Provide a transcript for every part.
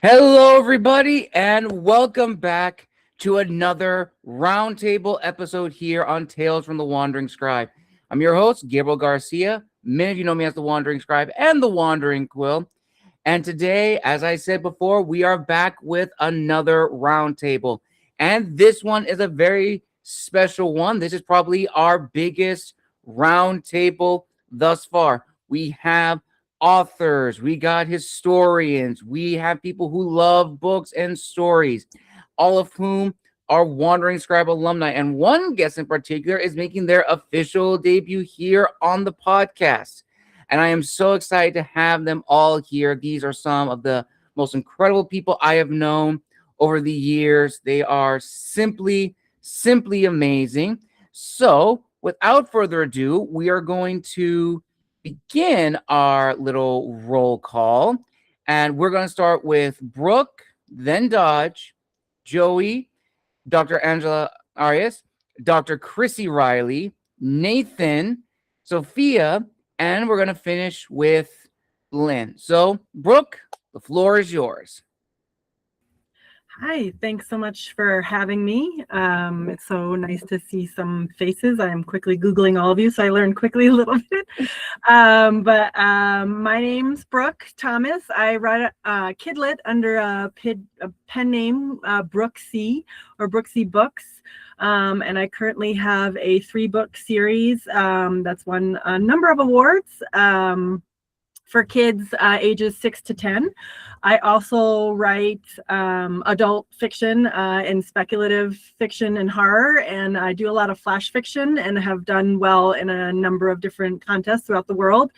Hello, everybody, and welcome back to another Roundtable episode here on Tales from the Wandering Scribe. I'm your host, Gabriel Garcia. Many of you know me as the Wandering Scribe and the Wandering Quill. And today, as I said before, we are back with another Roundtable. And this one is a very special one. This is probably our biggest Roundtable thus far. We have authors, we got historians, we have people who love books and stories, all of whom are Wandering Scribe alumni. And one guest in particular is making their official debut here on the podcast. And I am so excited to have them all here. These are some of the most incredible people I have known over the years. They are simply amazing. So, without further ado, we are going to begin our little roll call. And we're going to start with Brooke, then Dodge, Joey, Dr. Angela Arias, Dr. Chrissie Reilly, Nathan, Sophia, and we're going to finish with Lynn. So, Brooke, the floor is yours. Hi, thanks so much for having me. It's so nice to see some faces. I'm quickly Googling all of you, so I learned quickly a little bit. My name's Brooke Thomas. I write Kidlit under a pen name, Brooke C. or Brooke C Books. And I currently have a 3-book series that's won a number of awards for kids ages 6 to 10. I also write adult fiction and speculative fiction and horror, and I do a lot of flash fiction and have done well in a number of different contests throughout the world.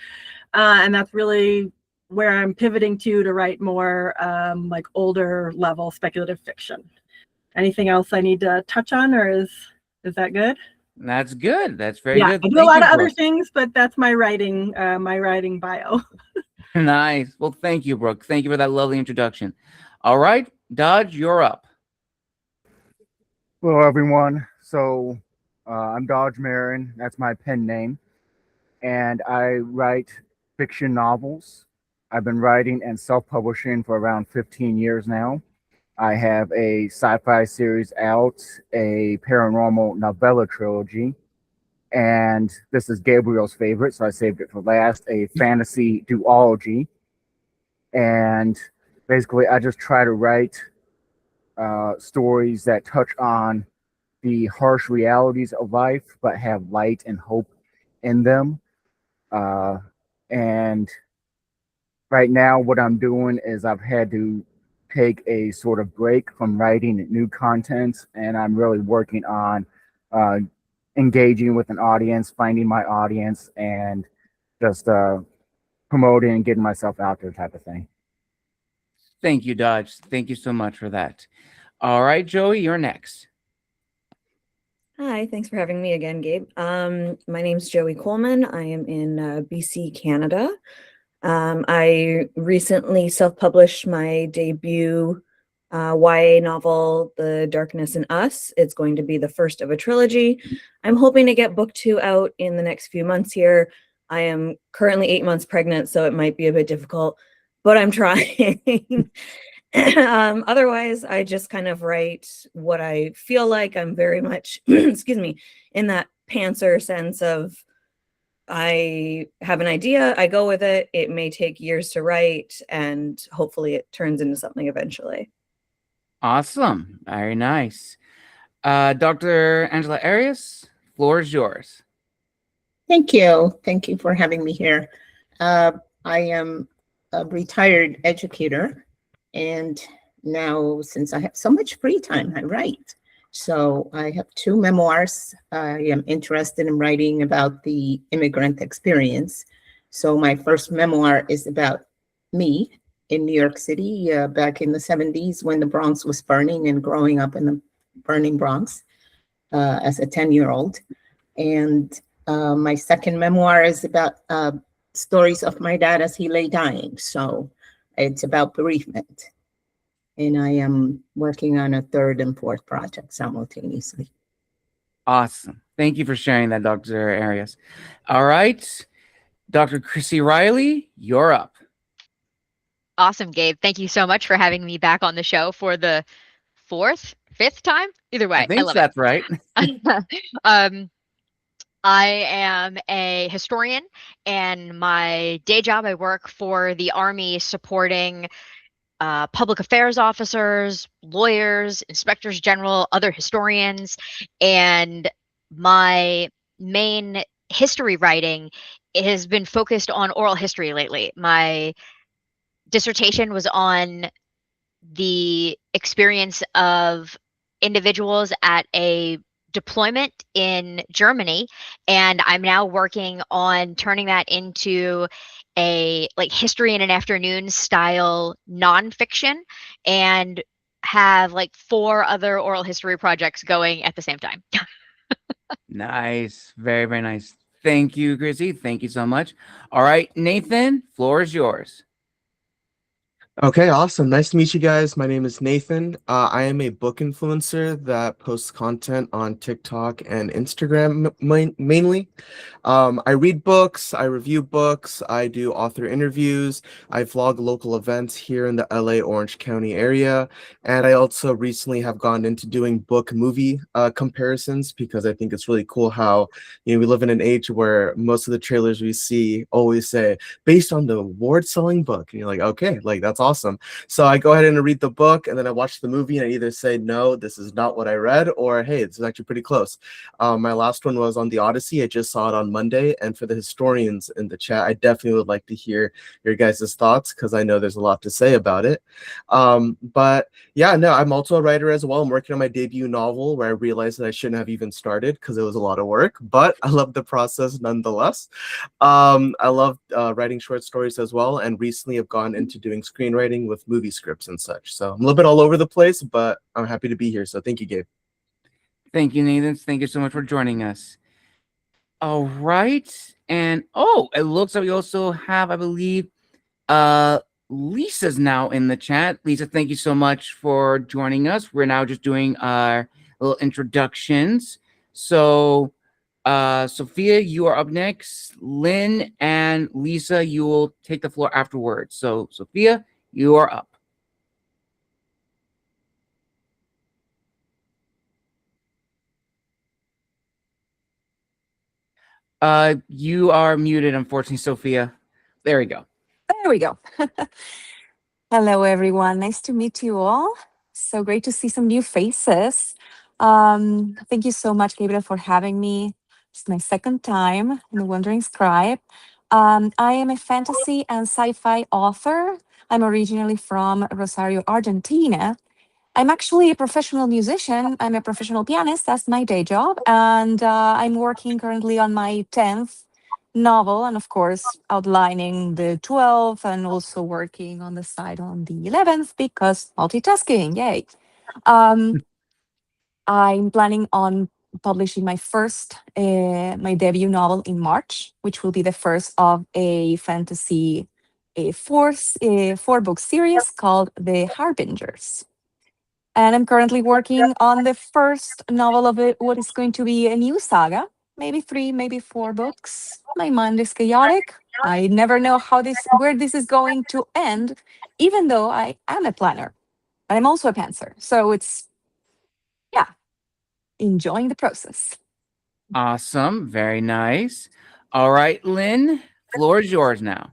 And that's really where I'm pivoting to write more like older level speculative fiction. Anything else I need to touch on, or is that good? That's good. That's very good. I do a lot of other things, but that's my writing bio. Nice. Well, thank you, Brooke. Thank you for that lovely introduction. All right, Dodge, you're up. Hello, everyone. So I'm Dodge Marin. That's my pen name. And I write fiction novels. I've been writing and self-publishing for around 15 years now. I have a sci-fi series out, a paranormal novella trilogy, and this is Gabriel's favorite, so I saved it for last, a fantasy duology. And basically, I just try to write stories that touch on the harsh realities of life, but have light and hope in them. And right now, what I'm doing is I've had to take a sort of break from writing new content, and I'm really working on engaging with an audience, finding my audience, and just promoting and getting myself out there type of thing. Thank you, Dodge. Thank you so much for that. All right, Joey, you're next. Hi, thanks for having me again, Gabe. My name's Joey Coleman. I am in BC, Canada. I recently self-published my debut YA novel, The Darkness in Us. It's going to be the first of a trilogy. I'm hoping to get book 2 out in the next few months here. I am currently 8 months pregnant, so it might be a bit difficult, but I'm trying. Otherwise, I just kind of write what I feel like. I'm very much, excuse me, in that pantser sense of I have an idea, I go with it. It may take years to write, and hopefully it turns into something eventually. Awesome. Very nice. Dr. Angela Arias, floor is yours. Thank you. Thank you for having me here. I am a retired educator, and now since I have so much free time, I write. So I have 2 memoirs. I am interested in writing about the immigrant experience. So my first memoir is about me in New York City back in the 70s when the Bronx was burning, and growing up in the burning Bronx as a 10-year-old. And my second memoir is about stories of my dad as he lay dying. So it's about bereavement. And I am working on a 3rd and 4th project simultaneously. Awesome. Thank you for sharing that, Dr. Arias. All right, Dr. Chrissie Reilly, you're up. Awesome, Gabe. Thank you so much for having me back on the show for the fifth time. Either I way, I think love that's right. it. um, I am a historian, and my day job, I work for the Army supporting public affairs officers, lawyers, inspectors general, other historians, and my main history writing has been focused on oral history lately. My dissertation was on the experience of individuals at a deployment in Germany, and I'm now working on turning that into a like history in an afternoon style nonfiction, and have like 4 other oral history projects going at the same time. Nice. Very, very nice. Thank you, Chrissy. Thank you so much. All right, Nathan, floor is yours. Okay, awesome. Nice to meet you guys. My name is Nathan. I am a book influencer that posts content on TikTok and Instagram mainly. I read books, I review books, I do author interviews, I vlog local events here in the LA Orange County area, and I also recently have gone into doing book movie comparisons because I think it's really cool how we live in an age where most of the trailers we see always say based on the award-selling book, and you're like, okay, like that's awesome. So I go ahead and read the book, and then I watch the movie, and I either say no, this is not what I read, or hey, this is actually pretty close. My last one was on the Odyssey. I just saw it on Monday, and for the historians in the chat, I definitely would like to hear your guys' thoughts because I know there's a lot to say about it. But yeah, no, I'm also a writer as well. I'm working on my debut novel where I realized that I shouldn't have even started because it was a lot of work, but I love the process nonetheless. I love writing short stories as well, and recently I've gone into doing screenwriting with movie scripts and such. So I'm a little bit all over the place, but I'm happy to be here. So thank you, Gabe. Thank you, Nathan. Thank you so much for joining us. All right. And oh, it looks like we also have, I believe, Lisa's now in the chat. Lisa, thank you so much for joining us. We're now just doing our little introductions. So Sophia, you are up next. Lynn and Lisa, you will take the floor afterwards. So Sophia, you are up. You are muted, unfortunately, Sophia. There we go. There we go. Hello, everyone. Nice to meet you all. So great to see some new faces. Thank you so much, Gabriel, for having me. It's my second time in the Wandering Scribe. I am a fantasy and sci-fi author. I'm originally from Rosario, Argentina. I'm actually a professional musician. I'm a professional pianist. That's my day job. And I'm working currently on my 10th novel, and of course, outlining the 12th and also working on the side on the 11th because multitasking, yay. I'm planning on publishing my my debut novel in March, which will be the first of a fantasy four-book series called The Harbingers. And I'm currently working on the first novel of what is going to be a new saga, maybe 3, maybe 4 books. My mind is chaotic. I never know where this is going to end, even though I am a planner. I'm also a pantser. So it's, yeah, enjoying the process. Awesome. Very nice. All right, Lynn, floor is yours now.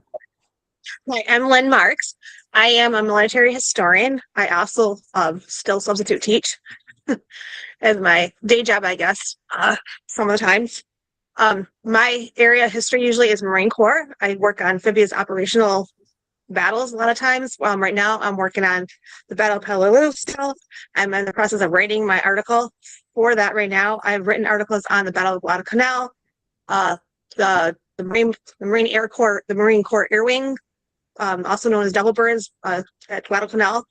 Hi, I'm Lynn Marks. I am a military historian. I also still substitute teach as my day job, I guess, some of the times. My area of history usually is Marine Corps. I work on amphibious operational battles a lot of times. Right now, I'm working on the Battle of Peleliu still. I'm in the process of writing my article for that right now. I've written articles on the Battle of Guadalcanal, the Marine Air Corps, the Marine Corps Air Wing, also known as Double Birds at Guadalcanal.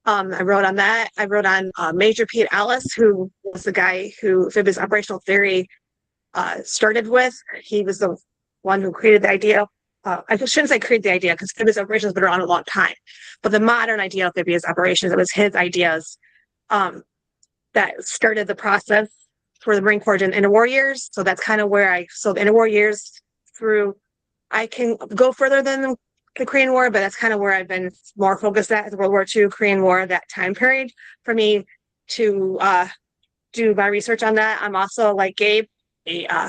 I wrote on that. I wrote on Major Pete Alice, who was the guy who amphibious operational theory started with. He was the one who created the idea. I shouldn't say create the idea because amphibious operations have been around a long time, but the modern idea of amphibious operations, it was his ideas that started the process for the Marine Corps in interwar years. So that's kind of where the interwar years through, I can go further than the Korean War, but that's kind of where I've been more focused at, the World War II, Korean War, that time period for me to do my research on that. I'm also like Gabe.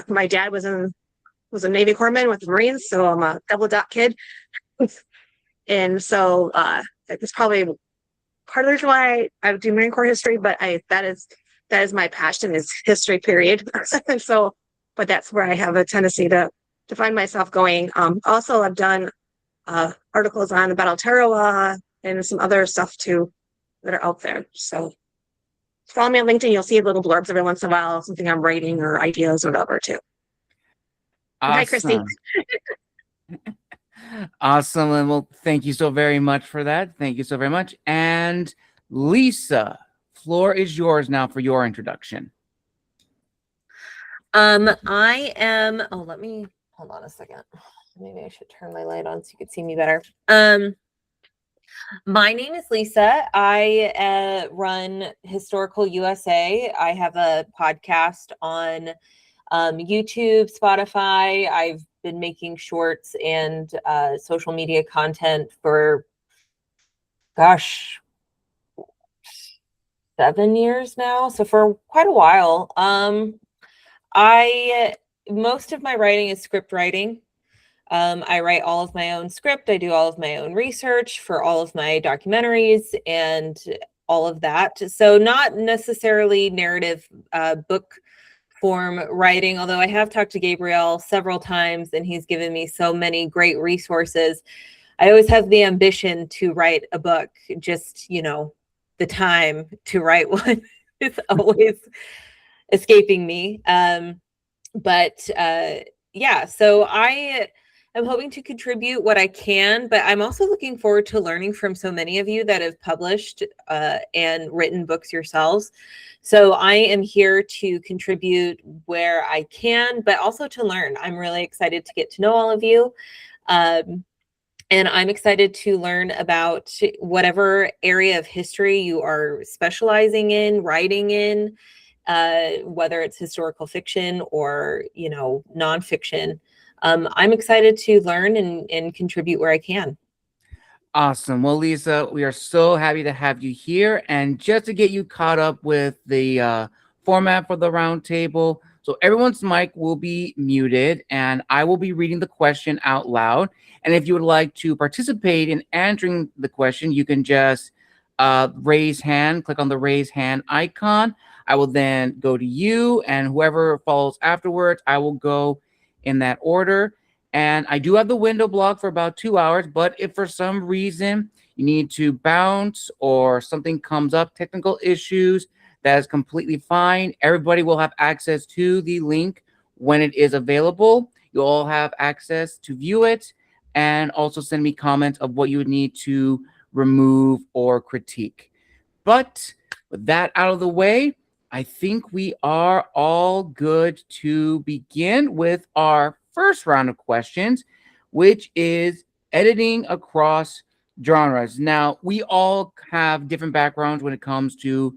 My dad was a Navy corpsman with the Marines, so I'm a double dot kid. And so it's probably part of the reason why I do Marine Corps history, but that is my passion, is history, period. So, but that's where I have a tendency to find myself going. Also, I've done articles on the Battle of Tarawa and some other stuff too that are out there. So follow me on LinkedIn. You'll see little blurbs every once in a while, something I'm writing or ideas or whatever too. Awesome. Hi, Christy. Awesome. And well, thank you so very much for that. Thank you so very much. And Lisa, floor is yours now for your introduction. I am, let me hold on a second. Maybe I should turn my light on so you can see me better. My name is Lisa. I run Historical USA. I have a podcast on YouTube, Spotify. I've been making shorts and social media content for, gosh, 7 years now. So for quite a while. Most of my writing is script writing. I write all of my own script. I do all of my own research for all of my documentaries and all of that. So not necessarily narrative book form writing, although I have talked to Gabriel several times and he's given me so many great resources. I always have the ambition to write a book, just, the time to write one is always escaping me. So I am hoping to contribute what I can, but I'm also looking forward to learning from so many of you that have published and written books yourselves. So I am here to contribute where I can, but also to learn. I'm really excited to get to know all of you. And I'm excited to learn about whatever area of history you are specializing in, writing in, whether it's historical fiction or, nonfiction. I'm excited to learn and contribute where I can. Awesome. Well, Lisa, we are so happy to have you here. And just to get you caught up with the format for the roundtable, so everyone's mic will be muted and I will be reading the question out loud. And if you would like to participate in answering the question, you can just raise hand, click on the raise hand icon. I will then go to you, and whoever follows afterwards, I will go in that order. And I do have the window blocked for about 2 hours, but if for some reason you need to bounce or something comes up, technical issues, that is completely fine. Everybody will have access to the link when it is available. You'll all have access to view it and also send me comments of what you would need to remove or critique. But with that out of the way, I think we are all good to begin with our first round of questions, which is editing across genres. Now, we all have different backgrounds when it comes to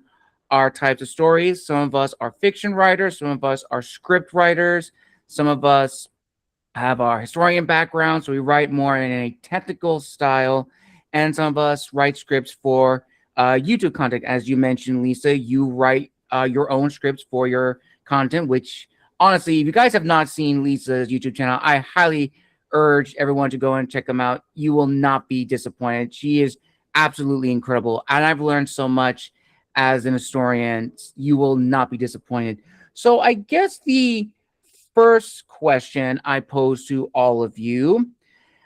our types of stories. Some of us are fiction writers, some of us are script writers, some of us have our historian background, so we write more in a technical style, and some of us write scripts for YouTube content. As you mentioned, Lisa, you write your own scripts for your content, which honestly, if you guys have not seen Lisa's YouTube channel, I highly urge everyone to go and check them out. You will not be disappointed. She is absolutely incredible, and I've learned so much as an historian. You will not be disappointed. So I guess the first question I pose to all of you,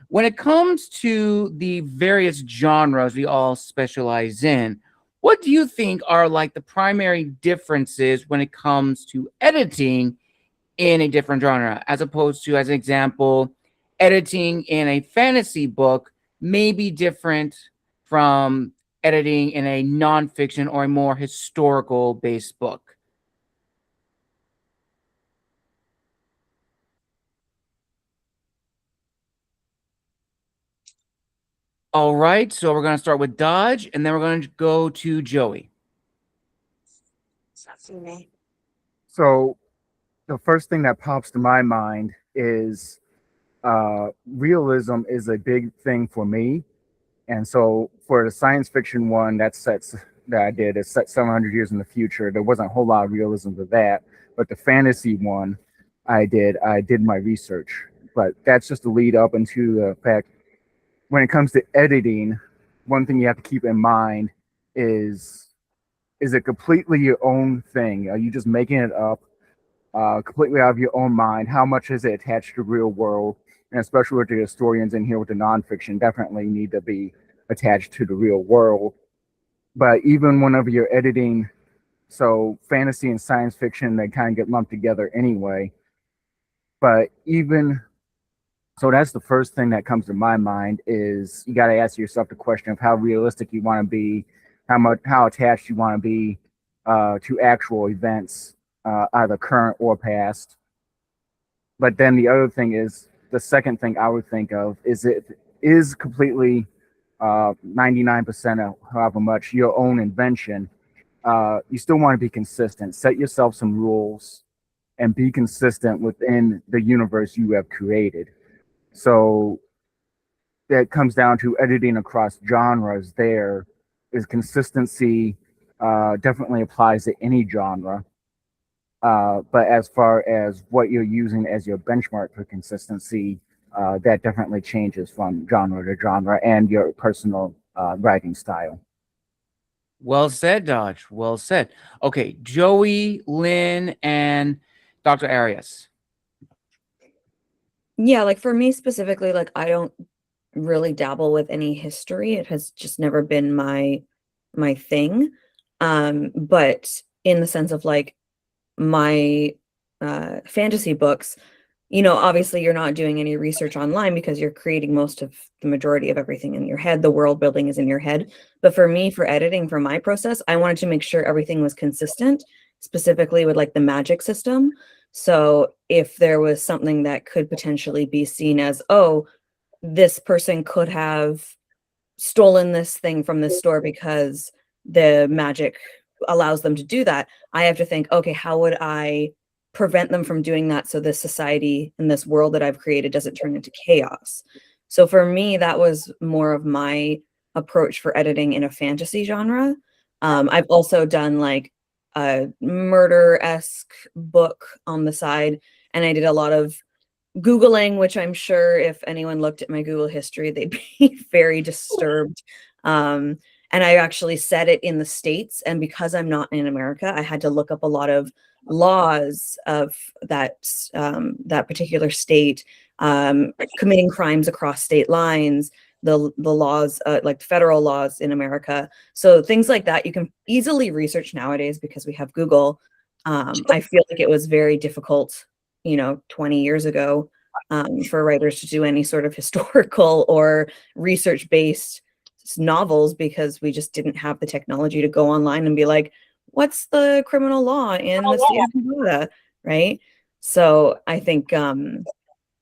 when it comes to the various genres we all specialize in, what do you think are like the primary differences when it comes to editing in a different genre, as opposed to, as an example, editing in a fantasy book may be different from editing in a nonfiction or a more historical based book? All right, so we're going to start with Dodge, and then we're going to go to Joey. So the first thing that pops to my mind is realism is a big thing for me. And so for the science fiction one that I did is set 700 years in the future. There wasn't a whole lot of realism to that. But the fantasy one I did my research. But that's just to lead up into the fact when it comes to editing, one thing you have to keep in mind is it completely your own thing? Are you just making it up completely out of your own mind? How much is it attached to real world? And especially with the historians in here with the nonfiction, definitely need to be attached to the real world. But even whenever you're editing, so fantasy and science fiction, they kind of get lumped together anyway. But even so, that's the first thing that comes to my mind is you got to ask yourself the question of how realistic you want to be, how attached you want to be to actual events, either current or past. But then the other thing is, the second thing I would think of is it is completely 99% of however much your own invention. You still want to be consistent. Set yourself some rules and be consistent within the universe you have created. So that comes down to editing across genres. There is consistency, definitely applies to any genre. But as far as what you're using as your benchmark for consistency, that definitely changes from genre to genre and your personal writing style. Well said, Dodge. Well said. Okay, Joey, Lynn, and Dr. Arias. Yeah, like for me specifically, like I don't really dabble with any history. It has just never been my thing. But in the sense of like my fantasy books, you know, obviously you're not doing any research online because you're creating most of the majority of everything in your head. The world building is in your head. But for me, for editing, for my process, I wanted to make sure everything was consistent, specifically with like the magic system. So if there was something that could potentially be seen as, oh, this person could have stolen this thing from this store because the magic allows them to do that, I have to think, okay, how would I prevent them from doing that so this society and this world that I've created doesn't turn into chaos? So for me, that was more of my approach for editing in a fantasy genre. I've also done like a murder-esque book on the side, and I did a lot of Googling, which I'm sure if anyone looked at my Google history, they'd be very disturbed. And I actually set it in the States. And because I'm not in America, I had to look up a lot of laws of that particular state, committing crimes across state lines, the laws, like federal laws in America. So things like that you can easily research nowadays because we have Google. I feel like it was very difficult, 20 years ago, for writers to do any sort of historical or research-based novels because we just didn't have the technology to go online and be like, what's the criminal law in the state of Nevada, right? So I think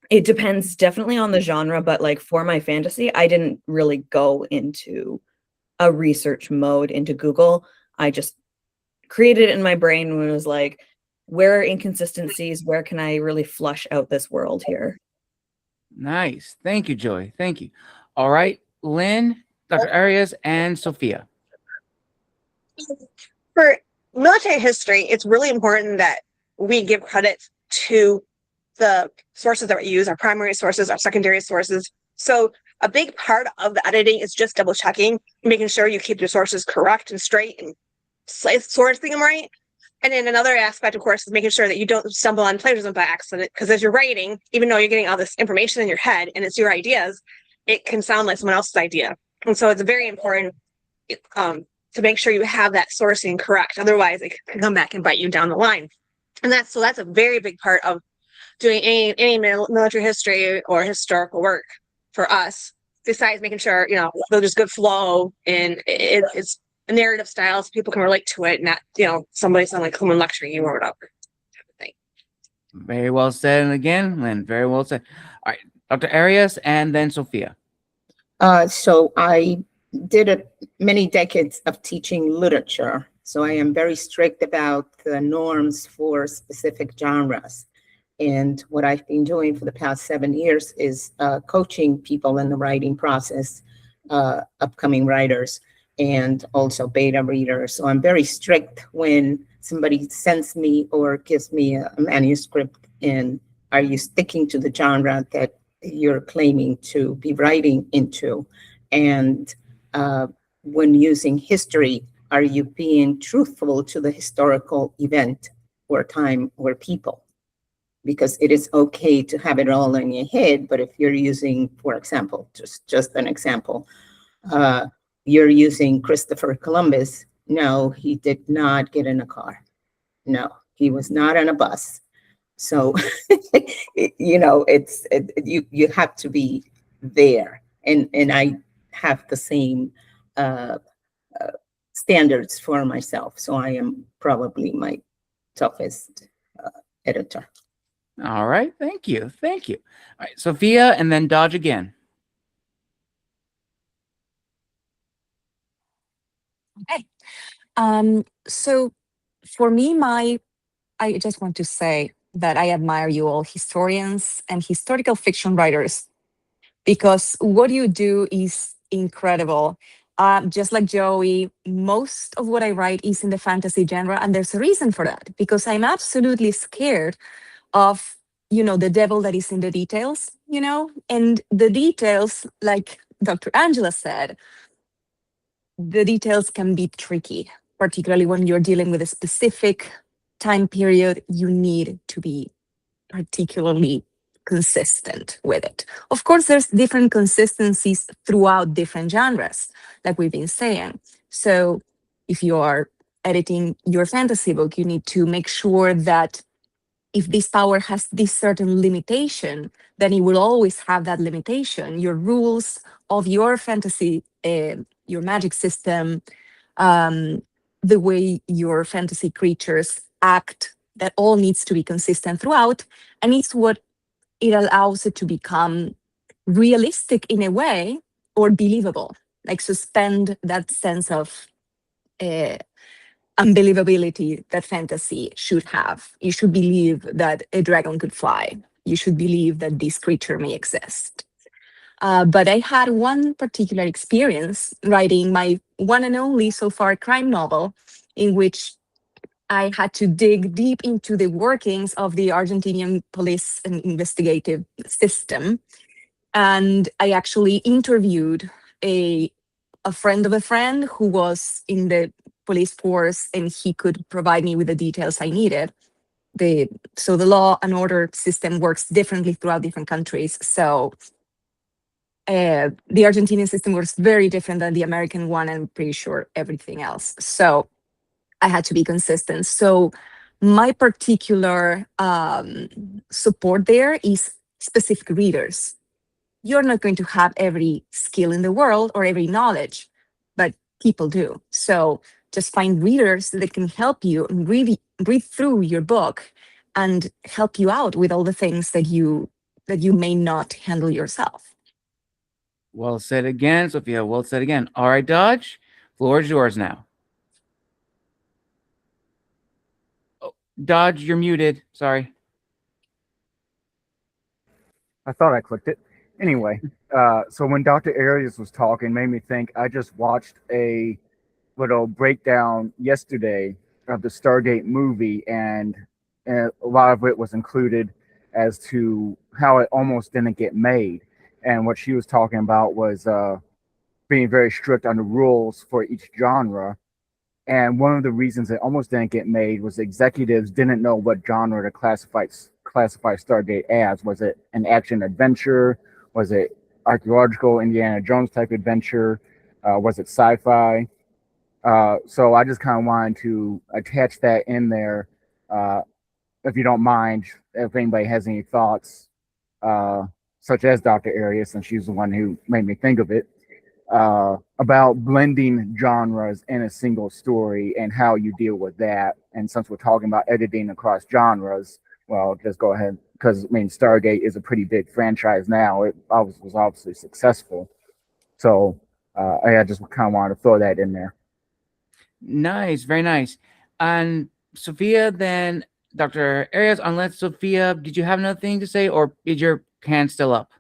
it depends definitely on the genre, but like for my fantasy, I didn't really go into a research mode into Google. I just created it in my brain when it was like, where are inconsistencies? Where can I really flush out this world here? Nice. Thank you, Joey. Thank you. All right, Lynn, Dr. Arias, and Sophia. For military history, it's really important that we give credit to the sources that we use, our primary sources, our secondary sources. So a big part of the editing is just double checking, making sure you keep your sources correct and straight and sourcing them right. And then another aspect, of course, is making sure that you don't stumble on plagiarism by accident, because as you're writing, even though you're getting all this information in your head and it's your ideas, it can sound like someone else's idea. And so it's very important to make sure you have that sourcing correct. Otherwise, it can come back and bite you down the line. And that's a very big part of doing any military history or historical work for us, besides making sure, there's good flow and it's a narrative style so people can relate to it, not, somebody sound like someone lecturing you or whatever. Very well said. And again, Lynn, very well said. All right, Dr. Arias and then Sophia. So I did many decades of teaching literature. So I am very strict about the norms for specific genres. And what I've been doing for the past 7 years is coaching people in the writing process, upcoming writers, and also beta readers. So I'm very strict when somebody sends me or gives me a manuscript, and are you sticking to the genre that you're claiming to be writing into? And when using history, are you being truthful to the historical event or time or people? Because it is okay to have it all in your head, but if you're using, for example, just an example, you're using Christopher Columbus. No, he did not get in a car. No, he was not on a bus. So, you have to be there. And I have the same standards for myself. So I am probably my toughest editor. All right. Thank you. Thank you. All right. Sophia, and then Dodge again. Okay. So for me, I just want to say that I admire you all, historians and historical fiction writers, because what you do is incredible. Just like Joey, most of what I write is in the fantasy genre, and there's a reason for that, because I'm absolutely scared of, the devil that is in the details, and the details, like Dr. Angela said, the details can be tricky, particularly when you're dealing with a specific time period. You need to be particularly consistent with it. Of course, there's different consistencies throughout different genres, like we've been saying. So if you are editing your fantasy book, you need to make sure that if this power has this certain limitation, then it will always have that limitation. Your rules of your fantasy, your magic system, the way your fantasy creatures act, that all needs to be consistent throughout. And it's what it allows it to become realistic in a way, or believable, like suspend that sense of unbelievability that fantasy should have. You should believe that a dragon could fly. You should believe that this creature may exist. But I had one particular experience writing my one and only so far crime novel, in which I had to dig deep into the workings of the Argentinian police and investigative system. And I actually interviewed a friend of a friend who was in the police force, and he could provide me with the details I needed. So the law and order system works differently throughout different countries. So the Argentinian system works very different than the American one, and I'm pretty sure everything else. So I had to be consistent. So my particular support there is specific readers. You're not going to have every skill in the world or every knowledge, but people do. So just find readers that can help you really read through your book and help you out with all the things that you may not handle yourself. Well said again, Sophia. Well said again. All right, Dodge, floor is yours now. Oh, Dodge, you're muted. Sorry. I thought I clicked it. Anyway, so when Dr. Arias was talking, made me think. I just watched a little breakdown yesterday of the Stargate movie, and a lot of it was included as to how it almost didn't get made. And what she was talking about was being very strict on the rules for each genre. And one of the reasons it almost didn't get made was executives didn't know what genre to classify Stargate as. Was it an action adventure? Was it archaeological Indiana Jones type adventure? Was it sci-fi? So I just kind of wanted to attach that in there, if you don't mind, if anybody has any thoughts, such as Dr. Arias, and she's the one who made me think of it, about blending genres in a single story and how you deal with that. And since we're talking about editing across genres, well, just go ahead, because Stargate is a pretty big franchise now. It was obviously successful. So I just kind of wanted to throw that in there. Nice, very nice. And Sophia, then Dr. Arias, unless Sophia, did you have another thing to say, or is your hand still up?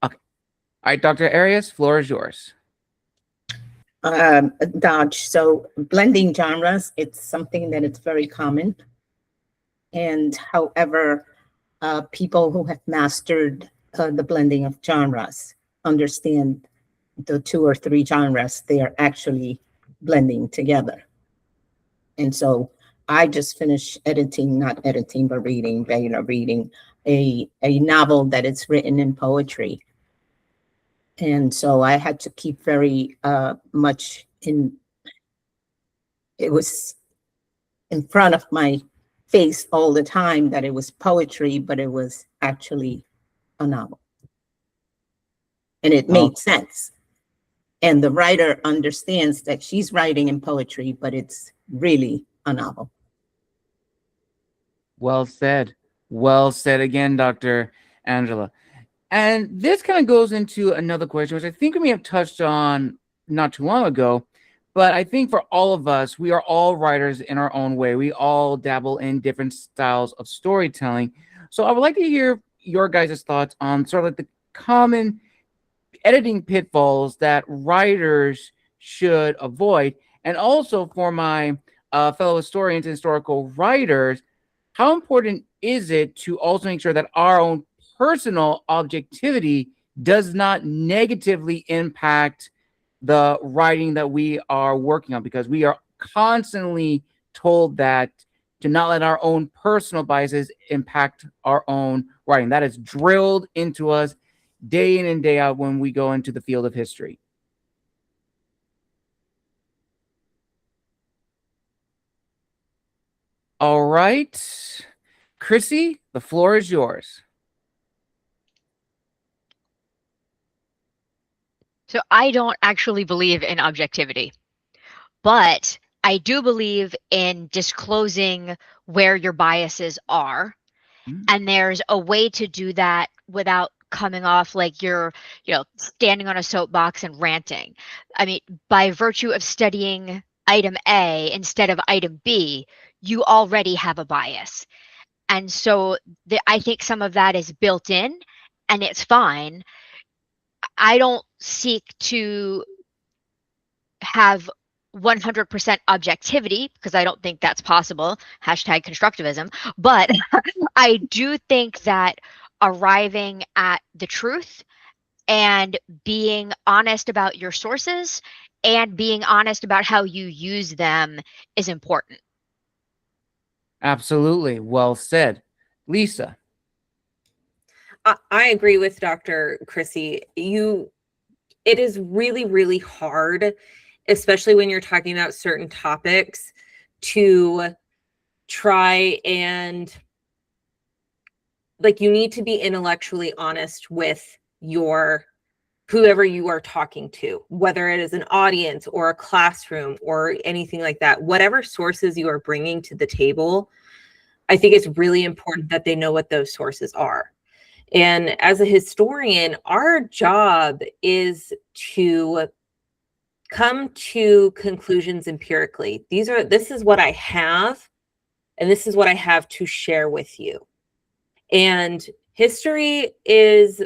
Okay. All right, Dr. Arias, floor is yours. Dodge. So blending genres, it's something that it's very common. And however, people who have mastered the blending of genres understand the 2 or 3 genres they are actually blending together. And so I just finished editing, not editing, but reading a novel that is written in poetry. And so I had to keep very much it was in front of my face all the time that it was poetry, but it was actually a novel. And it made sense. And the writer understands that she's writing in poetry, but it's really a novel. Well said. Well said again, Dr. Angela. And this kind of goes into another question, which I think we may have touched on not too long ago. But I think for all of us, we are all writers in our own way. We all dabble in different styles of storytelling. So I would like to hear your guys' thoughts on sort of like the common editing pitfalls that writers should avoid. And also for my fellow historians and historical writers, how important is it to also make sure that our own personal objectivity does not negatively impact the writing that we are working on? Because we are constantly told that to not let our own personal biases impact our own writing. That is drilled into us day in and day out when we go into the field of history. All right. Chrissie, the floor is yours. So I don't actually believe in objectivity, but I do believe in disclosing where your biases are. And there's a way to do that without coming off like you're, standing on a soapbox and ranting. I mean, by virtue of studying item A instead of item B, you already have a bias. And so I think some of that is built in, and it's fine. I don't seek to have 100% objectivity because I don't think that's possible. #constructivism. But I do think that arriving at the truth and being honest about your sources and being honest about how you use them is important. Absolutely. Well said. Lisa. I agree with Dr. Chrissie. It is really, really hard, especially when you're talking about certain topics, to try and you need to be intellectually honest with whoever you are talking to, whether it is an audience or a classroom or anything like that. Whatever sources you are bringing to the table, I think it's really important that they know what those sources are. And as a historian, our job is to come to conclusions empirically. This is what I have, and this is what I have to share with you. And history is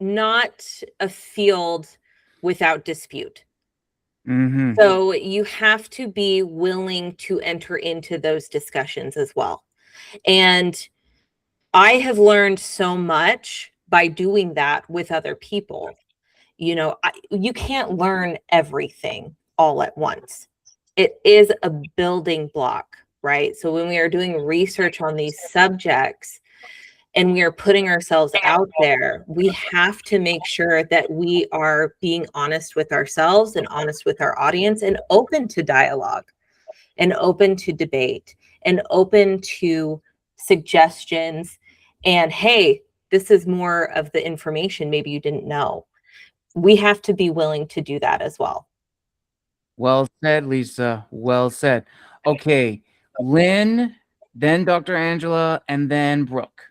not a field without dispute. Mm-hmm. So you have to be willing to enter into those discussions as well. And I have learned so much by doing that with other people. You can't learn everything all at once. It is a building block, right? So when we are doing research on these subjects and we are putting ourselves out there, we have to make sure that we are being honest with ourselves and honest with our audience and open to dialogue and open to debate and open to suggestions. And hey, this is more of the information maybe you didn't know. We have to be willing to do that as well. Well said, Lisa. Well said. Okay, Lynn, then Dr. Angela, and then Brooke.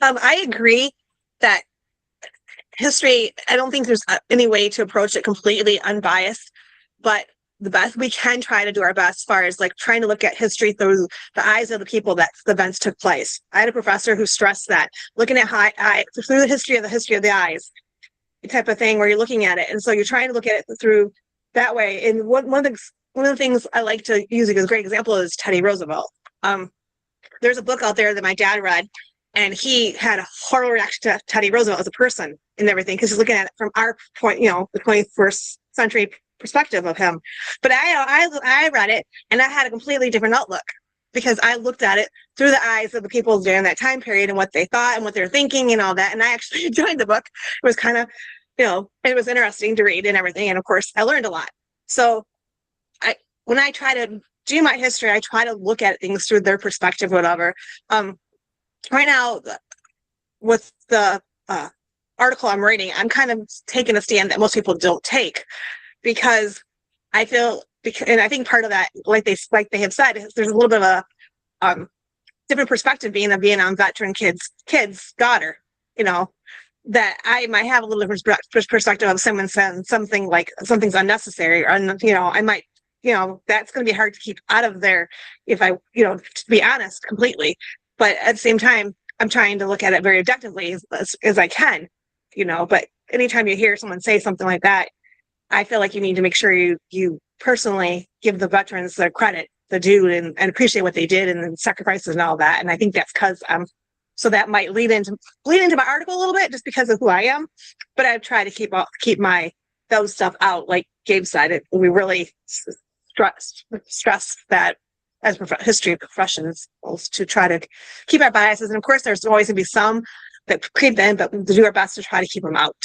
I agree that history, I don't think there's any way to approach it completely unbiased, but the best we can try to do our best as far as like trying to look at history through the eyes of the people that the events took place. I had a professor who stressed that looking at through the history of the eyes type of thing, where you're looking at it. And so you're trying to look at it through that way. And one of the things I like to use as a great example is Teddy Roosevelt. There's a book out there that my dad read, and he had a horrible reaction to Teddy Roosevelt as a person and everything, because he's looking at it from our point, the 21st century perspective of him. But I read it and I had a completely different outlook, because I looked at it through the eyes of the people during that time period and what they thought and what they're thinking and all that. And I actually enjoyed the book. It was kind of, it was interesting to read and everything. And of course I learned a lot. So when I try to do my history, I try to look at things through their perspective, whatever. Right now with the article I'm reading, I'm kind of taking a stand that most people don't take, because I feel, and I think part of that, like they have said, is there's a little bit of a different perspective being a Vietnam veteran kid's daughter, that I might have a little different perspective of someone saying something like something's unnecessary, or I might, that's going to be hard to keep out of there if I, to be honest, completely. But at the same time, I'm trying to look at it very objectively as I can, but anytime you hear someone say something like that, I feel like you need to make sure you personally give the veterans their credit, the due, and appreciate what they did and the sacrifices and all that. And I think that's because so that might bleed into my article a little bit, just because of who I am. But I try to keep those stuff out. Like Gabe said, we really stress that as history professionals to try to keep our biases. And of course, there's always going to be some that creep in, but to do our best to try to keep them out.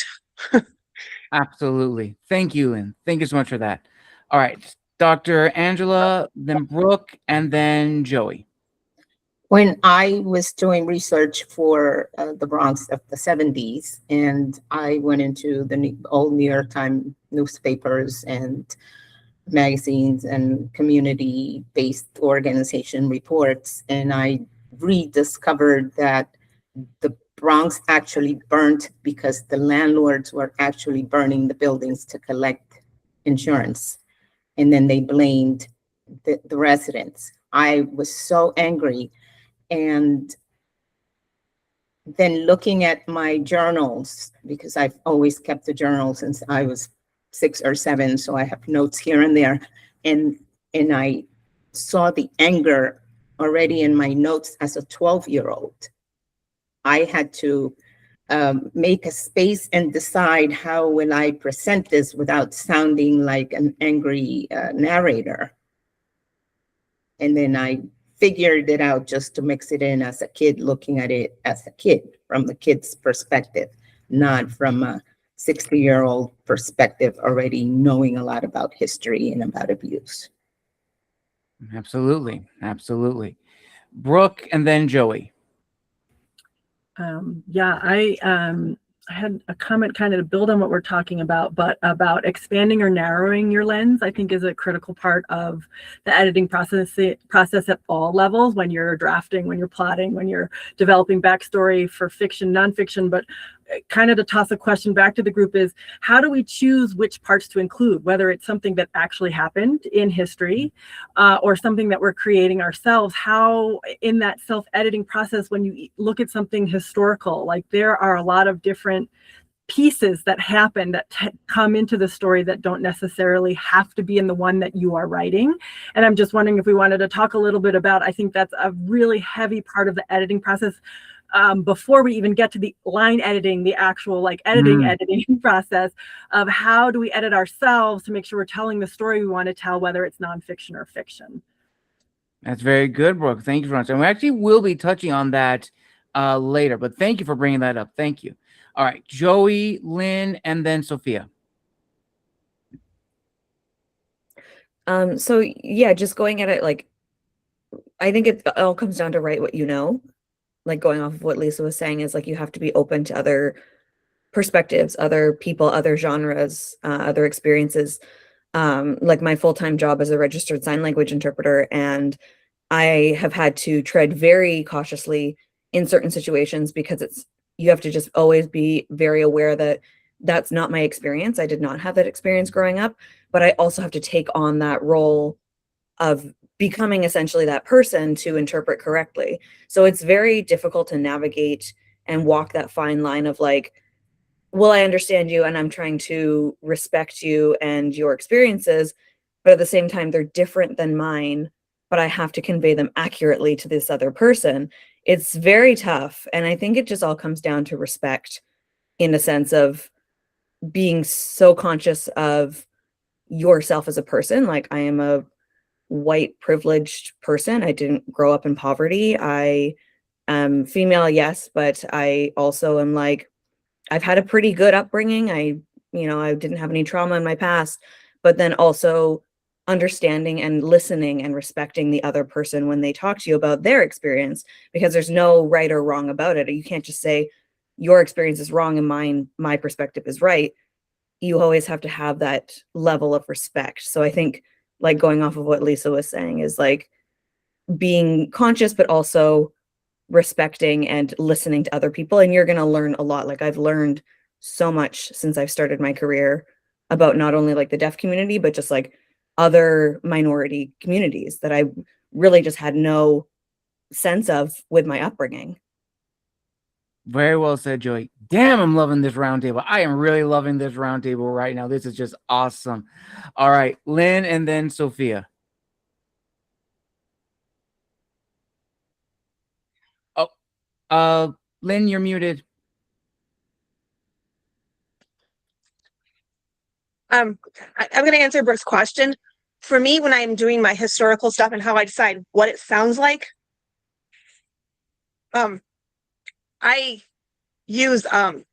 Absolutely. Thank you, Lynn. Thank you so much for that. All right, Dr. Angela, then Brooke, and then Joey. When I was doing research for the Bronx of the 70s, and I went into the old New York Times newspapers and magazines and community-based organization reports, and I rediscovered that the Bronx actually burnt because the landlords were actually burning the buildings to collect insurance. And then they blamed the residents. I was so angry. And then looking at my journals, because I've always kept the journal since I was 6 or 7, so I have notes here and there. And I saw the anger already in my notes as a 12-year-old. I had to make a space and decide how will I present this without sounding like an angry narrator. And then I figured it out just to mix it in as a kid, looking at it as a kid, from the kid's perspective, not from a 60-year-old perspective, already knowing a lot about history and about abuse. Absolutely. Absolutely. Brooke, and then Joey. I had a comment kind of to build on what we're talking about, but about expanding or narrowing your lens, I think, is a critical part of the editing process at all levels, when you're drafting, when you're plotting, when you're developing backstory for fiction, nonfiction. But kind of to toss a question back to the group is, how do we choose which parts to include, whether it's something that actually happened in history or something that we're creating ourselves? How, in that self-editing process, when you look at something historical, like there are a lot of different pieces that happen that come into the story that don't necessarily have to be in the one that you are writing. And I'm just wondering if we wanted to talk a little bit about, I think that's a really heavy part of the editing process. Before we even get to the line editing, the actual editing process of how do we edit ourselves to make sure we're telling the story we want to tell, whether it's nonfiction or fiction. That's very good, Brooke. Thank you for answering. We actually will be touching on that later, but thank you for bringing that up. Thank you. All right, Joey, Lynn, and then Sophia. So yeah, just going at it, like, I think it all comes down to write what you know. Like, going off of what Lisa was saying, is like you have to be open to other perspectives, other people, other genres, other experiences. Like my full-time job as a registered sign language interpreter, and I have had to tread very cautiously in certain situations because it's you have to just always be very aware that that's not my experience. I did not have that experience growing up, but I also have to take on that role of becoming essentially that person to interpret correctly. So it's very difficult to navigate and walk that fine line of like, well, I understand you and I'm trying to respect you and your experiences, but at the same time, they're different than mine, but I have to convey them accurately to this other person. It's very tough. And I think it just all comes down to respect, in a sense of being so conscious of yourself as a person. Like, I am a white privileged person. I didn't grow up in poverty. I am female, yes, but I also am like, I've had a pretty good upbringing. I didn't have any trauma in my past, but then also understanding and listening and respecting the other person when they talk to you about their experience, because there's no right or wrong about it. You can't just say your experience is wrong and my perspective is right. You always have to have that level of respect. So I think, like, going off of what Lisa was saying, is like being conscious, but also respecting and listening to other people. And you're going to learn a lot. Like, I've learned so much since I've started my career about not only like the deaf community, but just like other minority communities that I really just had no sense of with my upbringing. Very well said, Joey. Damn, I'm loving this roundtable. I am really loving this roundtable right now. This is just awesome. All right, Lynn and then Sophia. Lynn, you're muted. I'm going to answer Brooke's question. For me, when I'm doing my historical stuff and how I decide what it sounds like, I use I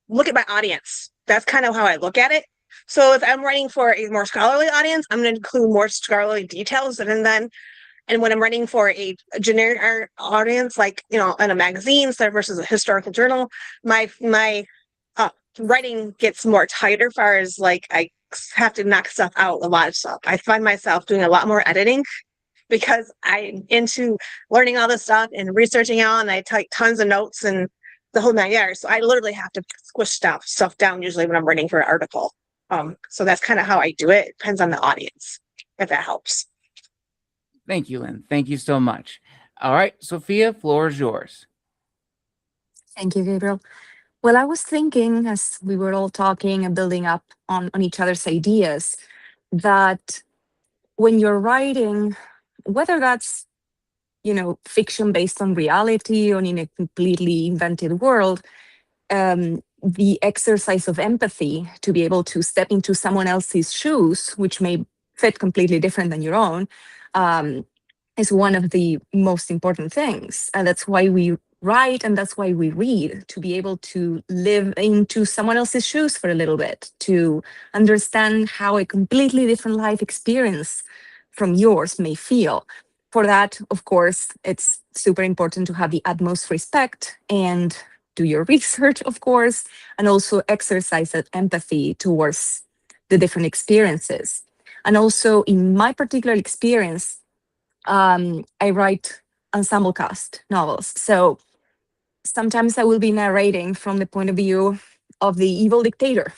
look at my audience. That's kind of how I look at it. So if I'm writing for a more scholarly audience, I'm going to include more scholarly details, and when I'm writing for a generic audience, like, in a magazine versus a historical journal, my writing gets more tighter, far as like I have to knock stuff out, a lot of stuff. I find myself doing a lot more editing because I'm into learning all this stuff and researching out, and I take tons of notes and the whole 9 yards. So I literally have to squish stuff down usually when I'm writing for an article. So that's kind of how I do it. It depends on the audience, if that helps. Thank you, Lynn. Thank you so much. All right, Sophia, floor is yours. Thank you, Gabriel. Well, I was thinking, as we were all talking and building up on each other's ideas, that when you're writing, whether that's, fiction based on reality or in a completely invented world, the exercise of empathy, to be able to step into someone else's shoes, which may fit completely different than your own, is one of the most important things. And that's why we write, and that's why we read, to be able to live into someone else's shoes for a little bit, to understand how a completely different life experience from yours may feel. For that, of course, it's super important to have the utmost respect and do your research, of course, and also exercise that empathy towards the different experiences. And also, in my particular experience, I write ensemble cast novels. So sometimes I will be narrating from the point of view of the evil dictator.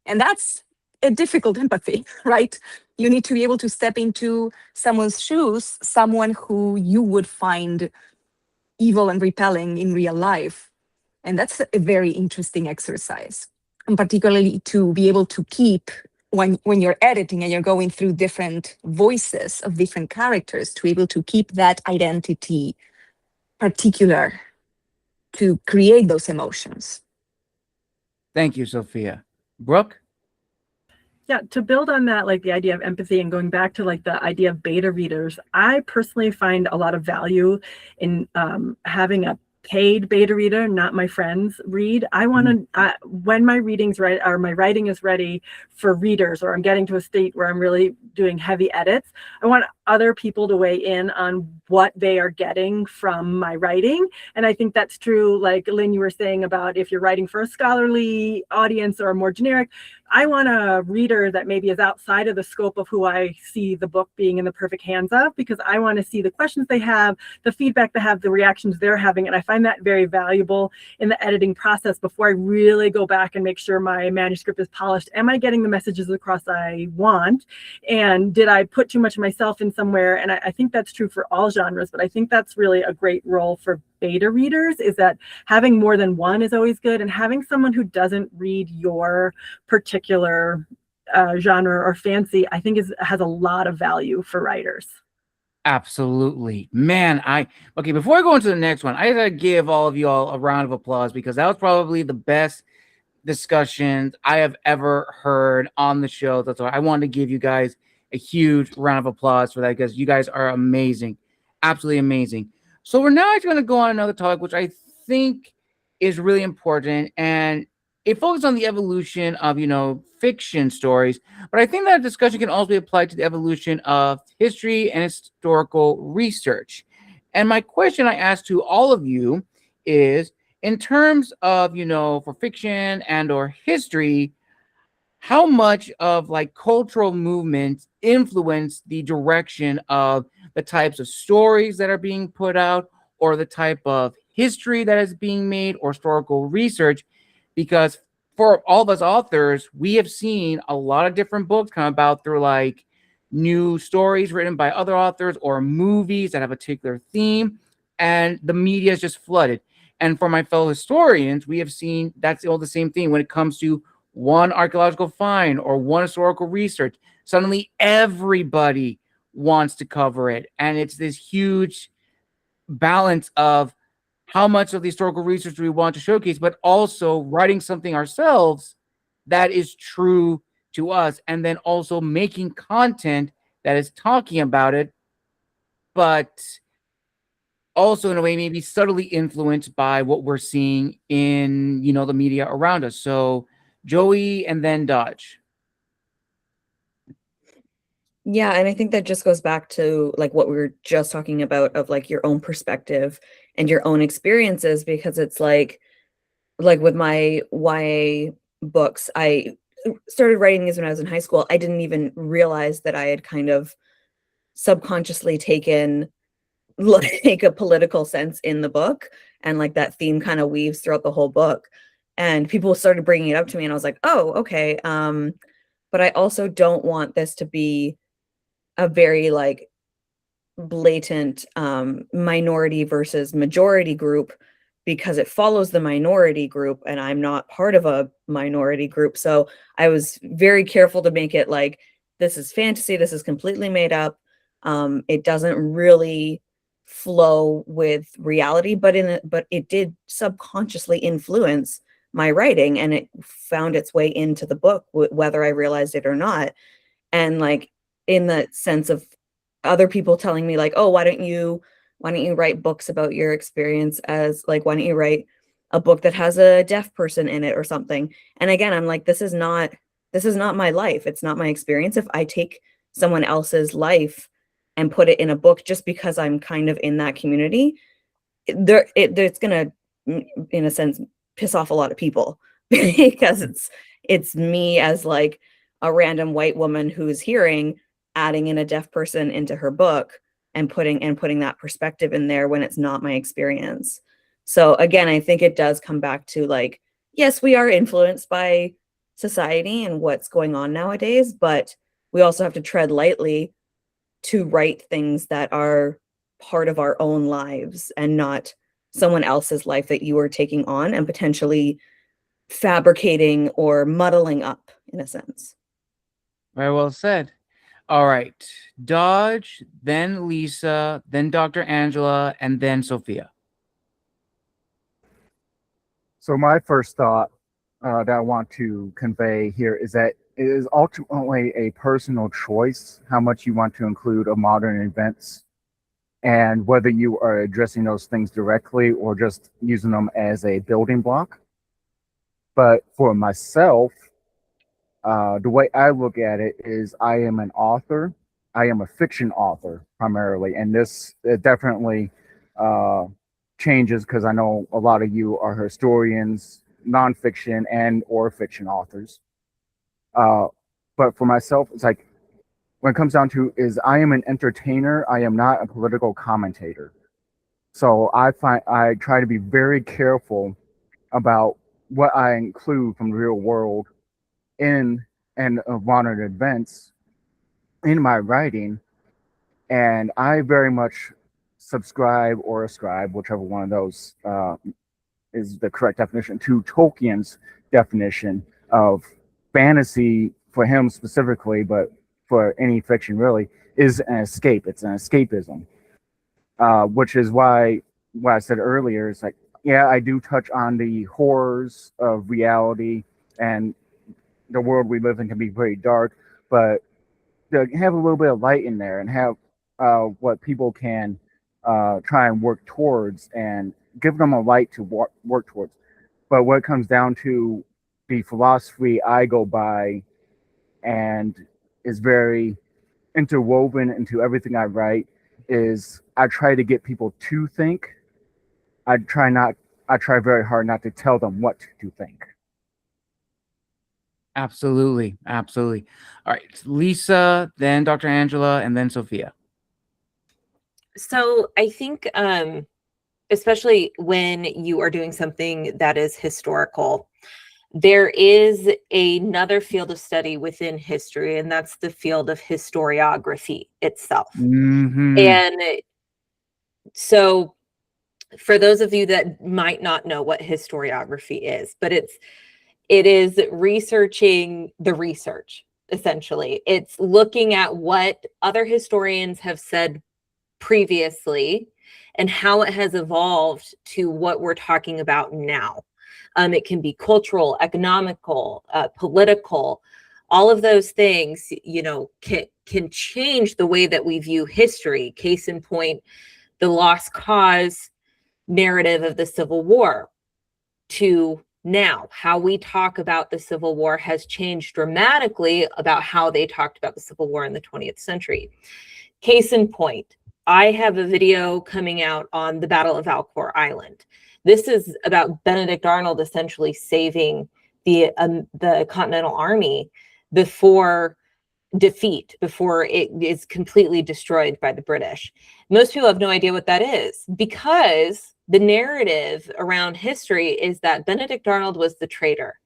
And that's a difficult empathy, right? You need to be able to step into someone's shoes, someone who you would find evil and repelling in real life. And that's a very interesting exercise. And particularly to be able to keep, when you're editing and you're going through different voices of different characters, to be able to keep that identity particular to create those emotions. Thank you, Sophia. Brooke? Yeah, to build on that, like the idea of empathy and going back to like the idea of beta readers, I personally find a lot of value in having a paid beta reader, not my friends read. I want to, when my reading's right or my writing is ready for readers, or I'm getting to a state where I'm really doing heavy edits, I want other people to weigh in on what they are getting from my writing. And I think that's true, like Lynn, you were saying about if you're writing for a scholarly audience or a more generic, I want a reader that maybe is outside of the scope of who I see the book being in the perfect hands of, because I want to see the questions they have, the feedback they have, the reactions they're having. And I find that very valuable in the editing process before I really go back and make sure my manuscript is polished. Am I getting the messages across I want? And did I put too much of myself in somewhere? And I think that's true for all genres, but I think that's really a great role for beta readers, is that having more than one is always good, and having someone who doesn't read your particular genre or fancy, I think has a lot of value for writers. Absolutely, man. Okay, before I go into the next one, I gotta give all of you all a round of applause, because that was probably the best discussions I have ever heard on the show. That's why I wanted to give you guys a huge round of applause for that, because you guys are amazing, absolutely amazing. So we're now actually going to go on another topic, which I think is really important, and it focuses on the evolution of, fiction stories. But I think that discussion can also be applied to the evolution of history and historical research. And my question I ask to all of you is, in terms of, for fiction and or history, how much of like cultural movements influence the direction of the types of stories that are being put out, or the type of history that is being made, or historical research? Because for all of us authors, we have seen a lot of different books come about through like new stories written by other authors, or movies that have a particular theme, and the media is just flooded. And for my fellow historians, we have seen that's all the same thing when it comes to one archaeological find or one historical research. Suddenly everybody wants to cover it. And it's this huge balance of how much of the historical research we want to showcase, but also writing something ourselves that is true to us, and then also making content that is talking about it, but also in a way maybe subtly influenced by what we're seeing in, the media around us. So Joey and then Dodge. Yeah, and I think that just goes back to like what we were just talking about, of like your own perspective and your own experiences, because it's like with my YA books, I started writing these when I was in high school. I didn't even realize that I had kind of subconsciously taken like a political sense in the book, and like that theme kind of weaves throughout the whole book, and people started bringing it up to me, and I was like, oh, okay. But I also don't want this to be a very like blatant minority versus majority group, because it follows the minority group, and I'm not part of a minority group. So I was very careful to make it like, this is fantasy, this is completely made up. It doesn't really flow with reality, but it did subconsciously influence my writing, and it found its way into the book, whether I realized it or not. And like, in the sense of other people telling me like, oh, why don't you write books about your experience, as like, why don't you write a book that has a deaf person in it or something? And again, I'm like, this is not my life. It's not my experience. If I take someone else's life and put it in a book just because I'm kind of in that community, it's gonna, in a sense, piss off a lot of people because it's me as like a random white woman who's hearing, adding in a deaf person into her book, and putting that perspective in there when it's not my experience. So again, I think it does come back to like, yes, we are influenced by society and what's going on nowadays, but we also have to tread lightly to write things that are part of our own lives, and not someone else's life that you are taking on and potentially fabricating or muddling up, in a sense. Very well said. All right. Dodge, then Lisa, then Dr. Angela, and then Sophia. So my first thought that I want to convey here is that it is ultimately a personal choice how much you want to include of modern events, and whether you are addressing those things directly or just using them as a building block. But for myself, the way I look at it is, I am an author. I am a fiction author primarily, and this it definitely changes because I know a lot of you are historians, nonfiction and or fiction authors. But for myself, it's like when it comes down to is I am an entertainer. I am not a political commentator. So I try to be very careful about what I include from the real world in and of modern events in my writing. And I very much subscribe or ascribe, whichever one of those is the correct definition, to Tolkien's definition of fantasy for him specifically, but for any fiction really, is an escape. It's an escapism, which is why what I said earlier is like, yeah, I do touch on the horrors of reality, and the world we live in can be very dark, but to have a little bit of light in there and have what people can try and work towards and give them a light to work towards. But what it comes down to, the philosophy I go by and is very interwoven into everything I write is I try to get people to think. I try very hard not to tell them what to think. Absolutely. Absolutely. All right. Lisa, then Dr. Angela, and then Sophia. So I think, especially when you are doing something that is historical, there is another field of study within history, and that's the field of historiography itself. Mm-hmm. And so for those of you that might not know what historiography is, but it is researching the research, essentially. It's looking at what other historians have said previously and how it has evolved to what we're talking about now. It can be cultural, economical, political, all of those things, can change the way that we view history. Case in point, the lost cause narrative of the Civil War to now, how we talk about the Civil War has changed dramatically about how they talked about the Civil War in the 20th century. Case in point, I have a video coming out on the Battle of Valcour Island. This is about Benedict Arnold essentially saving the Continental Army before defeat, before it is completely destroyed by the British. Most people have no idea what that is, because the narrative around history is that Benedict Arnold was the traitor.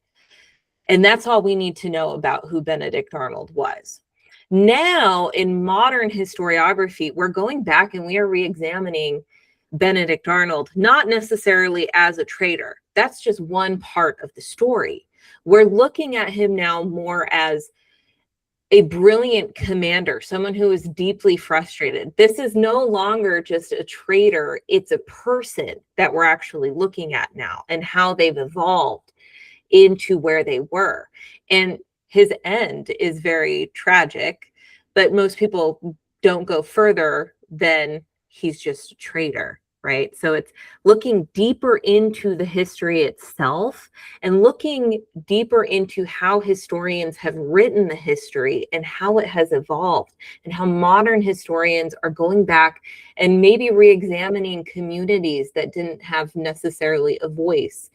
And that's all we need to know about who Benedict Arnold was. Now, in modern historiography, we're going back and we are re-examining Benedict Arnold, not necessarily as a traitor. That's just one part of the story. We're looking at him now more as a brilliant commander, someone who is deeply frustrated. This is no longer just a traitor. It's a person that we're actually looking at now and how they've evolved into where they were. And his end is very tragic, but most people don't go further than he's just a traitor, right? So it's looking deeper into the history itself and looking deeper into how historians have written the history and how it has evolved and how modern historians are going back and maybe re-examining communities that didn't have necessarily a voice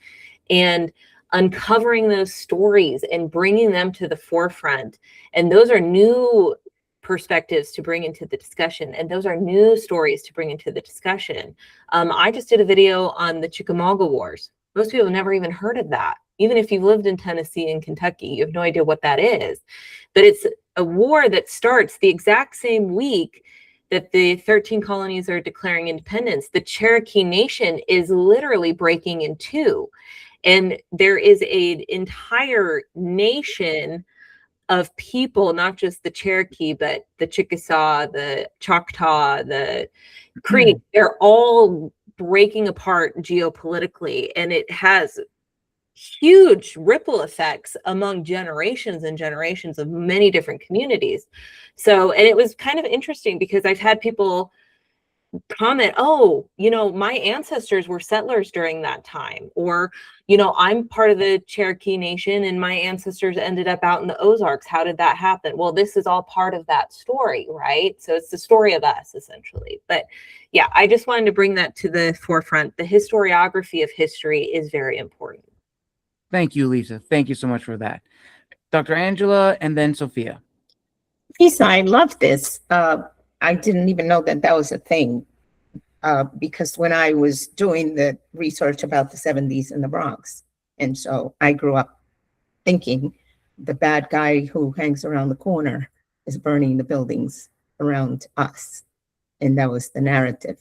and uncovering those stories and bringing them to the forefront. And those are new perspectives to bring into the discussion. And those are new stories to bring into the discussion. I just did a video on the Chickamauga Wars. Most people have never even heard of that. Even if you've lived in Tennessee and Kentucky, you have no idea what that is. But it's a war that starts the exact same week that the 13 colonies are declaring independence. The Cherokee Nation is literally breaking in two. And there is an entire nation of people, not just the Cherokee, but the Chickasaw, the Choctaw, the Creek. They're all breaking apart geopolitically. And it has huge ripple effects among generations and generations of many different communities. So, and it was kind of interesting because I've had people comment, oh, my ancestors were settlers during that time, or I'm part of the Cherokee Nation and my ancestors ended up out in the Ozarks. How did that happen? Well, this is all part of that story, right? So it's the story of us, essentially. But yeah, I just wanted to bring that to the forefront. The historiography of history is very important. Thank you, Lisa. Thank you so much for that. Dr. Angela and then Sophia. Lisa, I love this. I didn't even know that was a thing, because when I was doing the research about the 70s in the Bronx, and so I grew up thinking the bad guy who hangs around the corner is burning the buildings around us. And that was the narrative.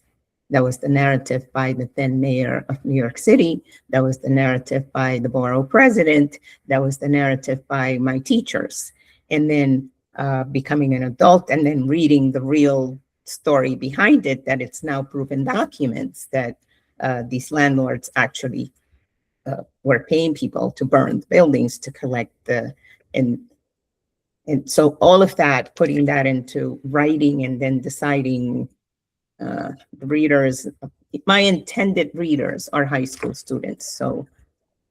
That was the narrative by the then mayor of New York City. That was the narrative by the borough president. That was the narrative by my teachers. And then becoming an adult and then reading the real story behind it, that it's now proven documents that these landlords actually were paying people to burn the buildings to collect and so all of that, putting that into writing and then deciding the readers, my intended readers are high school students, so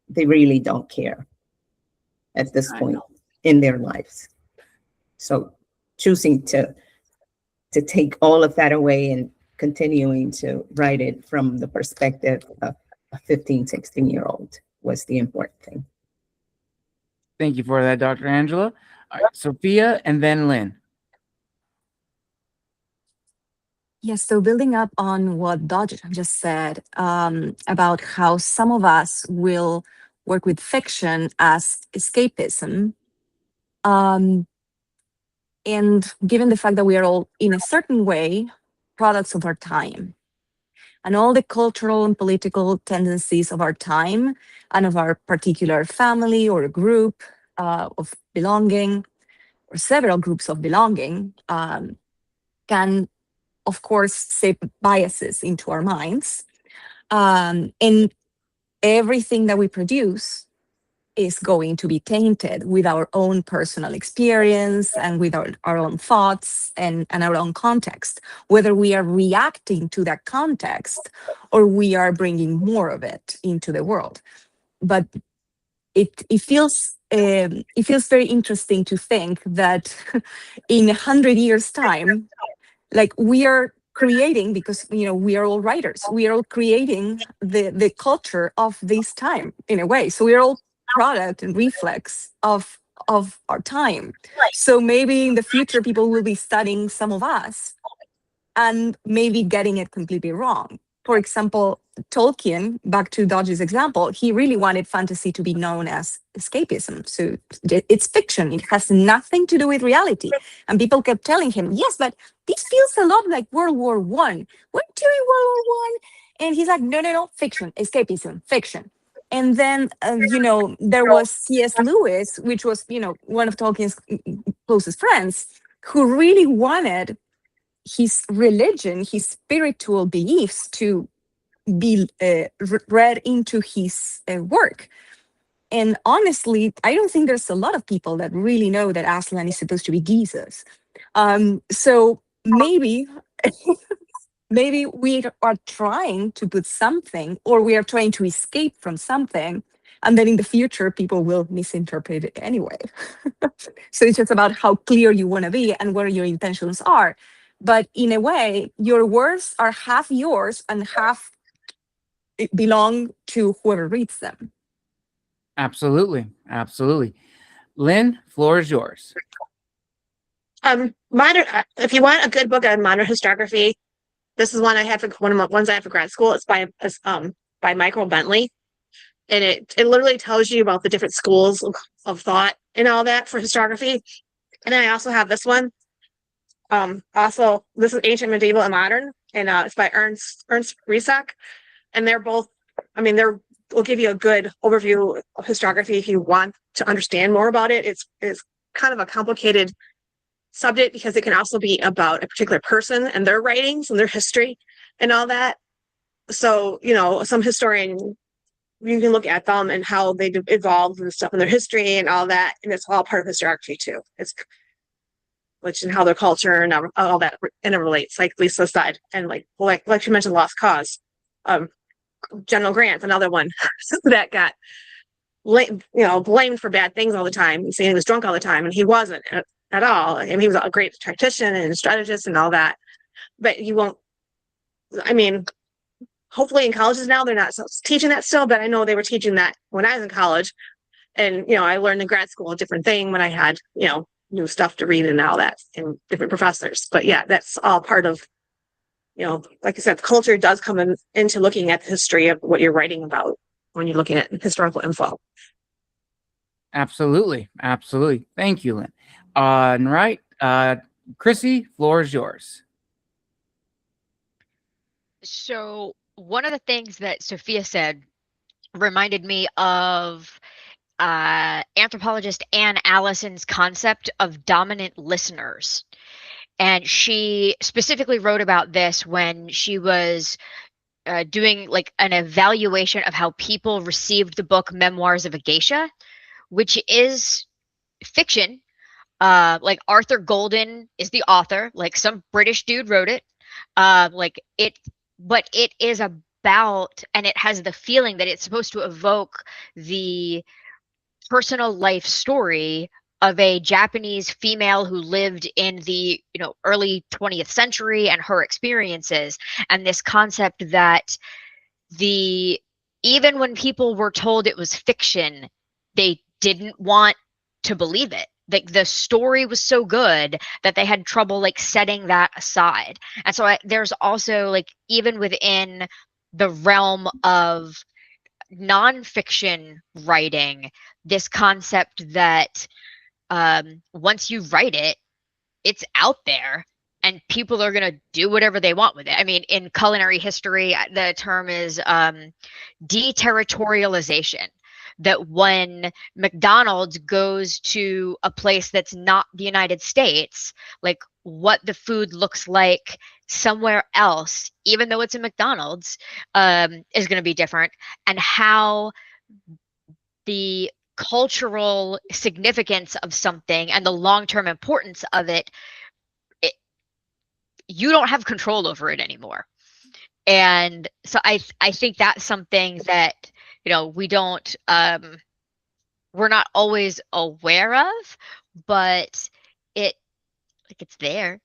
they really don't care at this point in their lives. So choosing to take all of that away and continuing to write it from the perspective of a 15, 16-year-old was the important thing. Thank you for that, Dr. Angela. All right, Sophia and then Lynn. Yes, so building up on what Dodge just said about how some of us will work with fiction as escapism, and given the fact that we are all, in a certain way, products of our time, and all the cultural and political tendencies of our time and of our particular family or group of belonging, or several groups of belonging, can, of course, shape biases into our minds. And everything that we produce is going to be tainted with our own personal experience and with our own thoughts and our own context, whether we are reacting to that context or we are bringing more of it into the world. But it feels very interesting to think that in 100 years' time, like, we are creating, because we are all writers, we are all creating the culture of this time in a way. So we are all product and reflex of our time. So maybe in the future people will be studying some of us and maybe getting it completely wrong. For example, Tolkien, back to Dodge's example, he really wanted fantasy to be known as escapism. So it's fiction. It has nothing to do with reality. And people kept telling him, yes, but this feels a lot like World War I. Weren't you in World War I? And he's like, no, fiction, escapism, fiction. And then, there was C.S. Lewis, which was, one of Tolkien's closest friends, who really wanted his religion, his spiritual beliefs to be read into his work. And honestly, I don't think there's a lot of people that really know that Aslan is supposed to be Jesus. So maybe we are trying to put something, or we are trying to escape from something, and then in the future, people will misinterpret it anyway. So it's just about how clear you want to be and what your intentions are. But in a way, your words are half yours and half belong to whoever reads them. Absolutely. Lynn, floor is yours. If you want a good book on modern historiography, this is one I had for one of the ones I had for grad school. It's by Michael Bentley, and it literally tells you about the different schools of thought and all that for historiography. And then I also have this one. Also, this is Ancient, Medieval, and Modern, and it's by Ernst Riesack. And they're both, will give you a good overview of historiography if you want to understand more about it. It's kind of a complicated subject because it can also be about a particular person and their writings and their history and all that. So, some historian, you can look at them and how they evolved and stuff in their history and all that. And it's all part of historiography too. which and how their culture and all that interrelates, like Lisa said, and like she mentioned, Lost Cause. General Grant's another one that got blamed for bad things all the time, saying he was drunk all the time, and he wasn't at all. I mean, he was a great tactician and strategist and all that. But you won't. I mean, hopefully in colleges now they're not teaching that still, but I know they were teaching that when I was in college, and I learned in grad school a different thing when I had new stuff to read and all that, and different professors. But yeah, that's all part of like I said, culture does come into looking at the history of what you're writing about when you're looking at historical info. Absolutely. Absolutely. Thank you, Lynn. Right. Chrissie, floor is yours. So one of the things that Sophia said reminded me of anthropologist Anne Allison's concept of dominant listeners. And she specifically wrote about this when she was doing like an evaluation of how people received the book Memoirs of a Geisha, which is fiction. Like Arthur Golden is the author, like some British dude wrote it. But it is about, and it has the feeling that it's supposed to evoke the personal life story of a Japanese female who lived in the early 20th century and her experiences, and this concept that even when people were told it was fiction, they didn't want to believe it. Like the story was so good that they had trouble like setting that aside. And so there's also like, even within the realm of nonfiction writing, this concept that once you write it, it's out there and people are going to do whatever they want with it. I mean, in culinary history, the term is deterritorialization. That when McDonald's goes to a place that's not the United States, like what the food looks like somewhere else, even though it's a McDonald's, is going to be different, and how the cultural significance of something and the long-term importance of it, you don't have control over it anymore. And so I think that's something that we don't we're not always aware of, but it's there.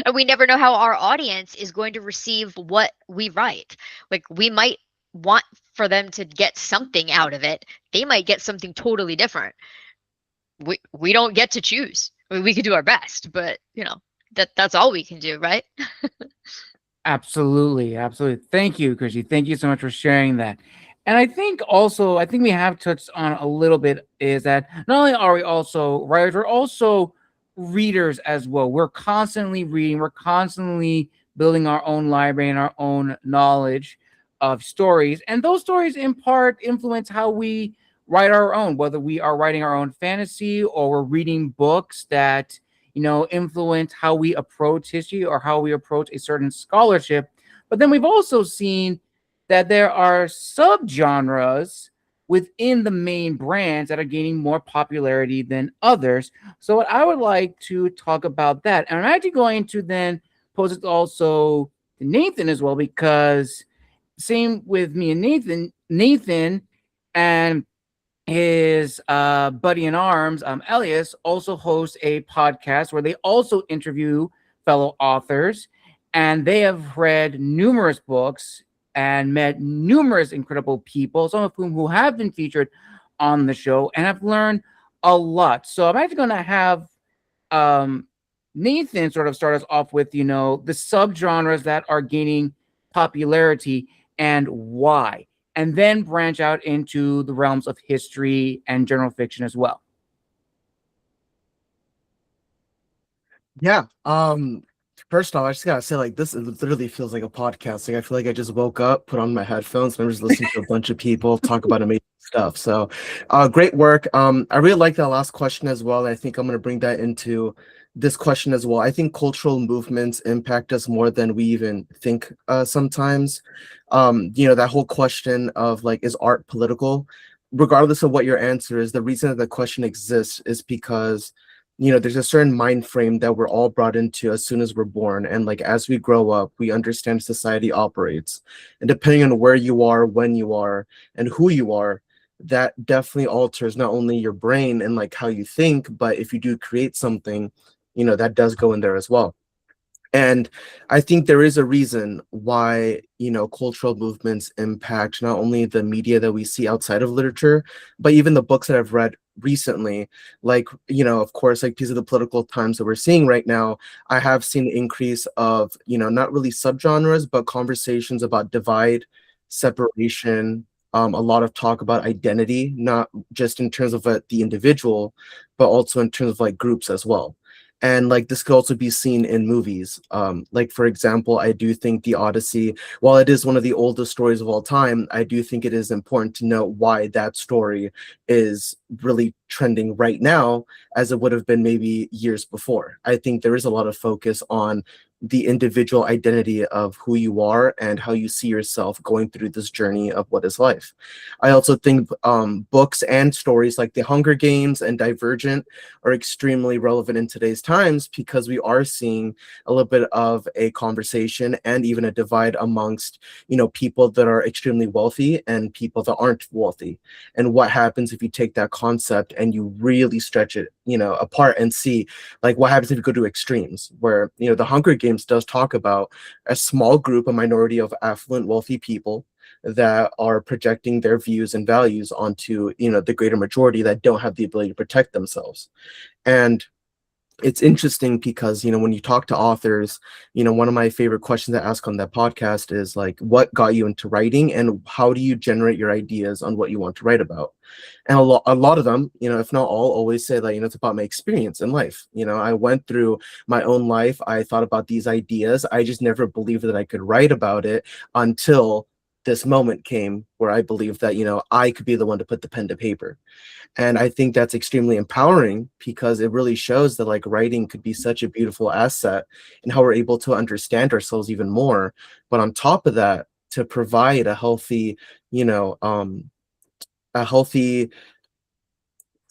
And we never know how our audience is going to receive what we write. Like we might want for them to get something out of it. They might get something totally different. We don't get to choose. I mean, we can do our best, but that's all we can do, right? Absolutely. Thank you, Chrissie. Thank you so much for sharing that. And I think we have touched on a little bit is that not only are we also writers, we're also readers as well. We're constantly reading. We're constantly building our own library and our own knowledge of stories. And those stories in part influence how we write our own, whether we are writing our own fantasy or we're reading books that influence how we approach history or how we approach a certain scholarship. But then we've also seen that there are subgenres within the main brands that are gaining more popularity than others. So what I would like to talk about that, and I'm actually going to then pose it also to Nathan as well, because same with me and Nathan and his buddy in arms, Arias, also hosts a podcast where they also interview fellow authors, and they have read numerous books and met numerous incredible people, some of whom who have been featured on the show and have learned a lot. So I'm actually going to have Nathan sort of start us off with, the subgenres that are gaining popularity and why, and then branch out into the realms of history and general fiction as well. Yeah. First off, I just gotta say, like, this literally feels like a podcast. Like, I feel like I just woke up, put on my headphones, and I'm just listening to a bunch of people talk about amazing stuff. So, great work. I really like that last question as well. And I think I'm gonna bring that into this question as well. I think cultural movements impact us more than we even think sometimes. That whole question of like, is art political? Regardless of what your answer is, the reason that the question exists is because there's a certain mind frame that we're all brought into as soon as we're born. And like, as we grow up, we understand society operates. And depending on where you are, when you are, and who you are, that definitely alters not only your brain and like how you think, but if you do create something, that does go in there as well. And I think there is a reason why, cultural movements impact not only the media that we see outside of literature, but even the books that I've read recently. Like, of course, like because of the political times that we're seeing right now, I have seen an increase of, not really subgenres, but conversations about divide, separation, a lot of talk about identity, not just in terms of the individual, but also in terms of like groups as well. And like this could also be seen in movies. Like, for example, I do think The Odyssey, while it is one of the oldest stories of all time, I do think it is important to note why that story is really trending right now as it would have been maybe years before. I think there is a lot of focus on the individual identity of who you are and how you see yourself going through this journey of what is life. I also think books and stories like The Hunger Games and Divergent are extremely relevant in today's times because we are seeing a little bit of a conversation and even a divide amongst, people that are extremely wealthy and people that aren't wealthy. And what happens if you take that concept and you really stretch it, apart and see like what happens if you go to extremes where, The Hunger Games does talk about a small group, a minority of affluent, wealthy people that are projecting their views and values onto, the greater majority that don't have the ability to protect themselves. And it's interesting because, when you talk to authors, one of my favorite questions to ask on that podcast is like, what got you into writing and how do you generate your ideas on what you want to write about? And a lot of them, if not all, always say that, it's about my experience in life. I went through my own life. I thought about these ideas. I just never believed that I could write about it until this moment came where I believed that, I could be the one to put the pen to paper. And I think that's extremely empowering because it really shows that like writing could be such a beautiful asset and how we're able to understand ourselves even more. But on top of that, to provide a healthy, a healthy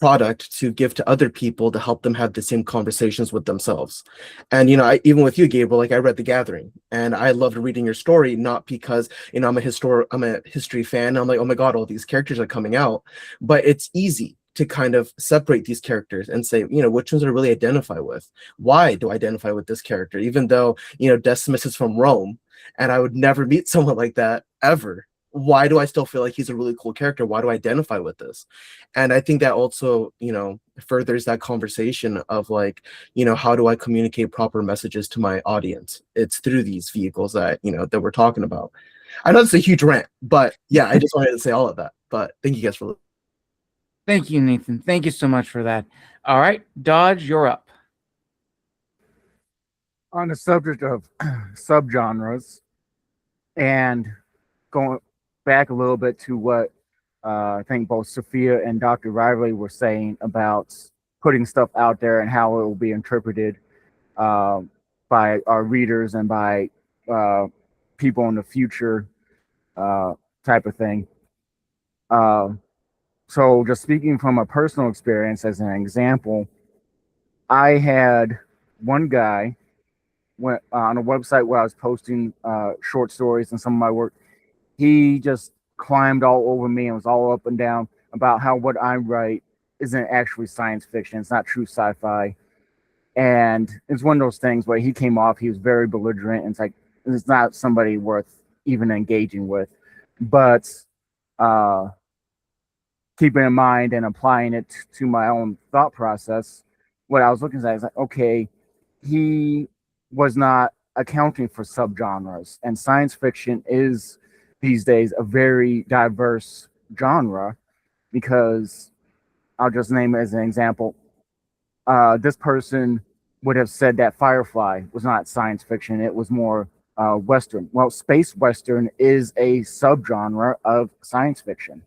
product to give to other people to help them have the same conversations with themselves. And even with you, Gabriel, like I read The Gathering and I loved reading your story, not because I'm a history fan. I'm like, oh my god, all these characters are coming out, but it's easy to kind of separate these characters and say, which ones I really identify with. Why do I identify with this character, even though Decimus is from Rome and I would never meet someone like that ever? Why do I still feel like he's a really cool character? Why do I identify with this? And I think that also, furthers that conversation of like, how do I communicate proper messages to my audience? It's through these vehicles that, that we're talking about. I know it's a huge rant, but yeah, I just wanted to say all of that. But thank you guys for listening. Thank you, Nathan. Thank you so much for that. All right, Dodge, you're up. On the subject of subgenres and going back a little bit to what I think both Sophia and Dr. Reilly were saying about putting stuff out there and how it will be interpreted by our readers and by people in the future type of thing. So just speaking from a personal experience as an example, I had one guy went on a website where I was posting short stories and some of my work. He just climbed all over me and was all up and down about how what I write isn't actually science fiction. It's not true sci-fi. And it's one of those things where he came off, he was very belligerent. And it's like, it's not somebody worth even engaging with. But keeping in mind and applying it to my own thought process, what I was looking at is like, okay, he was not accounting for subgenres. And science fiction is these days a very diverse genre because I'll just name it as an example. This person would have said that Firefly was not science fiction. It was more Western. Well, space Western is a subgenre of science fiction.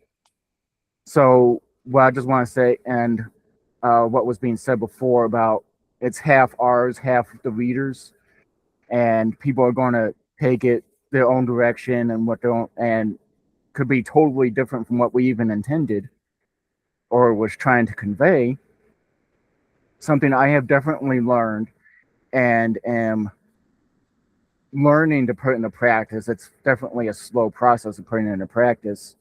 So what I just want to say, and what was being said before about it's half ours, half the readers, and people are going to take it their own direction and what they don't, and could be totally different from what we even intended or was trying to convey. something I have definitely learned and am learning to put into practice. It's definitely a slow process of putting it into practice,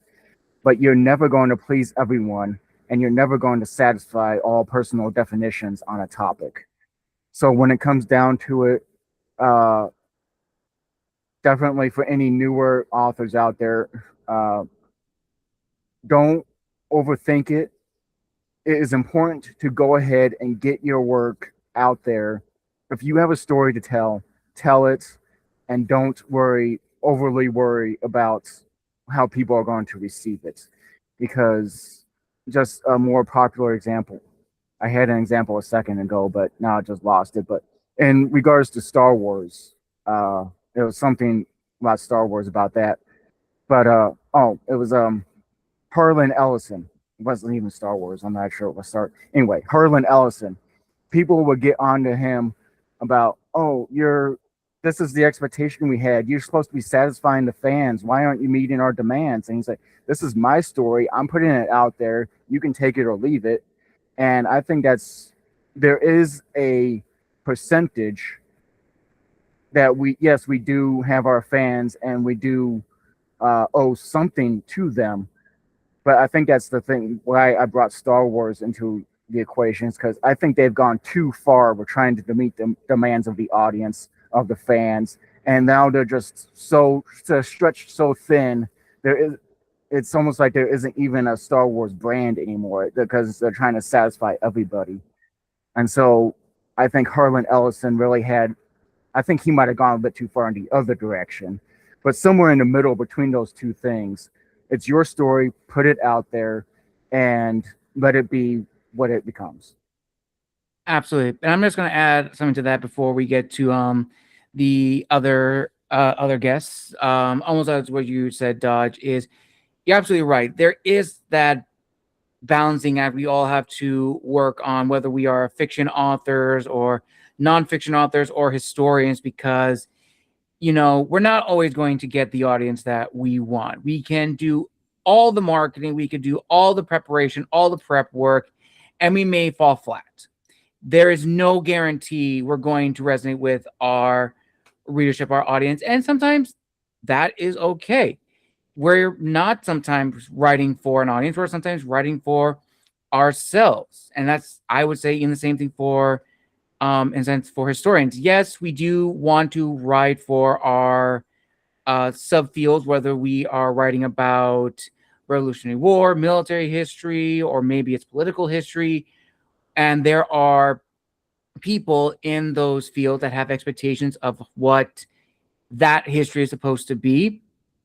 but you're never going to please everyone, and you're never going to satisfy all personal definitions on a topic. So when it comes down to it, definitely for any newer authors out there, don't overthink it. It is important to go ahead and get your work out there. If you have a story to tell it, and don't overly worry about how people are going to receive it. Because just a more popular example, I had an example a second ago, but now I just lost it. But in regards to Star Wars, there was something about Star Wars about that. But it was Harlan Ellison. It wasn't even Star Wars. I'm not sure what Star. Anyway, Harlan Ellison. People would get onto him about, this is the expectation we had. You're supposed to be satisfying the fans. Why aren't you meeting our demands? And he's like, this is my story. I'm putting it out there. You can take it or leave it. And I think there is a percentage that we do have our fans, and we do owe something to them. But I think that's the thing why I brought Star Wars into the equations, because I think they've gone too far with trying to meet the demands of the audience, of the fans, and now they're just stretched so thin. It's almost like there isn't even a Star Wars brand anymore, because they're trying to satisfy everybody. And so I think Harlan Ellison I think he might have gone a bit too far in the other direction. But somewhere in the middle between those two things, it's your story, put it out there, and let it be what it becomes. Absolutely. And I'm just going to add something to that before we get to the other guests. Almost as what you said, Dodge, is you're absolutely right. There is that balancing act we all have to work on, whether we are fiction authors or nonfiction authors or historians, because we're not always going to get the audience that we want. We can do all the marketing, we could do all the preparation, all the prep work, and we may fall flat. There is no guarantee we're going to resonate with our readership, our audience, and sometimes that is okay. We're not sometimes writing for an audience, we're sometimes writing for ourselves. And that's, I would say, in the same thing for in a sense for historians. Yes, we do want to write for our subfields, whether we are writing about Revolutionary War, military history, or maybe it's political history. And there are people in those fields that have expectations of what that history is supposed to be,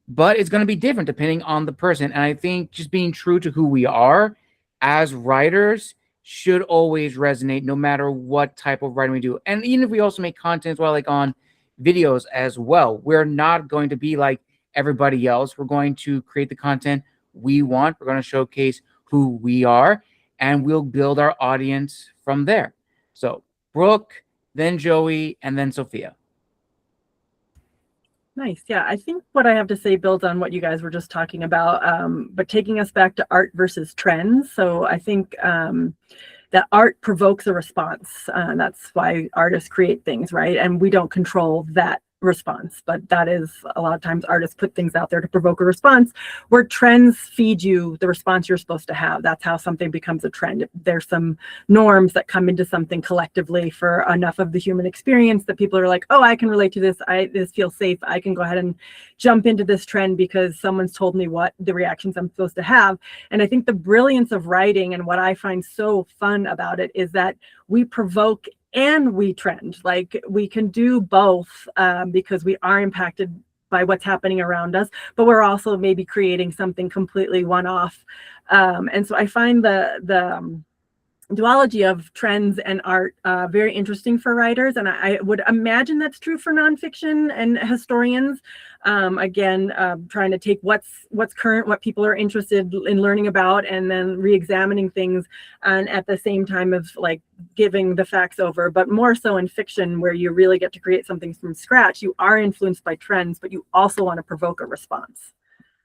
but it's going to be different depending on the person. And I think just being true to who we are as writers should always resonate, no matter what type of writing we do. And even if we also make content as well, like on videos as well, we're not going to be like everybody else. We're going to create the content we want. We're going to showcase who we are, and we'll build our audience from there. So Brooke, then Joey, and then Sophia. Nice. Yeah, I think what I have to say builds on what you guys were just talking about, but taking us back to art versus trends. So I think that art provokes a response. That's why artists create things, right? And we don't control that response, but that is a lot of times artists put things out there to provoke a response, where trends feed you the response you're supposed to have. That's how something becomes a trend. There's some norms that come into something collectively for enough of the human experience that people are like, oh, I can relate to this. This feels safe. I can go ahead and jump into this trend because someone's told me what the reactions I'm supposed to have. And I think the brilliance of writing, and what I find so fun about it, is that we provoke and we trend. Like, we can do both, because we are impacted by what's happening around us, but we're also maybe creating something completely one-off. And so I find the duology of trends and art very interesting for writers, and I would imagine that's true for nonfiction and historians. Again, trying to take what's current, what people are interested in learning about, and then re-examining things, and at the same time of like giving the facts over. But more so in fiction, where you really get to create something from scratch, you are influenced by trends, but you also want to provoke a response.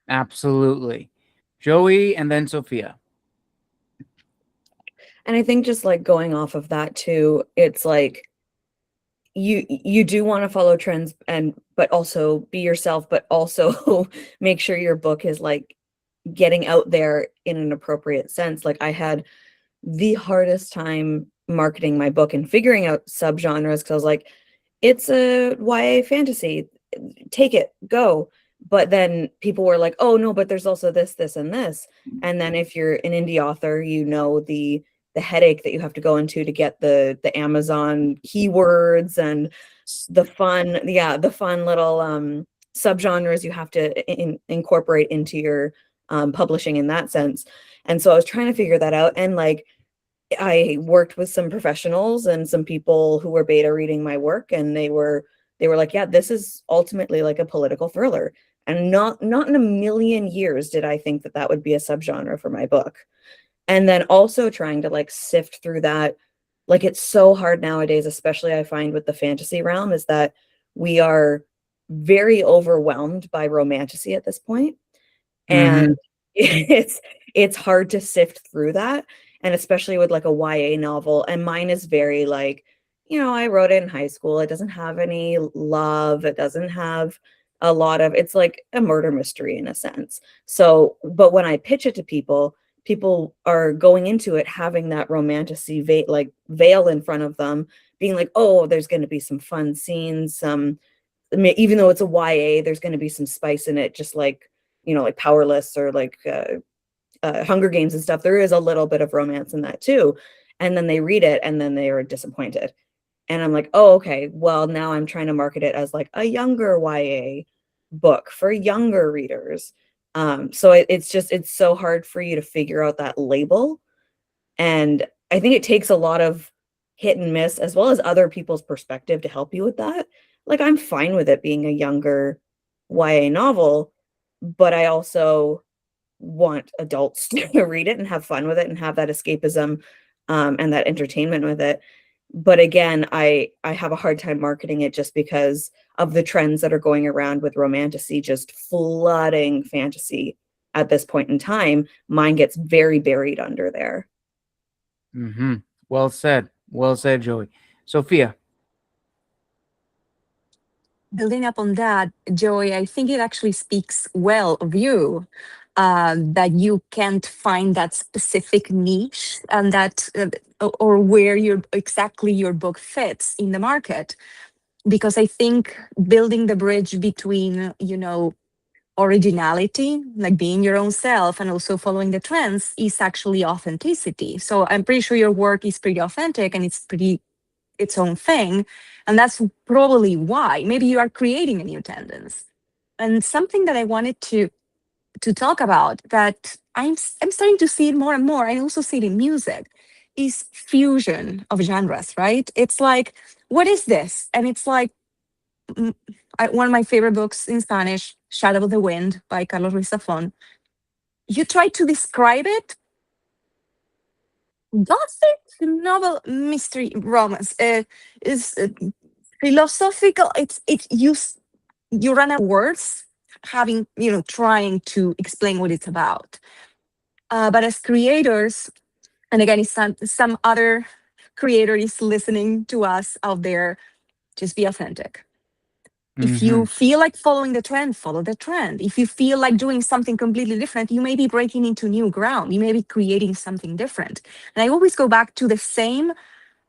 Absolutely. Joey, and then Sophia. And I think just like going off of that too, it's like you do want to follow trends but also be yourself, but also make sure your book is like getting out there in an appropriate sense. Like I had the hardest time marketing my book and figuring out subgenres because I was like, it's a YA fantasy, take it, go. But then people were like, oh no, but there's also this, this, and this. And then if you're an indie author, you know the headache that you have to go into to get the Amazon keywords and the fun little subgenres you have to incorporate into your publishing in that sense. And so I was trying to figure that out. And like, I worked with some professionals and some people who were beta reading my work, and they were like, yeah, this is ultimately like a political thriller. And not in a million years did I think that would be a subgenre for my book. And then also trying to like sift through that. Like it's so hard nowadays, especially I find with the fantasy realm, is that we are very overwhelmed by romantasy at this point. And it's hard to sift through that. And especially with like a YA novel. And mine is very like, you know, I wrote it in high school. It doesn't have any love. It doesn't have a lot of, it's like a murder mystery in a sense. So, but when I pitch it to people, people are going into it having that romantasy veil in front of them, being like, oh, there's going to be some fun scenes. Even though it's a YA, there's going to be some spice in it, just like, you know, like Powerless or like Hunger Games and stuff. There is a little bit of romance in that too. And then they read it and then they are disappointed. And I'm like, oh, okay, well, now I'm trying to market it as like a younger YA book for younger readers. So it's so hard for you to figure out that label. And I think it takes a lot of hit and miss as well as other people's perspective to help you with that. Like I'm fine with it being a younger YA novel, but I also want adults to read it and have fun with it and have that escapism and that entertainment with it. But again, I have a hard time marketing it just because of the trends that are going around with romantasy just flooding fantasy at this point in time. Mine gets very buried under there. Well said, Joey. Sophia. Building up on that, Joey, I think it actually speaks well of you, that you can't find that specific niche and that or where exactly your book fits in the market. Because I think building the bridge between, you know, originality, like being your own self, and also following the trends is actually authenticity. So I'm pretty sure your work is pretty authentic and it's pretty its own thing. And that's probably why maybe you are creating a new tendency. And something that I wanted to talk about that I'm starting to see it more and more, I also see it in music, is fusion of genres, right? It's like, what is this? And it's like, one of my favorite books in Spanish, Shadow of the Wind by Carlos Ruiz Zafón. You try to describe it, Gothic novel, mystery, romance, is philosophical. You run out of words, having, you know, trying to explain what it's about. But as creators, and again, if some other creator is listening to us out there, just be authentic. If you feel like following the trend, follow the trend. If you feel like doing something completely different, you may be breaking into new ground. You may be creating something different. And I always go back to the same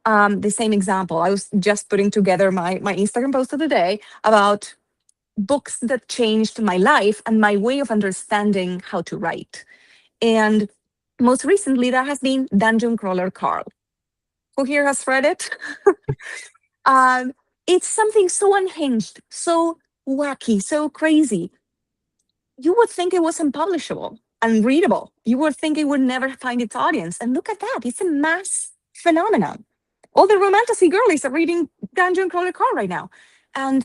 example. I was just putting together my Instagram post of the day about books that changed my life and my way of understanding how to write. And most recently, that has been Dungeon Crawler Carl. Who here has read it? It's something so unhinged, so wacky, so crazy. You would think it was unpublishable, unreadable. You would think it would never find its audience. And look at that. It's a mass phenomenon. All the romantasy girlies are reading Dungeon Crawler Carl right now. And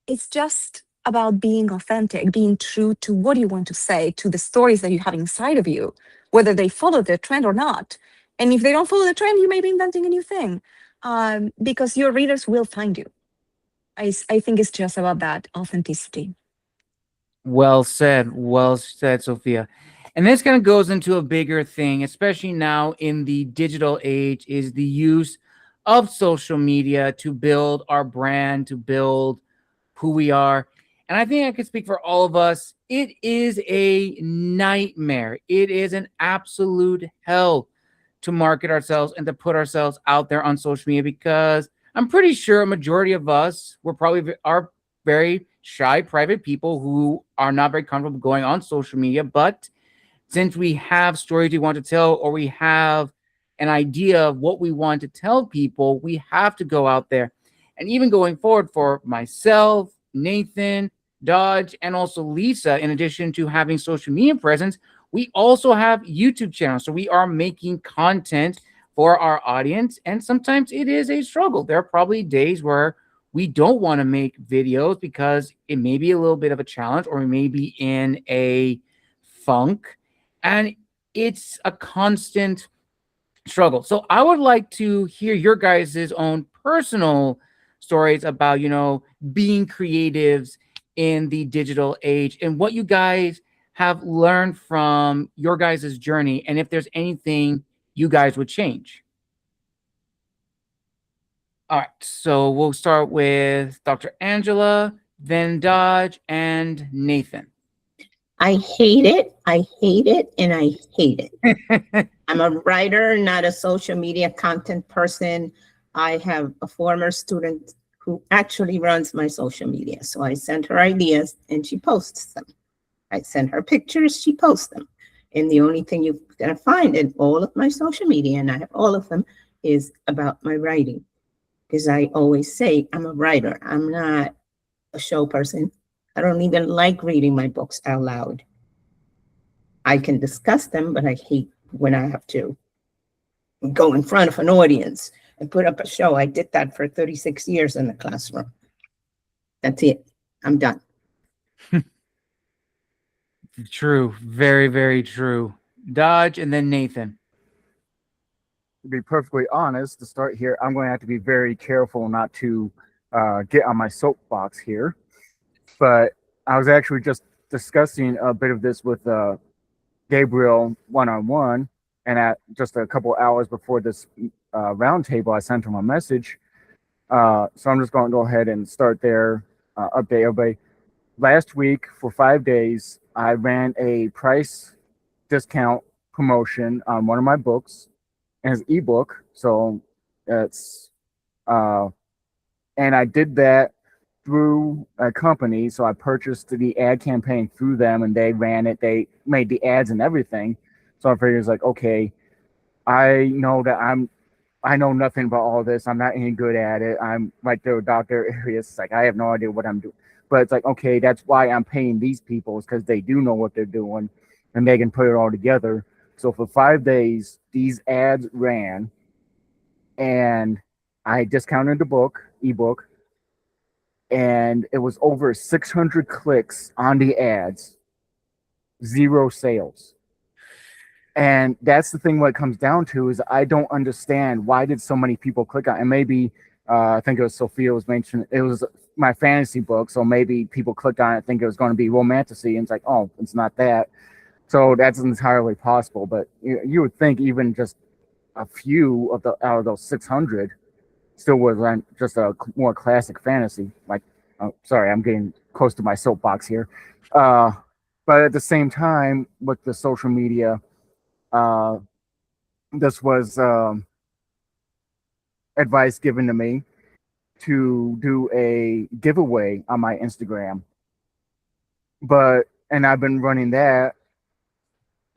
it's just about being authentic, being true to what you want to say, to the stories that you have inside of you, whether they follow the trend or not. And if they don't follow the trend, you may be inventing a new thing. Because your readers will find you. I think it's just about that authenticity. Well said, Sophia. And this kind of goes into a bigger thing, especially now in the digital age, is the use of social media to build our brand, to build who we are. And I think I can speak for all of us. It is a nightmare. It is an absolute hell to market ourselves and to put ourselves out there on social media, because I'm pretty sure a majority of us are very shy, private people who are not very comfortable going on social media. But since we have stories we want to tell, or we have an idea of what we want to tell people, we have to go out there. And even going forward, for myself, Nathan, Dodge, and also Lisa, in addition to having social media presence, we also have YouTube channels. So we are making content for our audience. And sometimes it is a struggle. There are probably days where we don't want to make videos because it may be a little bit of a challenge, or we may be in a funk. And it's a constant struggle. So I would like to hear your guys' own personal stories about, being creatives in the digital age, and what you guys have learned from your guys' journey, and if there's anything you guys would change. All right, so we'll start with Dr. Angela, then Dodge, and Nathan. I hate it. I hate it. And I hate it. I'm a writer, not a social media content person. I have a former student who actually runs my social media. So I send her ideas and she posts them. I send her pictures, she posts them. And the only thing you're going to find in all of my social media, and I have all of them, is about my writing. Because I always say I'm a writer. I'm not a show person. I don't even like reading my books out loud. I can discuss them, but I hate when I have to go in front of an audience and put up a show. I did that for 36 years in the classroom. That's it. I'm done. True. Very, very true. Dodge, and then Nathan. To be perfectly honest, to start here, I'm going to have to be very careful not to get on my soapbox here. But I was actually just discussing a bit of this with Gabriel one-on-one, and at just a couple hours before this roundtable, I sent him a message. So I'm just going to go ahead and start there, update everybody. Last week, for 5 days, I ran a price discount promotion on one of my books, and his ebook. So it's and I did that through a company. So I purchased the ad campaign through them, and they ran it. They made the ads and everything. So I figured it's like, okay, I know nothing about all this. I'm not any good at it. I'm like the Dr. Arias. It's like, I have no idea what I'm doing. But it's like, okay, that's why I'm paying these people, is because they do know what they're doing and they can put it all together. So for 5 days, these ads ran, and I discounted the ebook, and it was over 600 clicks on the ads, 0 sales. And that's the thing. What it comes down to is I don't understand, why did so many people click on it? And maybe I think it was Sophia was mentioned, it was my fantasy book, so maybe people clicked on it, think it was going to be romantasy, and it's like, oh, it's not that. So that's entirely possible. But you would think even just a few of out of those 600 still was just a more classic fantasy. Like, sorry, I'm getting close to my soapbox here. But at the same time, with the social media, this was advice given to me to do a giveaway on my Instagram. And I've been running that.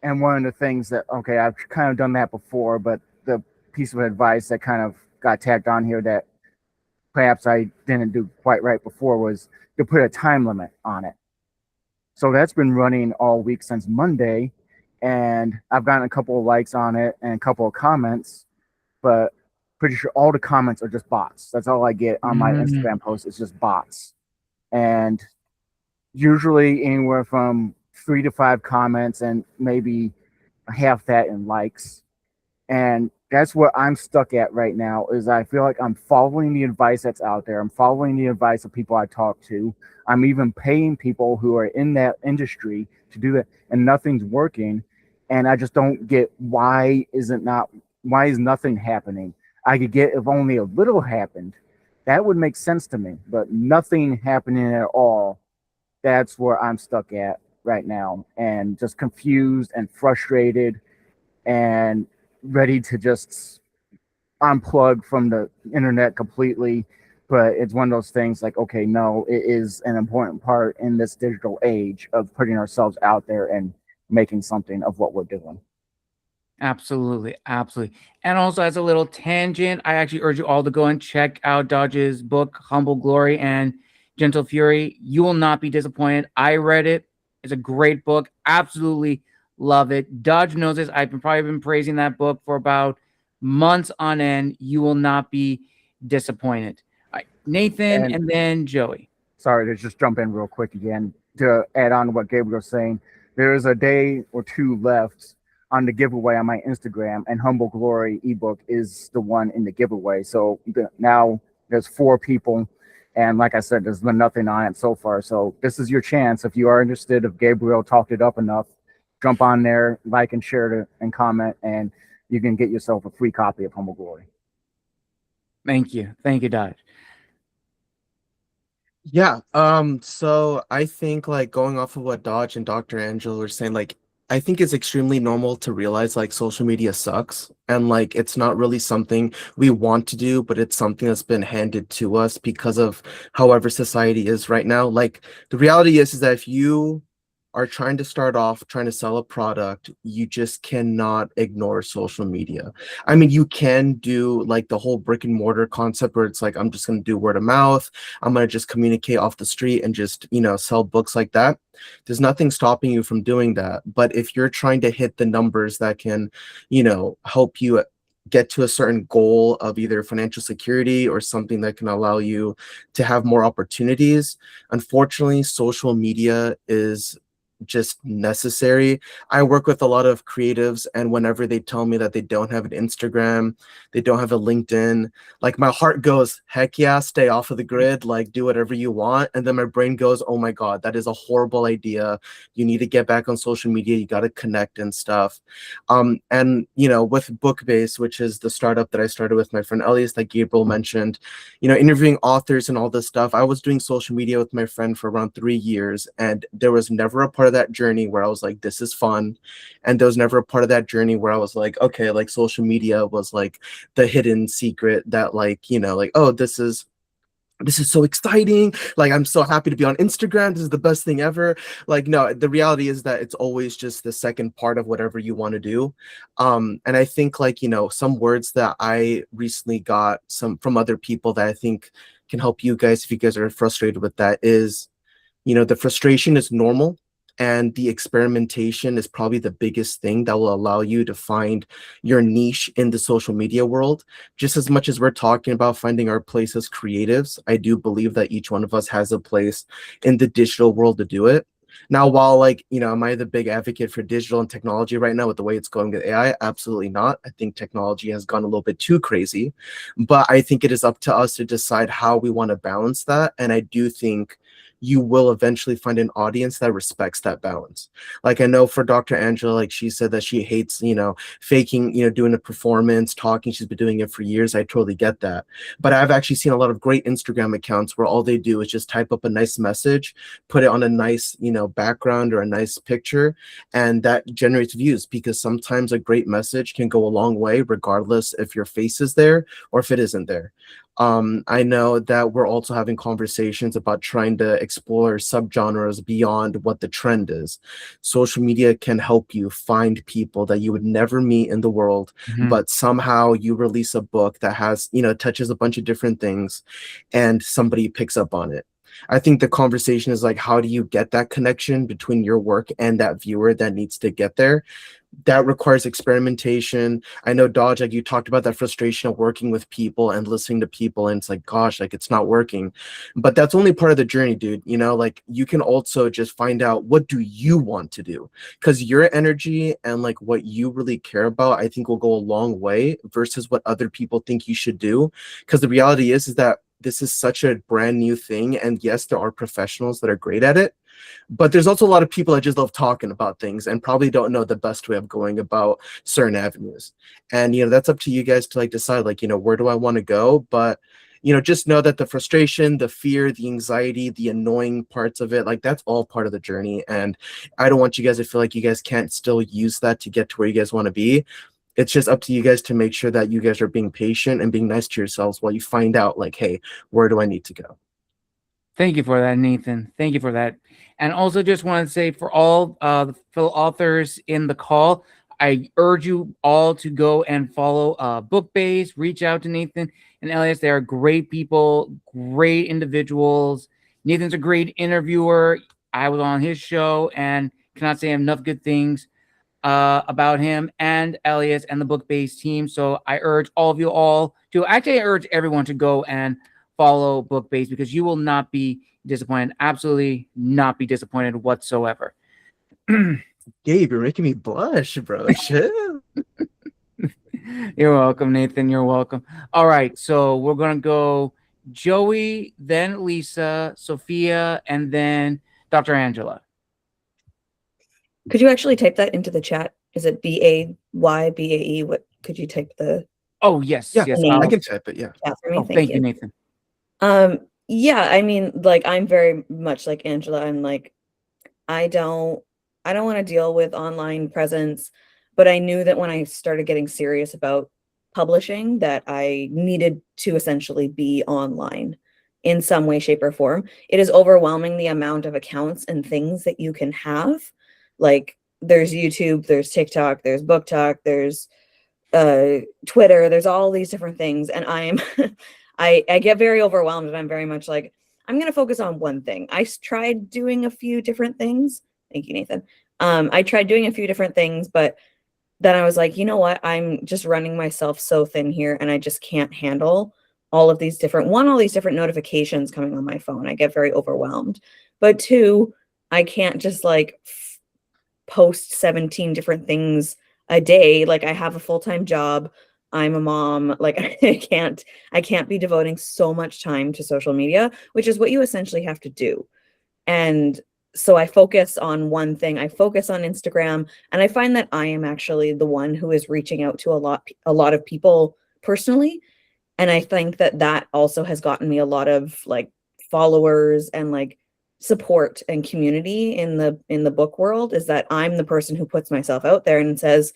And one of the things that, okay, I've kind of done that before, but the piece of advice that kind of got tagged on here that perhaps I didn't do quite right before was to put a time limit on it. So that's been running all week since Monday, and I've gotten a couple of likes on it and a couple of comments, but pretty sure all the comments are just bots. That's all I get on my Instagram posts. It's just bots. And usually anywhere from 3 to 5 comments and maybe half that in likes. And that's what I'm stuck at right now, is I feel like I'm following the advice that's out there. I'm following the advice of people I talk to. I'm even paying people who are in that industry to do that, and nothing's working. And I just don't get why is nothing happening? I could get if only a little happened. That would make sense to me, but nothing happening at all. That's where I'm stuck at right now, and just confused and frustrated and ready to just unplug from the internet completely. But it's one of those things like, okay, no, it is an important part in this digital age of putting ourselves out there and making something of what we're doing. Absolutely, absolutely. And also, as a little tangent, I actually urge you all to go and check out Dodge's book, Humble Glory and Gentle Fury. You will not be disappointed. I read it. It's a great book. Absolutely love it. Dodge knows this. I've probably been praising that book for about months on end. You will not be disappointed. All right, Nathan and then Joey. Sorry to just jump in real quick again to add on to what Gabriel was saying. There is a day or two left on the giveaway on my Instagram, and Humble Glory ebook is the one in the giveaway. So now there's 4 people, and like I said, there's been nothing on it so far. So this is your chance. If you are interested, if Gabriel talked it up enough, jump on there, like and share it and comment, and you can get yourself a free copy of Humble Glory. Thank you, Dodge. Yeah. So I think like going off of what Dodge and Dr. Angela were saying, like I think it's extremely normal to realize like social media sucks and like it's not really something we want to do, but it's something that's been handed to us because of however society is right now. Like the reality is that if you are trying to start off trying to sell a product, you just cannot ignore social media. I mean, you can do like the whole brick and mortar concept where it's like, I'm just going to do word of mouth. I'm going to just communicate off the street and just, sell books like that. There's nothing stopping you from doing that. But if you're trying to hit the numbers that can, help you get to a certain goal of either financial security or something that can allow you to have more opportunities, unfortunately, social media is just necessary. I work with a lot of creatives, and whenever they tell me that they don't have an Instagram, they don't have a LinkedIn, like my heart goes, heck yeah, stay off of the grid, like do whatever you want. And then my brain goes, oh my God, that is a horrible idea. You need to get back on social media. You got to connect and stuff. And with Bookbase, which is the startup that I started with my friend Arias that Gabriel mentioned, interviewing authors and all this stuff, I was doing social media with my friend for around 3 years, and there was never a part of that journey where I was like, this is fun. And there was never a part of that journey where I was like, okay, like social media was like the hidden secret that oh, this is so exciting. Like, I'm so happy to be on Instagram. This is the best thing ever. Like, no, the reality is that it's always just the second part of whatever you want to do. And I think some words that I recently got from other people that I think can help you guys if you guys are frustrated with that is, the frustration is normal. And the experimentation is probably the biggest thing that will allow you to find your niche in the social media world. Just as much as we're talking about finding our place as creatives, I do believe that each one of us has a place in the digital world to do it. Now, while am I the big advocate for digital and technology right now with the way it's going with AI? Absolutely not. I think technology has gone a little bit too crazy, but I think it is up to us to decide how we want to balance that. And I do think you will eventually find an audience that respects that balance. Like I know for Dr. Angela, like she said that she hates, faking, doing a performance, talking. She's been doing it for years. I totally get that. But I've actually seen a lot of great Instagram accounts where all they do is just type up a nice message, put it on a nice, background or a nice picture, and that generates views because sometimes a great message can go a long way, regardless if your face is there or if it isn't there. I know that we're also having conversations about trying to explore subgenres beyond what the trend is. Social media can help you find people that you would never meet in the world, but somehow you release a book that has, touches a bunch of different things and somebody picks up on it. I think the conversation is like, how do you get that connection between your work and that viewer that needs to get there? That requires experimentation. I know, Dodge, like you talked about that frustration of working with people and listening to people, and it's like, gosh, like it's not working. But that's only part of the journey, dude. Like you can also just find out what do you want to do, because your energy and like what you really care about, I think will go a long way versus what other people think you should do. Because the reality is that this is such a brand new thing. And yes, there are professionals that are great at it, But there's also a lot of people that just love talking about things and probably don't know the best way of going about certain avenues. And, that's up to you guys to like decide, like, where do I want to go? But, just know that the frustration, the fear, the anxiety, the annoying parts of it, like that's all part of the journey. And I don't want you guys to feel like you guys can't still use that to get to where you guys want to be. It's just up to you guys to make sure that you guys are being patient and being nice to yourselves while you find out, like, hey, where do I need to go? Thank you for that, Nathan. Thank you for that. And also just want to say for all the fellow authors in the call, I urge you all to go and follow Bookbase, reach out to Nathan and Elias. They are great people, great individuals. Nathan's a great interviewer. I was on his show and cannot say enough good things about him and Elias and the Bookbase team. So I urge all of you all to, actually I urge everyone to go and follow Bookbase because you will not be disappointed. Absolutely not be disappointed whatsoever. Gabe, you're making me blush, bro. Shit. You're welcome, Nathan. You're welcome. All right, so we're gonna go Joey, then Lisa, Sophia, and then Dr. Angela. Could you actually type that into the chat? Is it BAYBAE? What could you type the? Oh yes, Yeah, yes. I can type it. Yeah. For me? Oh, thank you, Nathan. Yeah, I mean, like I'm very much like Angela. I'm like, I don't want to deal with online presence, but I knew that when I started getting serious about publishing that I needed to essentially be online in some way, shape, or form. It is overwhelming the amount of accounts and things that you can have. Like there's YouTube, there's TikTok, there's BookTok, there's Twitter, there's all these different things. And I'm I get very overwhelmed and I'm very much like, I'm going to focus on one thing. I tried doing a few different things. Thank you, Nathan. I tried doing a few different things, but then I was like, you know what? I'm just running myself so thin here and I just can't handle all these different notifications coming on my phone. I get very overwhelmed. But two, I can't just like post 17 different things a day. Like I have a full-time job. I'm a mom. Like I can't be devoting so much time to social media, which is what you essentially have to do. And so I focus on one thing. I focus on Instagram, and I find that I am actually the one who is reaching out to a lot of people personally. And I think that also has gotten me a lot of like followers and like support and community in the book world, is that I'm the person who puts myself out there and says,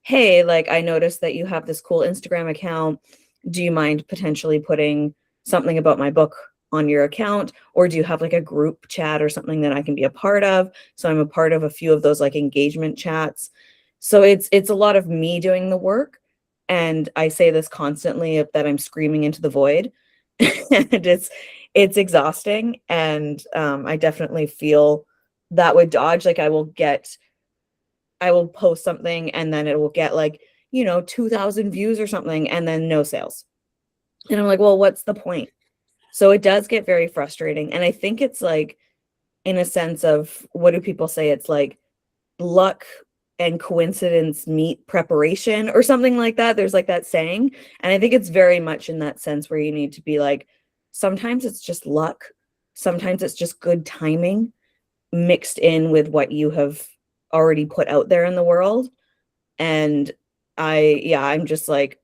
hey, like I noticed that you have this cool Instagram account. Do you mind potentially putting something about my book on your account? Or do you have like a group chat or something that I can be a part of? So I'm a part of a few of those like engagement chats. So it's a lot of me doing the work. And I say this constantly that I'm screaming into the void. And it's exhausting. And I definitely feel that with Dodge, like I will post something and then it will get like, 2,000 views or something and then no sales. And I'm like, well, what's the point? So it does get very frustrating. And I think it's like, in a sense of, what do people say? It's like luck and coincidence meet preparation or something like that. There's like that saying. And I think it's very much in that sense where you need to be like, sometimes it's just luck. Sometimes it's just good timing mixed in with what you have already put out there in the world. And I'm just like,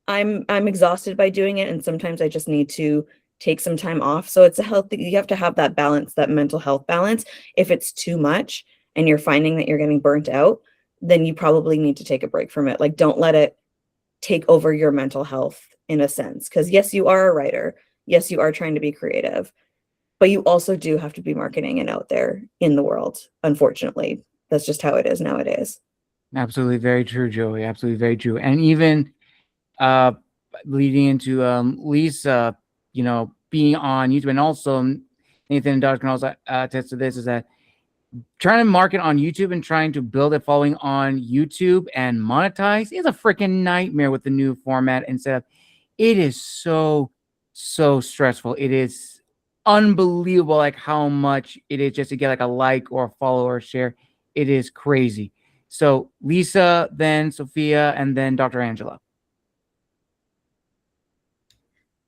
I'm exhausted by doing it. And sometimes I just need to take some time off. So it's you have to have that balance, that mental health balance. If it's too much and you're finding that you're getting burnt out, then you probably need to take a break from it. Like, don't let it take over your mental health in a sense. Because yes, you are a writer. Yes, you are trying to be creative, but you also do have to be marketing and out there in the world. Unfortunately, that's just how it is nowadays. Absolutely very true, Joey. Absolutely very true. And even leading into Lisa, being on YouTube, and also Nathan and Dodge can also attest to this, is that trying to market on YouTube and trying to build a following on YouTube and monetize is a freaking nightmare with the new format and setup. It is so stressful. It is unbelievable, like how much it is just to get like a like or a follow or a share. It is crazy. So Lisa, then Sophia, and then Dr. Angela.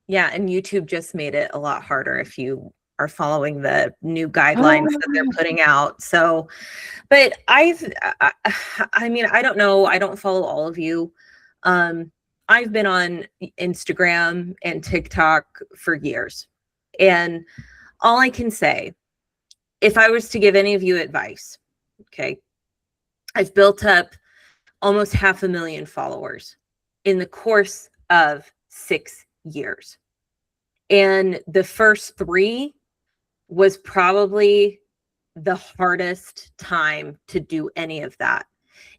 Yeah, and YouTube just made it a lot harder if you are following the new guidelines that they're putting out. So, but I mean, I don't know. I don't follow all of you. I've been on Instagram and TikTok for years. And all I can say, if I was to give any of you advice, okay, I've built up almost 500,000 followers in the course of 6 years. And the first 3 was probably the hardest time to do any of that.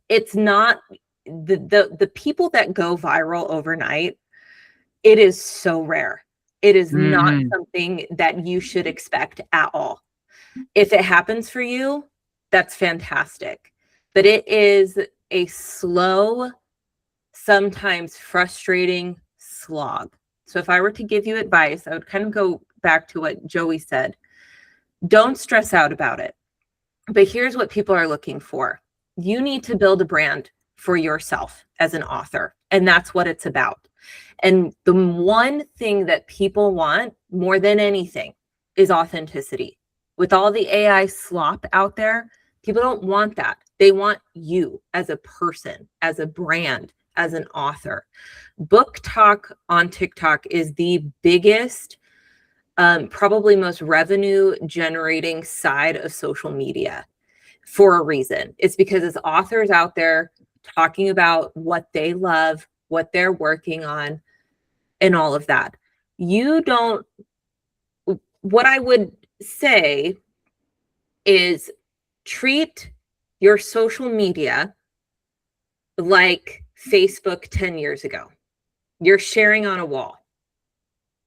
It's not the people that go viral overnight. It is so rare. It is not something that you should expect at all. If it happens for you, that's fantastic. But it is a slow, sometimes frustrating slog. So if I were to give you advice, I would kind of go back to what Joey said. Don't stress out about it. But here's what people are looking for. You need to build a brand for yourself as an author, and that's what it's about. And the one thing that people want more than anything is authenticity. With all the AI slop out there, people don't want that. They want you as a person, as a brand, as an author. Book talk on TikTok is the biggest, probably most revenue generating side of social media for a reason. It's because it's authors out there talking about what they love, what they're working on, and all of that. What I would say is treat your social media like Facebook 10 years ago. You're sharing on a wall.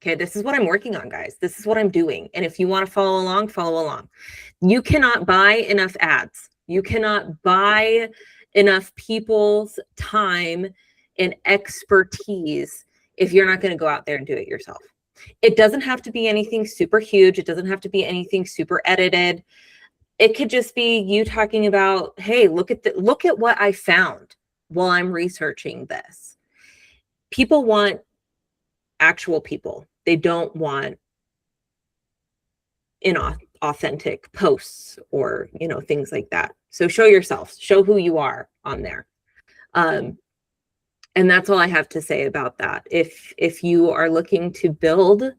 Okay, this is what I'm working on, guys. This is what I'm doing. And if you want to follow along, follow along. You cannot buy enough ads. You cannot buy enough people's time and expertise if you're not going to go out there and do it yourself. It doesn't have to be anything super huge. It doesn't have to be anything super edited. It could just be you talking about, hey, look at what I found while I'm researching this. People want actual people. They don't want inauthentic posts or, things like that. So show yourself, show who you are on there. And that's all I have to say about that. If you are looking to build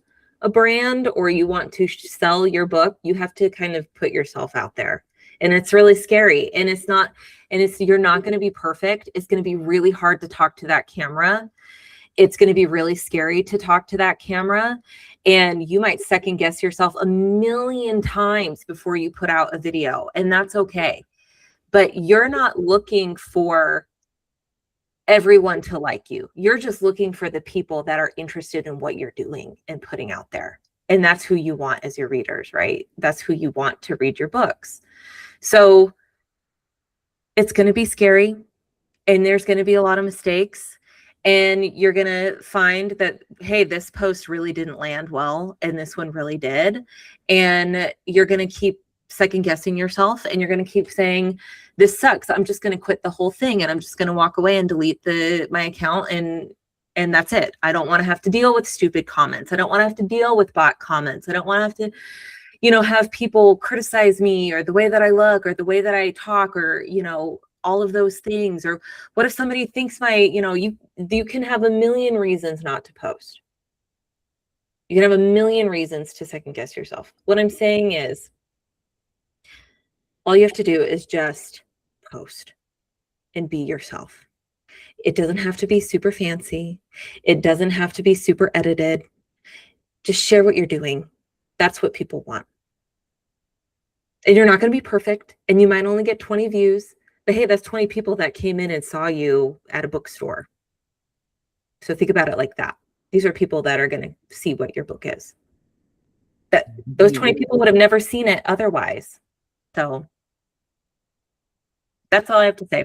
a brand or you want to sell your book, you have to kind of put yourself out there. And it's really scary. And you're not going to be perfect. It's going to be really hard to talk to that camera. It's going to be really scary to talk to that camera. And you might second guess yourself 1,000,000 times before you put out a video. And that's okay. But you're not looking for everyone to like you. You're just looking for the people that are interested in what you're doing and putting out there. And that's who you want as your readers, right? That's who you want to read your books. So it's going to be scary and there's going to be a lot of mistakes. And you're going to find that, hey, this post really didn't land well and this one really did. And you're going to keep second guessing yourself and you're going to keep saying, this sucks. I'm just going to quit the whole thing and I'm just going to walk away and delete my account and that's it. I don't want to have to deal with stupid comments. I don't want to have to deal with bot comments. I don't want to have to, have people criticize me or the way that I look or the way that I talk or, all of those things. Or what if somebody thinks you can have 1,000,000 reasons not to post. You can have 1,000,000 reasons to second guess yourself. What I'm saying is all you have to do is just post and be yourself. It doesn't have to be super fancy. It doesn't have to be super edited. Just share what you're doing. That's what people want. And you're not going to be perfect and you might only get 20 views. But hey, that's 20 people that came in and saw you at a bookstore. So think about it like that. These are people that are going to see what your book is. That those 20 people would have never seen it otherwise. So that's all I have to say.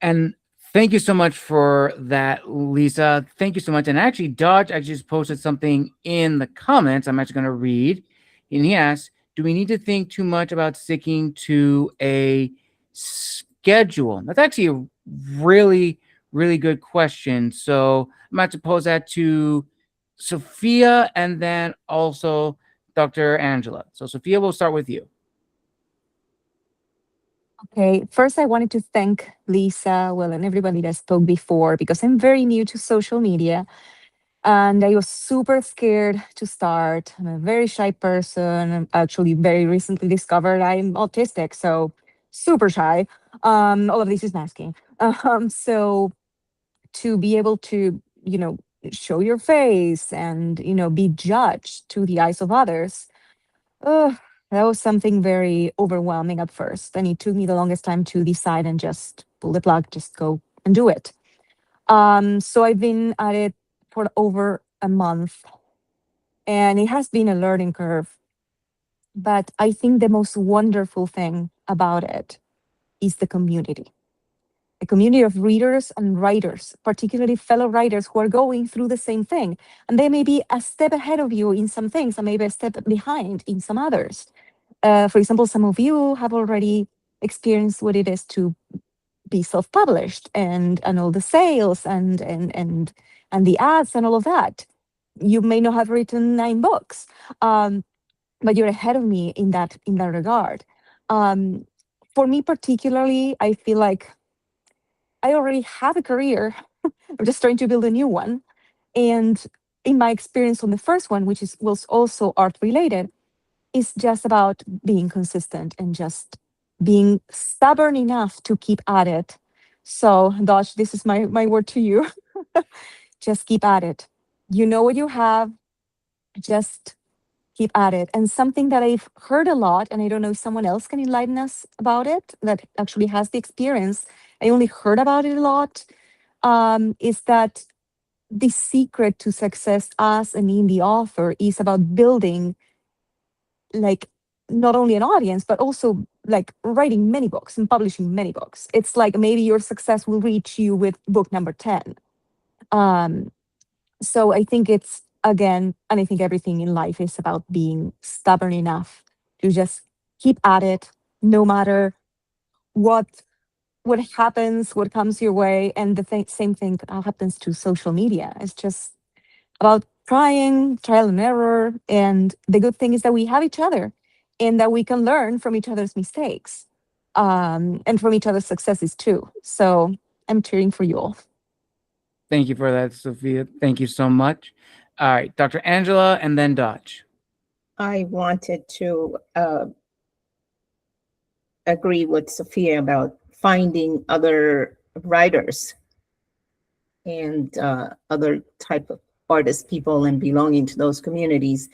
And thank you so much for that, Lisa. Thank you so much. And actually, Dodge just posted something in the comments I'm actually going to read. And he asks, do we need to think too much about sticking to a schedule? That's actually a really, really good question. So I'm about to pose that to Sophia, and then also Dr. Angela. So Sophia, we'll start with you. Okay, first I wanted to thank Lisa, well, and everybody that spoke before, because I'm very new to social media and I was super scared to start. I'm a very shy person. I'm actually very recently discovered I'm autistic, so super shy. All of this is masking. So to be able to, show your face and, be judged to the eyes of others, uh, that was something very overwhelming at first. And it took me the longest time to decide and just pull the plug, just go and do it. So I've been at it for over a month and it has been a learning curve. But I think the most wonderful thing about it is the community. A community of readers and writers, particularly fellow writers who are going through the same thing. And they may be a step ahead of you in some things and maybe a step behind in some others. For example, some of you have already experienced what it is to be self-published and all the sales and the ads and all of that. You may not have written 9 books, but you're ahead of me in that regard. For me particularly, I feel like I already have a career. I'm just trying to build a new one. And in my experience on the first one, which was also art related, it's just about being consistent and just being stubborn enough to keep at it. So, Dodge, this is my word to you. Just keep at it. You know what you have, just keep at it. And something that I've heard a lot, and I don't know if someone else can enlighten us about it, that actually has the experience, I only heard about it a lot, is that the secret to success as an indie author is about building, like, not only an audience, but also like writing many books and publishing many books. It's like maybe your success will reach you with book number 10. So I think it's, again, and I think everything in life is about being stubborn enough to just keep at it, no matter what happens, what comes your way. And the same thing happens to social media. It's just about trying, trial and error. And the good thing is that we have each other and that we can learn from each other's mistakes, and from each other's successes too. So I'm cheering for you all. Thank you for that, Sophia. Thank you so much. All right, Dr. Angela, and then Dodge. I wanted to agree with Sophia about finding other writers and other type of artists, people, and belonging to those communities.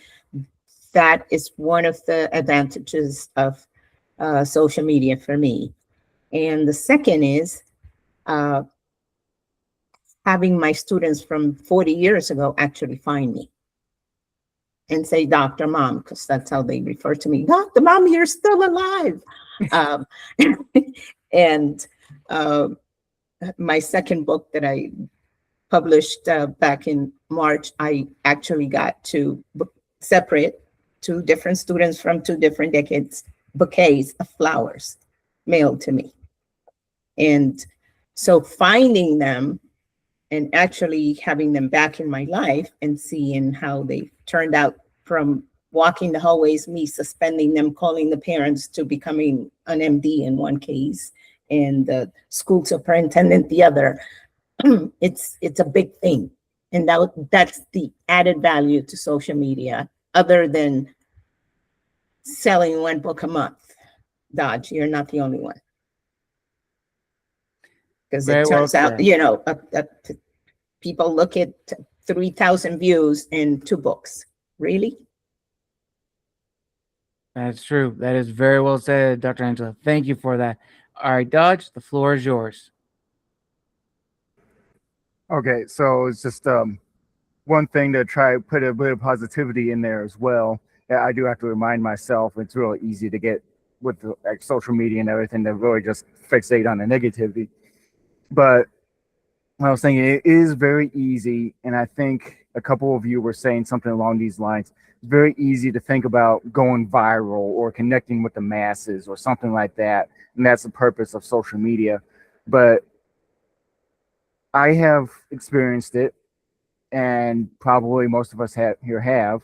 That is one of the advantages of social media for me. And the second is having my students from 40 years ago actually find me and say, Dr. Mom, because that's how they refer to me. Dr. Mom, you're still alive. And my second book that I published back in March, I actually got to separate 2 different students from 2 different decades, bouquets of flowers mailed to me. And so finding them and actually having them back in my life and seeing how they turned out, from walking the hallways, me suspending them, calling the parents, to becoming an MD in one case and the school superintendent the other. It's a big thing. And that's the added value to social media, other than selling 1 book a month. Dodge, you're not the only one. Because it turns out, people look at 3,000 views in 2 books. Really? That's true. That is very well said, Dr. Angela. Thank you for that. All right, Dodge, the floor is yours. Okay, so it's just one thing to try to put a bit of positivity in there as well. I do have to remind myself it's really easy to get with the, like, social media and everything to really just fixate on the negativity. But I was thinking it is very easy, and I think a couple of you were saying something along these lines. It's very easy to think about going viral or connecting with the masses or something like that, and that's the purpose of social media. But I have experienced it, and probably most of us here have,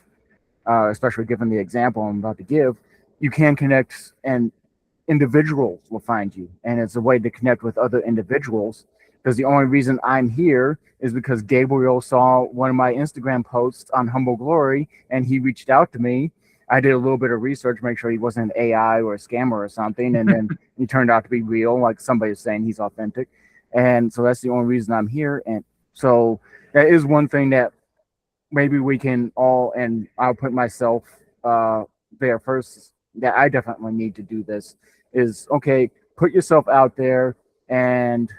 especially given the example I'm about to give, you can connect, and individuals will find you, and it's a way to connect with other individuals. Because the only reason I'm here is because Gabriel saw one of my Instagram posts on Humble Glory, and he reached out to me. I did a little bit of research, make sure he wasn't an AI or a scammer or something, and then he turned out to be real, like somebody was saying he's authentic. And so that's the only reason I'm here. And so that is one thing that maybe we can all, and I'll put myself there first, that I definitely need to do this, is, okay, put yourself out there and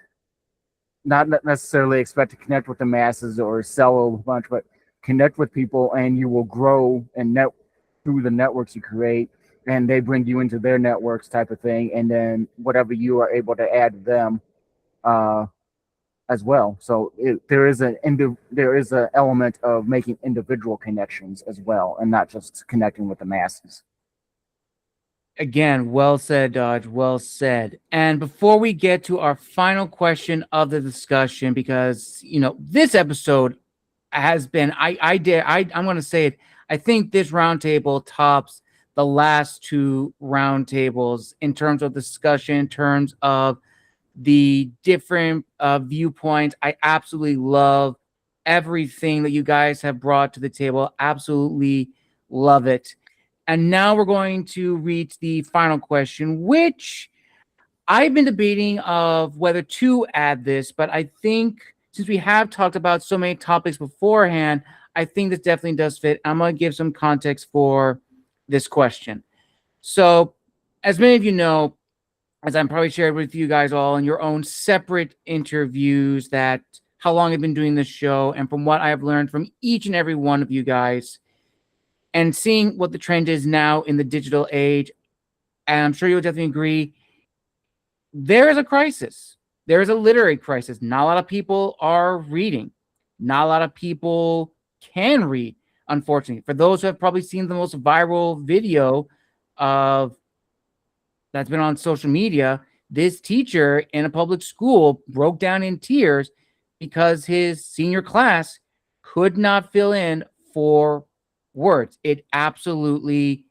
not necessarily expect to connect with the masses or sell a bunch, but connect with people, and you will grow and through the networks you create, and they bring you into their networks type of thing, and then whatever you are able to add to them as well. So there is an element of making individual connections as well, and not just connecting with the masses. Again, well said, Dodge. Well said. And before we get to our final question of the discussion, because this episode has been, I'm going to say it, I think this roundtable tops the last two roundtables in terms of discussion, in terms of the different viewpoints. I absolutely love everything that you guys have brought to the table. Absolutely love it. And now we're going to reach the final question, which I've been debating of whether to add this, but I think since we have talked about so many topics beforehand, I think this definitely does fit. I'm going to give some context for this question. So, as many of you know, as I'm probably shared with you guys all in your own separate interviews, that how long I've been doing this show, and from what I've learned from each and every one of you guys, and seeing what the trend is now in the digital age, and I'm sure you'll definitely agree, there is a crisis. There is a literary crisis. Not a lot of people are reading. Not a lot of people can read, unfortunately. For those who have probably seen the most viral video of that's been on social media, this teacher in a public school broke down in tears because his senior class could not fill in 4 words. It absolutely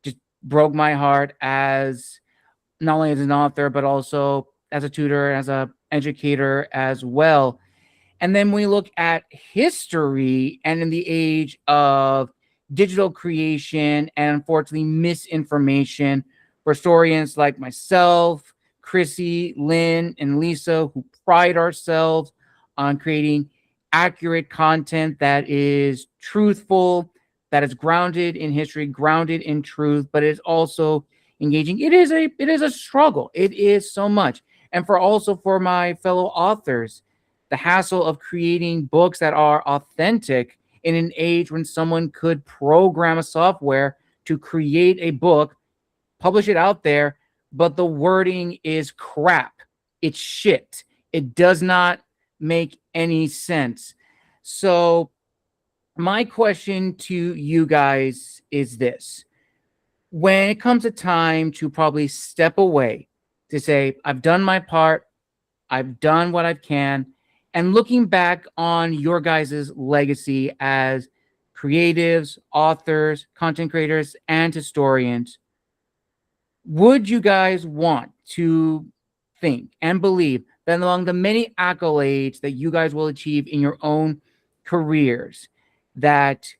just broke my heart, as not only as an author, but also as a tutor, as an educator as well. And then when we look at history, and in the age of digital creation and unfortunately misinformation, for historians like myself, Chrissie, Lynn, and Lisa, who pride ourselves on creating accurate content that is truthful, that is grounded in history, grounded in truth, but is also engaging. It is a struggle. It is so much. And for my fellow authors, the hassle of creating books that are authentic in an age when someone could program a software to create a book, publish it out there, but the wording is crap. It's shit. It does not make any sense. So my question to you guys is this. When it comes to time to probably step away, to say, I've done my part, I've done what I can, and looking back on your guys' legacy as creatives, authors, content creators, and historians, would you guys want to think and believe that among the many accolades that you guys will achieve in your own careers, that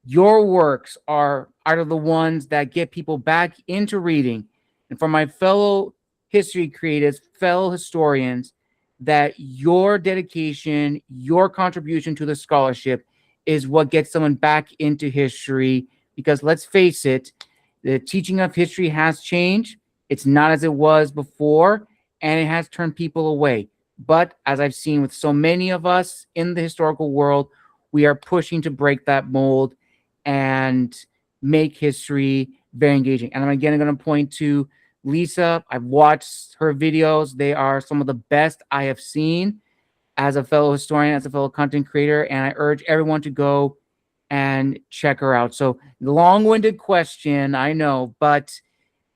your works are out of the ones that get people back into reading? And for my fellow history creatives, fellow historians, that your dedication, your contribution to the scholarship is what gets someone back into history? Because let's face it, the teaching of history has changed. It's not as it was before, and it has turned people away. But as I've seen with so many of us in the historical world, we are pushing to break that mold and make history very engaging. And I'm again going to point to Lisa. I've watched her videos. They are some of the best I have seen as a fellow historian, as a fellow content creator, and I urge everyone to go and check her out. So long-winded question, I know, but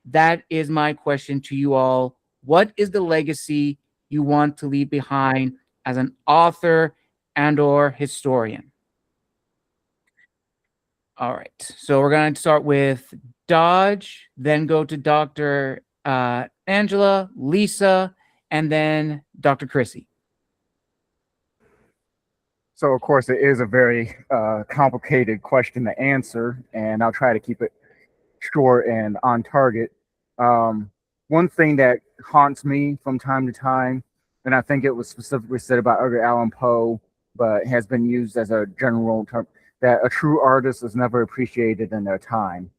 that is my question to you all. What is the legacy you want to leave behind as an author and or historian? All right. So we're going to start with Dodge, then go to Dr. Angela, Lisa, and then Dr. Chrissie. So, of course, it is a very complicated question to answer, and I'll try to keep it short and on target. One thing that haunts me from time to time, and I think it was specifically said about Edgar Allan Poe, but has been used as a general term, that a true artist is never appreciated in their time.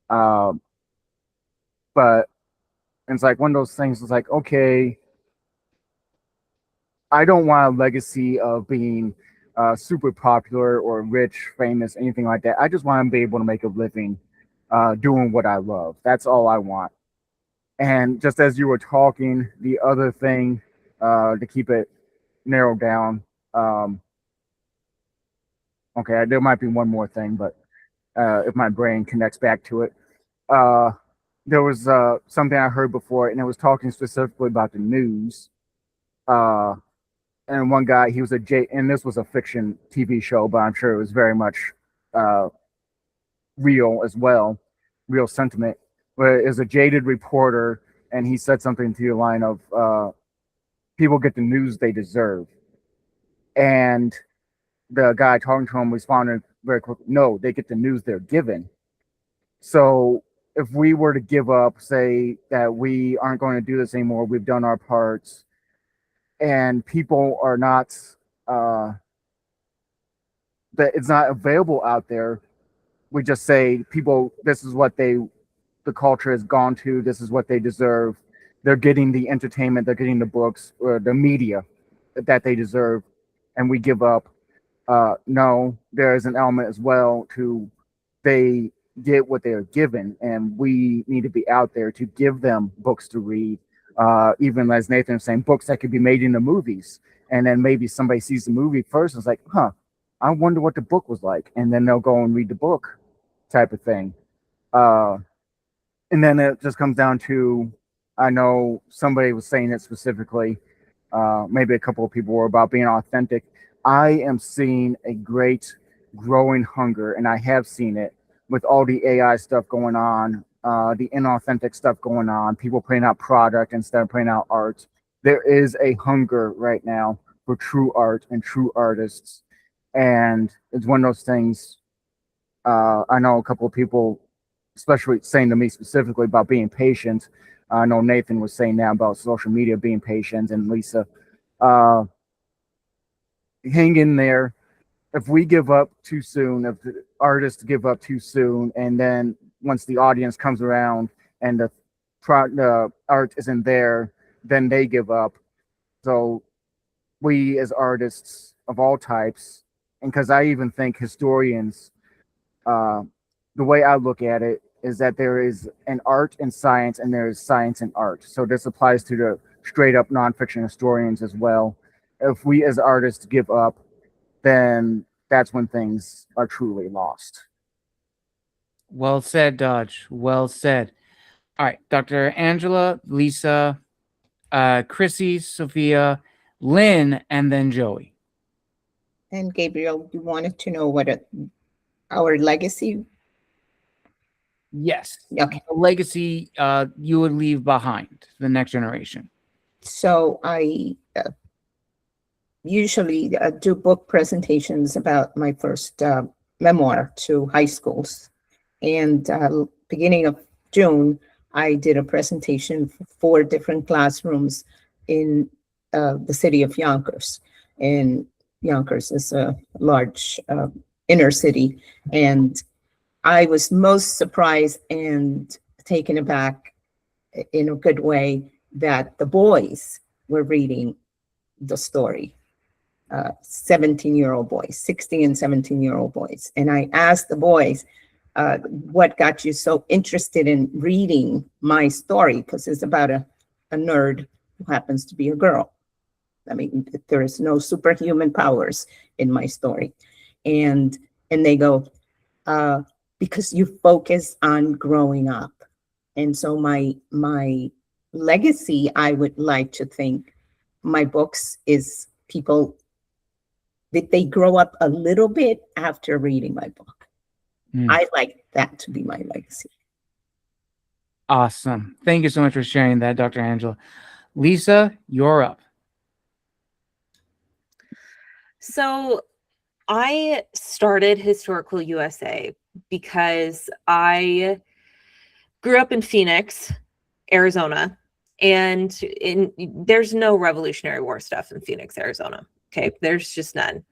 But it's like one of those things. It's like, okay, I don't want a legacy of being super popular or rich, famous, anything like that. I just want to be able to make a living doing what I love. That's all I want. And just as you were talking, the other thing to keep it narrowed down, okay, there might be one more thing, but if my brain connects back to it, there was something I heard before, and it was talking specifically about the news. And one guy, he was and this was a fiction TV show, but I'm sure it was very much real as well, real sentiment. But it was a jaded reporter, and he said something to the line of, people get the news they deserve. And the guy talking to him responded very quickly, no, they get the news they're given. So if we were to give up, say that we aren't going to do this anymore, we've done our parts, and people are not, that it's not available out there, we just say people, this is what the culture has gone to, this is what they deserve. They're getting the entertainment, they're getting the books or the media that they deserve, and we give up. No, there is an element as well to they get what they're given, and we need to be out there to give them books to read. Even as Nathan was saying, books that could be made into movies, and then maybe somebody sees the movie first and is like, I wonder what the book was like, and then they'll go and read the book, type of thing. And then it just comes down to, I know somebody was saying it specifically, maybe a couple of people were, about being authentic. I am seeing a great growing hunger, and I have seen it with all the AI stuff going on, the inauthentic stuff going on, people putting out product instead of putting out art. There is a hunger right now for true art and true artists. And it's one of those things, I know a couple of people, especially saying to me specifically about being patient. I know Nathan was saying now about social media being patient, and Lisa, hang in there. If we give up too soon, if the artists give up too soon, and then once the audience comes around and the art isn't there, then they give up. So we as artists of all types, and because I even think historians, the way I look at it is that there is an art in science and there is science in art. So this applies to the straight up nonfiction historians as well. If we as artists give up, then that's when things are truly lost. Well said, Dodge. Well said. All right, Dr. Angela, Lisa, Chrissie, Sophia, Lynn, and then Joey. And Gabriel, you wanted to know what our legacy? Yes. Okay. The legacy you would leave behind the next generation. So I usually do book presentations about my first memoir to high schools. And beginning of June, I did a presentation for 4 different classrooms in the city of Yonkers. And Yonkers is a large inner city. And I was most surprised and taken aback in a good way that the boys were reading the story. 17-year-old boys, 16 and 17-year-old boys. And I asked the boys, what got you so interested in reading my story? Because it's about a nerd who happens to be a girl. I mean, there is no superhuman powers in my story. And they go, because you focus on growing up. And so my legacy, I would like to think my books is people that they grow up a little bit after reading my book. I like that to be my legacy. Awesome. Thank you so much for sharing that, Dr. Angela. Lisa, you're up. So I started Historical USA because I grew up in Phoenix, Arizona, and there's no Revolutionary War stuff in Phoenix, Arizona. Okay, there's just none.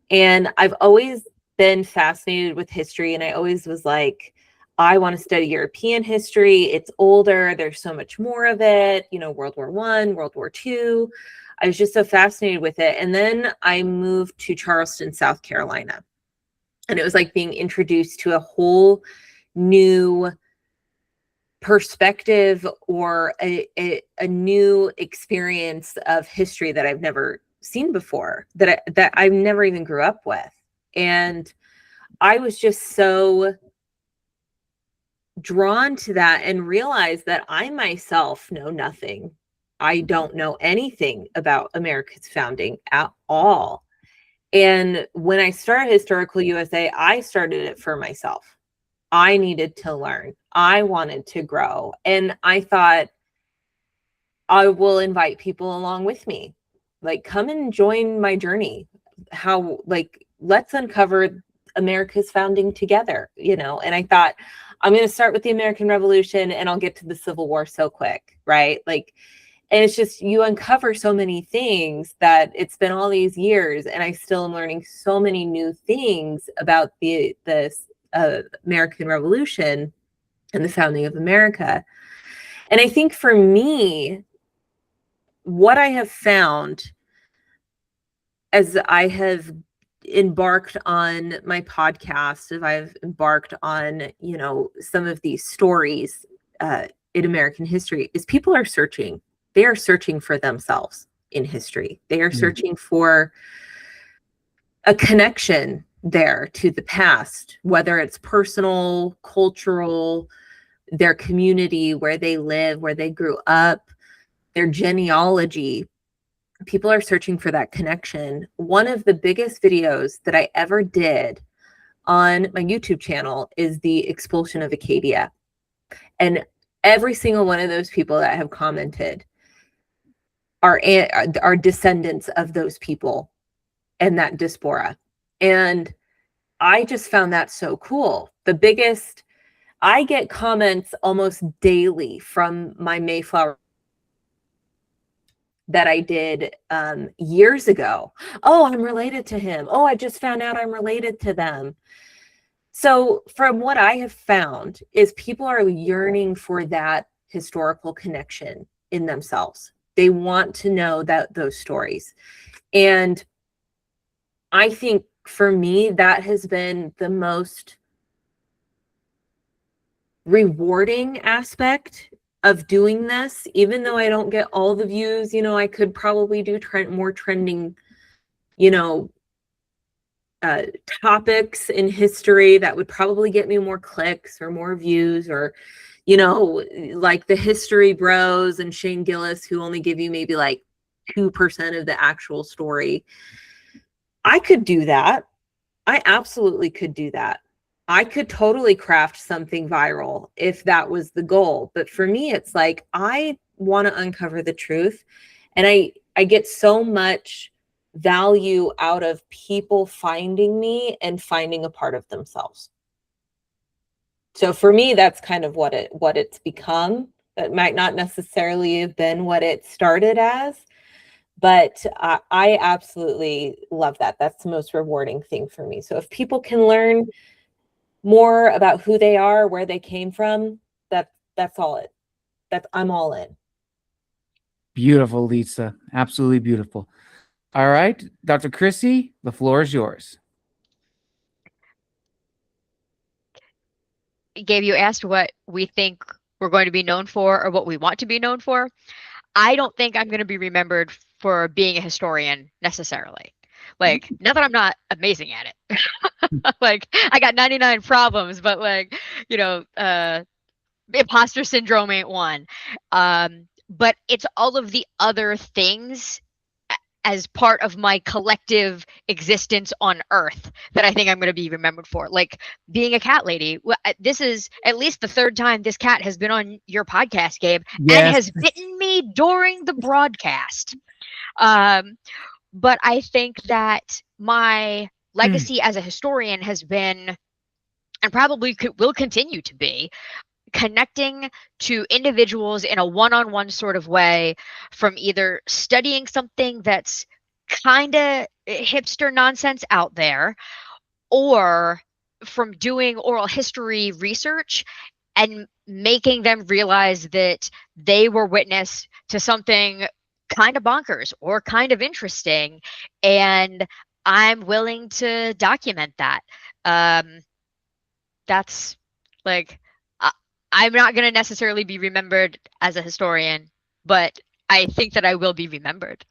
And I've always been fascinated with history, and I always was like, I want to study European history. It's older. There's so much more of it. You know, World War I, World War II. I was just so fascinated with it. And then I moved to Charleston, South Carolina. And it was like being introduced to a whole new perspective or a new experience of history that I've never seen before, that I've never even grew up with. And I was just so drawn to that and realized that I myself know nothing. I don't know anything about America's founding at all. And when I started Historical USA, I started it for myself. I needed to learn. I wanted to grow. And I thought, I will invite people along with me. Like, come and join my journey. Let's uncover America's founding together, you know? And I thought, I'm going to start with the American Revolution and I'll get to the Civil War so quick, right? Like, and it's just, you uncover so many things that it's been all these years, and I still am learning so many new things about the American Revolution and the founding of America. And I think for me, what I have found as I have embarked on my podcast, as I've embarked on, you know, some of these stories in American history, is people are searching. They are searching for themselves in history. They are searching for a connection there to the past, whether it's personal, cultural, their community, where they live, where they grew up, their genealogy. People are searching for that connection. One of the biggest videos that I ever did on my YouTube channel is the expulsion of Acadia. And every single one of those people that have commented are descendants of those people and that diaspora. And I just found that so cool. I get comments almost daily from my Mayflower that I did years ago. Oh, I'm related to him. Oh, I just found out I'm related to them. So from what I have found is people are yearning for that historical connection in themselves. They want to know those stories. And I think for me, that has been the most rewarding aspect of doing this. Even though I don't get all the views, you know, I could probably do more trending, you know, topics in history that would probably get me more clicks or more views, or, you know, like the history bros and Shane Gillis, who only give you maybe like 2% of the actual story. I could do that. I absolutely could do that. I could totally craft something viral if that was the goal. But for me, it's like, I want to uncover the truth. And I get so much value out of people finding me and finding a part of themselves. So for me, that's kind of what it's become. It might not necessarily have been what it started as, but I absolutely love that. That's the most rewarding thing for me. So if people can learn more about who they are, where they came from, that's all it. I'm all in. Beautiful, Lisa. Absolutely beautiful. All right, Dr. Chrissie, the floor is yours. Gabe, you asked what we think we're going to be known for or what we want to be known for. I don't think I'm going to be remembered for being a historian necessarily. Like, not that I'm not amazing at it. Like, I got 99 problems, but like, you know, imposter syndrome ain't one. But it's all of the other things as part of my collective existence on Earth that I think I'm going to be remembered for. Like being a cat lady. This is at least the third time this cat has been on your podcast, Gabe, and has bitten me during the broadcast. But I think that my legacy as a historian has been, and probably will continue to be, connecting to individuals in a one-on-one sort of way, from either studying something that's kind of hipster nonsense out there, or from doing oral history research and making them realize that they were witness to something kind of bonkers or kind of interesting, and I'm willing to document that. That's like, I'm not going to necessarily be remembered as a historian, but I think that I will be remembered.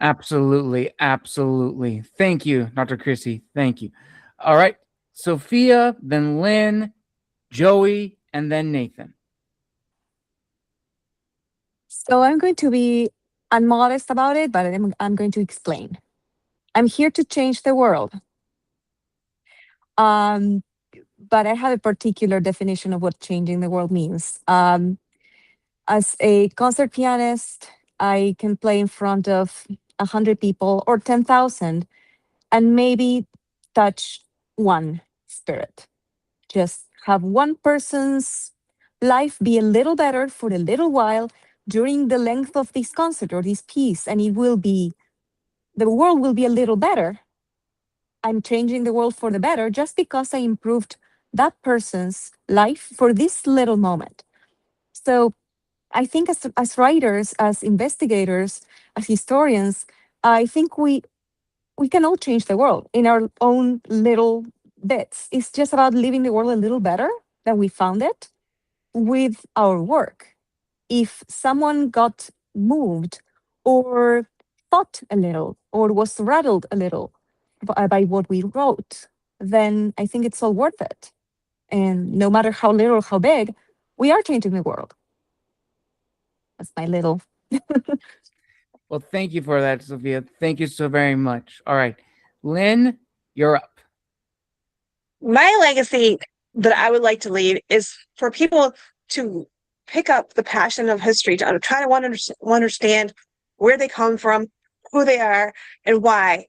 Absolutely. Absolutely. Thank you, Dr. Chrissie. Thank you. All right. Sophia, then Lynn, Joey, and then Nathan. So I'm going to be unmodest about it, but I'm going to explain. I'm here to change the world. But I have a particular definition of what changing the world means. As a concert pianist, I can play in front of 100 people or 10,000 and maybe touch one spirit. Just have one person's life be a little better for a little while during the length of this concert or this piece, and the world will be a little better. I'm changing the world for the better just because I improved that person's life for this little moment. So I think as writers, as investigators, as historians, I think we can all change the world in our own little bits. It's just about leaving the world a little better than we found it with our work. If someone got moved or thought a little or was rattled a little by what we wrote, then I think it's all worth it. And no matter how little or how big, we are changing the world. That's my little. Well, thank you for that, Sophia. Thank you so very much. All right. Lynn, you're up. My legacy that I would like to lead is for people to pick up the passion of history, to try to understand where they come from, who they are, and why.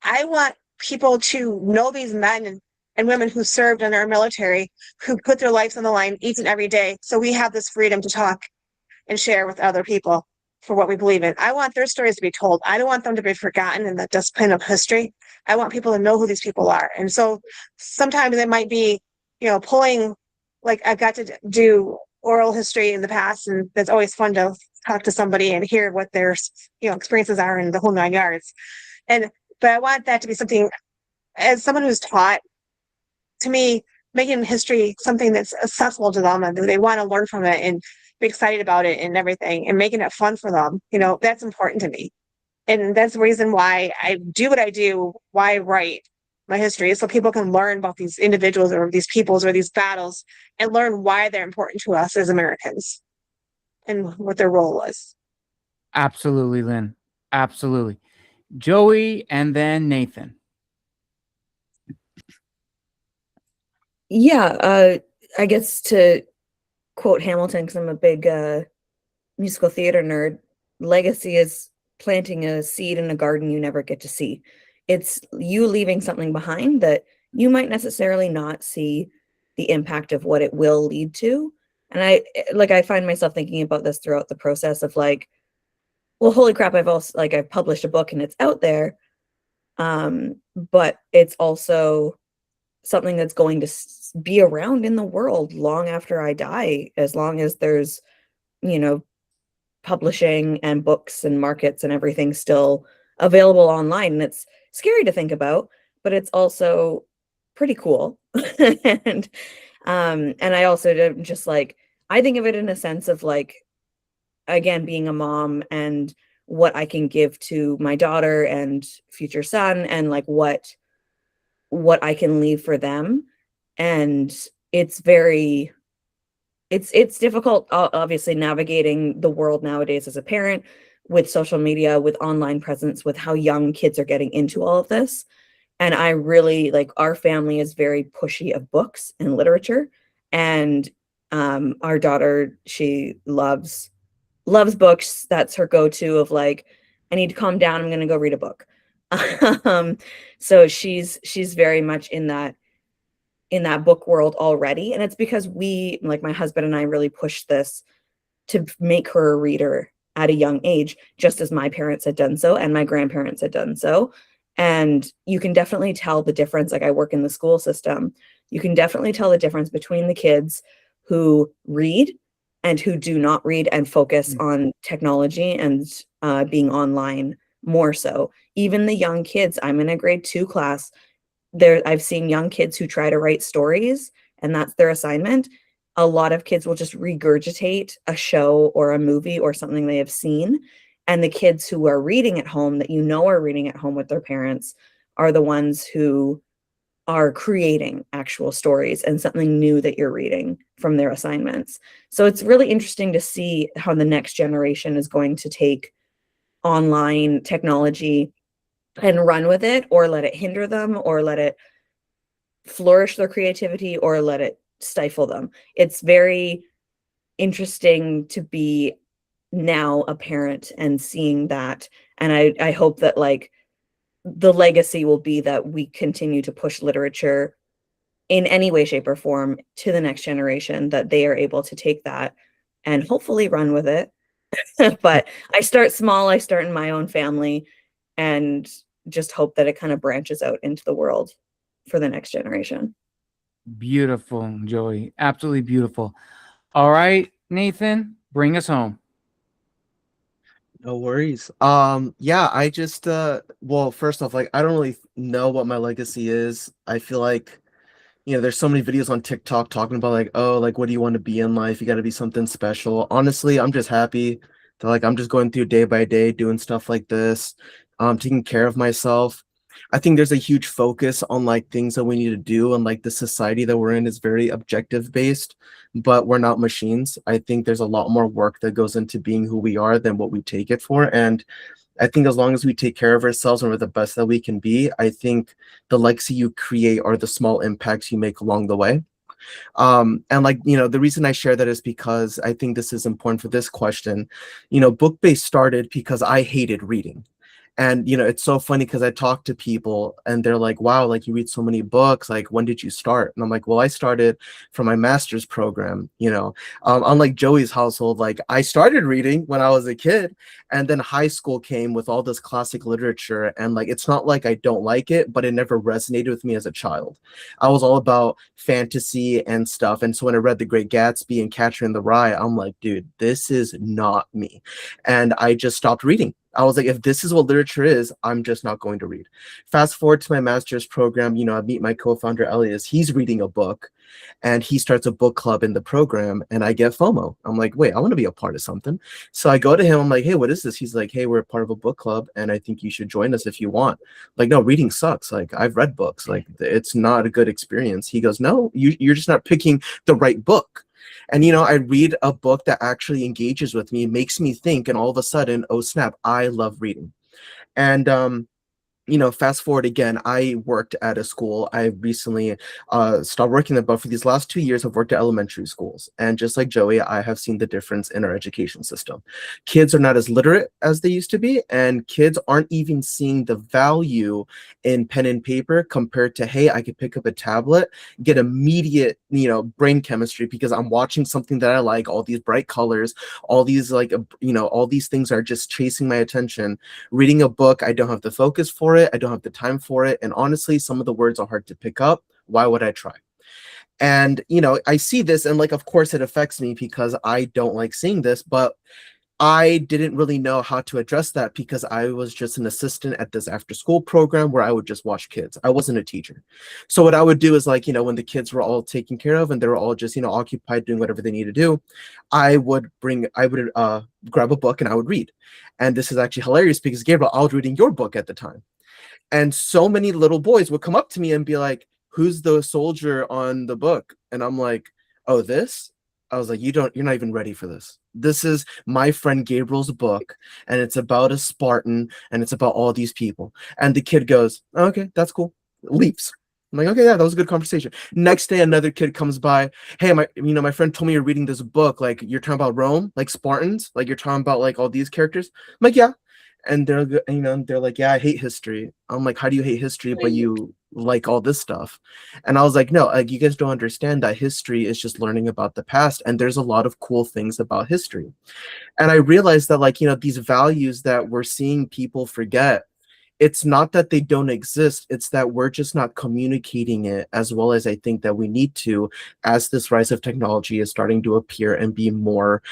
I want people to know these men and women who served in our military, who put their lives on the line each and every day. So we have this freedom to talk and share with other people for what we believe in. I want their stories to be told. I don't want them to be forgotten in the discipline of history. I want people to know who these people are. And so sometimes it might be, pulling, like I've got to do oral history in the past, and that's always fun to talk to somebody and hear what their, experiences are in the whole 9 yards. But I want that to be something, as someone who's taught, to me, making history something that's accessible to them and they want to learn from it and be excited about it and everything, and making it fun for them. That's important to me. And that's the reason why I do what I do, why I write my history, is so people can learn about these individuals or these peoples or these battles and learn why they're important to us as Americans and what their role was. Absolutely, Lynn. Absolutely. Joey, and then Nathan. Yeah, I guess to quote Hamilton, because I'm a big musical theater nerd, legacy is planting a seed in a garden you never get to see. It's you leaving something behind that you might necessarily not see the impact of what it will lead to. And I find myself thinking about this throughout the process of like, well, holy crap, I've published a book and it's out there. But it's also something that's going to be around in the world long after I die, as long as there's, publishing and books and markets and everything still available online. And it's scary to think about, but it's also pretty cool. and I also just like, I think of it in a sense of like, again, being a mom and what I can give to my daughter and future son, and like what I can leave for them. And it's difficult, obviously, navigating the world nowadays as a parent, with social media, with online presence, with how young kids are getting into all of this. And I really like, our family is very pushy of books and literature. And our daughter, she loves books. That's her go-to of like, I need to calm down, I'm going to go read a book. So she's very much in that book world already. And it's because we, like my husband and I, really pushed this to make her a reader at a young age, just as my parents had done so and my grandparents had done so. And you can definitely tell the difference. Like, I work in the school system. You can definitely tell the difference between the kids who read and who do not read and focus on technology and being online more so. Even the young kids, I'm in a grade 2 class. I've seen young kids who try to write stories and that's their assignment. A lot of kids will just regurgitate a show or a movie or something they have seen. And the kids who are reading at home, that are reading at home with their parents, are the ones who are creating actual stories and something new that you're reading from their assignments. So it's really interesting to see how the next generation is going to take online technology and run with it, or let it hinder them, or let it flourish their creativity, or let it stifle them. It's very interesting to be now a parent and seeing that. And I hope that like the legacy will be that we continue to push literature in any way, shape, or form to the next generation, that they are able to take that and hopefully run with it. But I start small, I start in my own family, and just hope that it kind of branches out into the world for the next generation. Beautiful, Joey. Absolutely beautiful. All right, Nathan, bring us home. No worries. Yeah, I just well, first off, like I don't really know what my legacy is. I feel like, there's so many videos on TikTok talking about like, oh, like what do you want to be in life? You got to be something special. Honestly, I'm just happy that like I'm just going through day by day doing stuff like this, taking care of myself. I think there's a huge focus on like things that we need to do, and like the society that we're in is very objective based, but we're not machines. I think there's a lot more work that goes into being who we are than what we take it for. And I think as long as we take care of ourselves and we're the best that we can be, I think the legacy you create are the small impacts you make along the way. And like, the reason I share that is because I think this is important for this question. Book-based started because I hated reading. And, it's so funny because I talk to people and they're like, wow, like you read so many books. Like, when did you start? And I'm like, well, I started from my master's program, unlike Joey's household, like I started reading when I was a kid, and then high school came with all this classic literature. And like, it's not like I don't like it, but it never resonated with me as a child. I was all about fantasy and stuff. And so when I read The Great Gatsby and Catcher in the Rye, I'm like, dude, this is not me. And I just stopped reading. I was like, if this is what literature is, I'm just not going to read. Fast forward to my master's program, I meet my co-founder, Arias. He's reading a book and he starts a book club in the program, and I get FOMO. I'm like, wait, I want to be a part of something. So I go to him. I'm like, hey, what is this? He's like, hey, we're a part of a book club and I think you should join us if you want. Like, no, reading sucks. Like, I've read books. Like, it's not a good experience. He goes, no, you're just not picking the right book. And, I read a book that actually engages with me, makes me think, and all of a sudden, oh, snap, I love reading. And fast forward again, I worked at a school. I recently stopped working there, but for these last 2 years, I've worked at elementary schools. And just like Joey, I have seen the difference in our education system. Kids are not as literate as they used to be, and kids aren't even seeing the value in pen and paper compared to, hey, I could pick up a tablet, get immediate, brain chemistry because I'm watching something that I like, all these bright colors, all these all these things are just chasing my attention. Reading a book, I don't have the focus for it. I don't have the time for it. And honestly, some of the words are hard to pick up. Why would I try? And, I see this and like, of course it affects me because I don't like seeing this, but I didn't really know how to address that because I was just an assistant at this after school program where I would just watch kids. I wasn't a teacher. So what I would do is like, when the kids were all taken care of and they were all just, occupied doing whatever they need to do, I would grab a book and I would read. And this is actually hilarious because Gabriel, I was reading your book at the time. And so many little boys would come up to me and be like, who's the soldier on the book? And I'm like, oh, this? I was like, you're not even ready for this. This is my friend Gabriel's book, and it's about a Spartan, and it's about all these people. And the kid goes, okay, that's cool. Leaves. I'm like, okay, yeah, that was a good conversation. Next day, another kid comes by. Hey, my friend told me you're reading this book. Like, you're talking about Rome, like Spartans, like you're talking about like all these characters. I'm like, yeah. And they're like, yeah, I hate history. I'm like, how do you hate history, but you like all this stuff? And I was like, no, like you guys don't understand that history is just learning about the past, and there's a lot of cool things about history. And I realized that, like, these values that we're seeing people forget, it's not that they don't exist, it's that we're just not communicating it as well as I think that we need to, as this rise of technology is starting to appear and be more,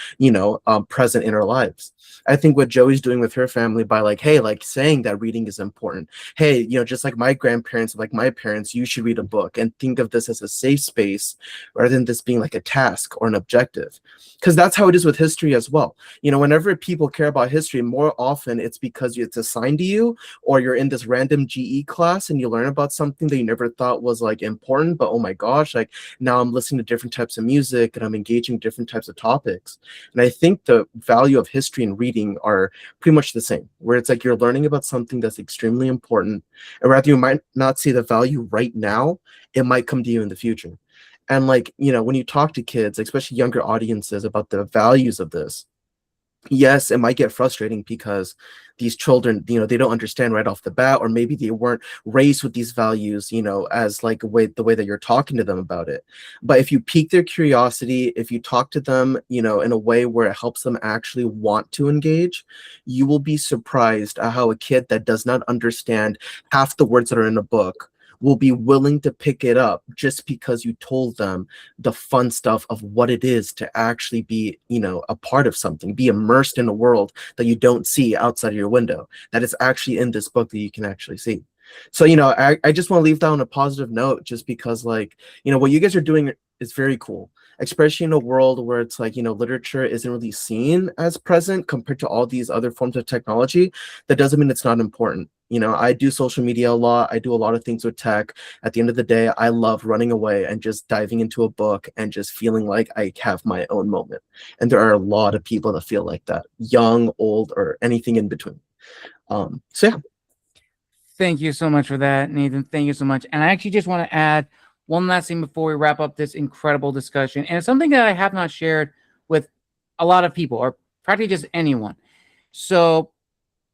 present in our lives. I think what Joey's doing with her family by like, hey, like saying that reading is important. Hey, just like my grandparents, like my parents, you should read a book and think of this as a safe space rather than this being like a task or an objective. Because that's how it is with history as well. Whenever people care about history, more often it's because it's assigned to you, or you're in this random GE class and you learn about something that you never thought was like important, but oh my gosh, like now I'm listening to different types of music and I'm engaging different types of topics. And I think the value of history and reading are pretty much the same, where it's like you're learning about something that's extremely important, and rather you might not see the value right now, it might come to you in the future. And like, when you talk to kids, especially younger audiences, about the values of this, yes, it might get frustrating because these children, they don't understand right off the bat, or maybe they weren't raised with these values, as like the way that you're talking to them about it. But if you pique their curiosity, if you talk to them, in a way where it helps them actually want to engage, you will be surprised at how a kid that does not understand half the words that are in a book will be willing to pick it up just because you told them the fun stuff of what it is to actually be, a part of something, be immersed in a world that you don't see outside of your window, that is actually in this book that you can actually see. So, I just want to leave that on a positive note, just because like, what you guys are doing is very cool, especially in a world where it's like, literature isn't really seen as present compared to all these other forms of technology. That doesn't mean it's not important. I do social media a lot. I do a lot of things with tech. At the end of the day, I love running away and just diving into a book and just feeling like I have my own moment. And there are a lot of people that feel like that, young, old, or anything in between. So yeah. Thank you so much for that, Nathan. Thank you so much. And I actually just want to add one last thing before we wrap up this incredible discussion. And it's something that I have not shared with a lot of people, or practically just anyone. So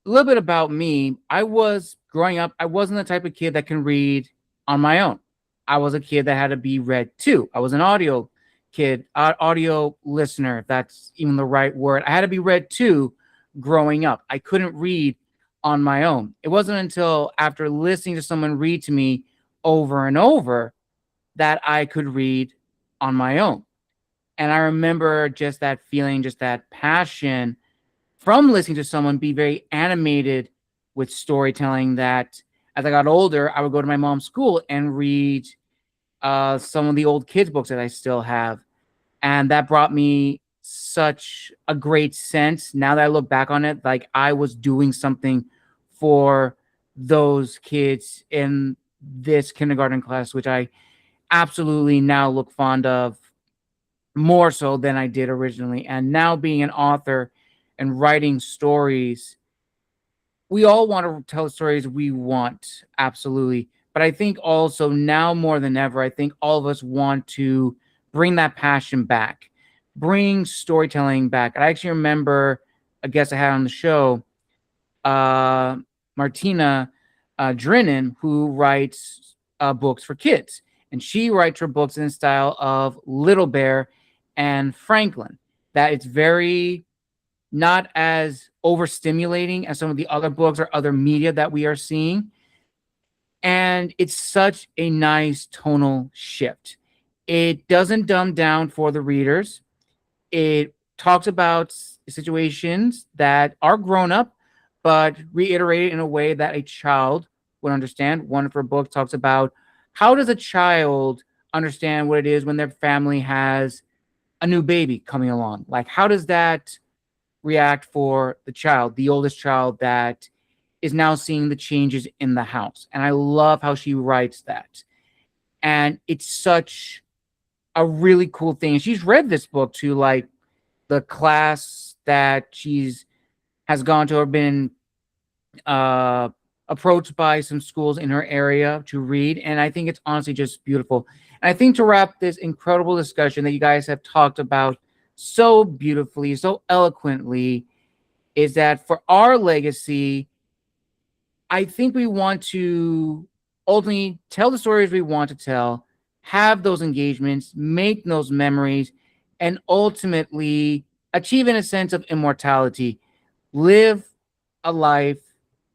a little bit about me. I was growing up, I wasn't the type of kid that can read on my own. I was a kid that had to be read to. I was an audio kid, audio listener, if that's even the right word. I had to be read to growing up. I couldn't read on my own. It wasn't until after listening to someone read to me over and over that I could read on my own. And I remember just that feeling, just that passion from listening to someone be very animated with storytelling, that as I got older, I would go to my mom's school and read some of the old kids' books that I still have. And that brought me such a great sense. Now that I look back on it, like I was doing something for those kids in this kindergarten class, which I absolutely now look fond of more so than I did originally. And now being an author and writing stories, we all want to tell the stories we want, absolutely. But I think also now more than ever, I think all of us want to bring that passion back, bring storytelling back. I actually remember a guest I had on the show, Martina Drinnen, who writes books for kids. And she writes her books in the style of Little Bear and Franklin, that it's very not as overstimulating as some of the other books or other media that we are seeing. And it's such a nice tonal shift. It doesn't dumb down for the readers. It talks about situations that are grown up, but reiterated in a way that a child would understand. One of her books talks about how does a child understand what it is when their family has a new baby coming along? Like, how does that react for the child, the oldest child that is now seeing the changes in the house? And I love how she writes that. And it's such a really cool thing. And she's read this book to like the class that she's has gone to or been approached by some schools in her area to read. And I think it's honestly just beautiful. And I think to wrap this incredible discussion that you guys have talked about so beautifully, so eloquently, is that for our legacy, I think we want to ultimately tell the stories we want to tell, have those engagements, make those memories, and ultimately achieve in a sense of immortality. Live a life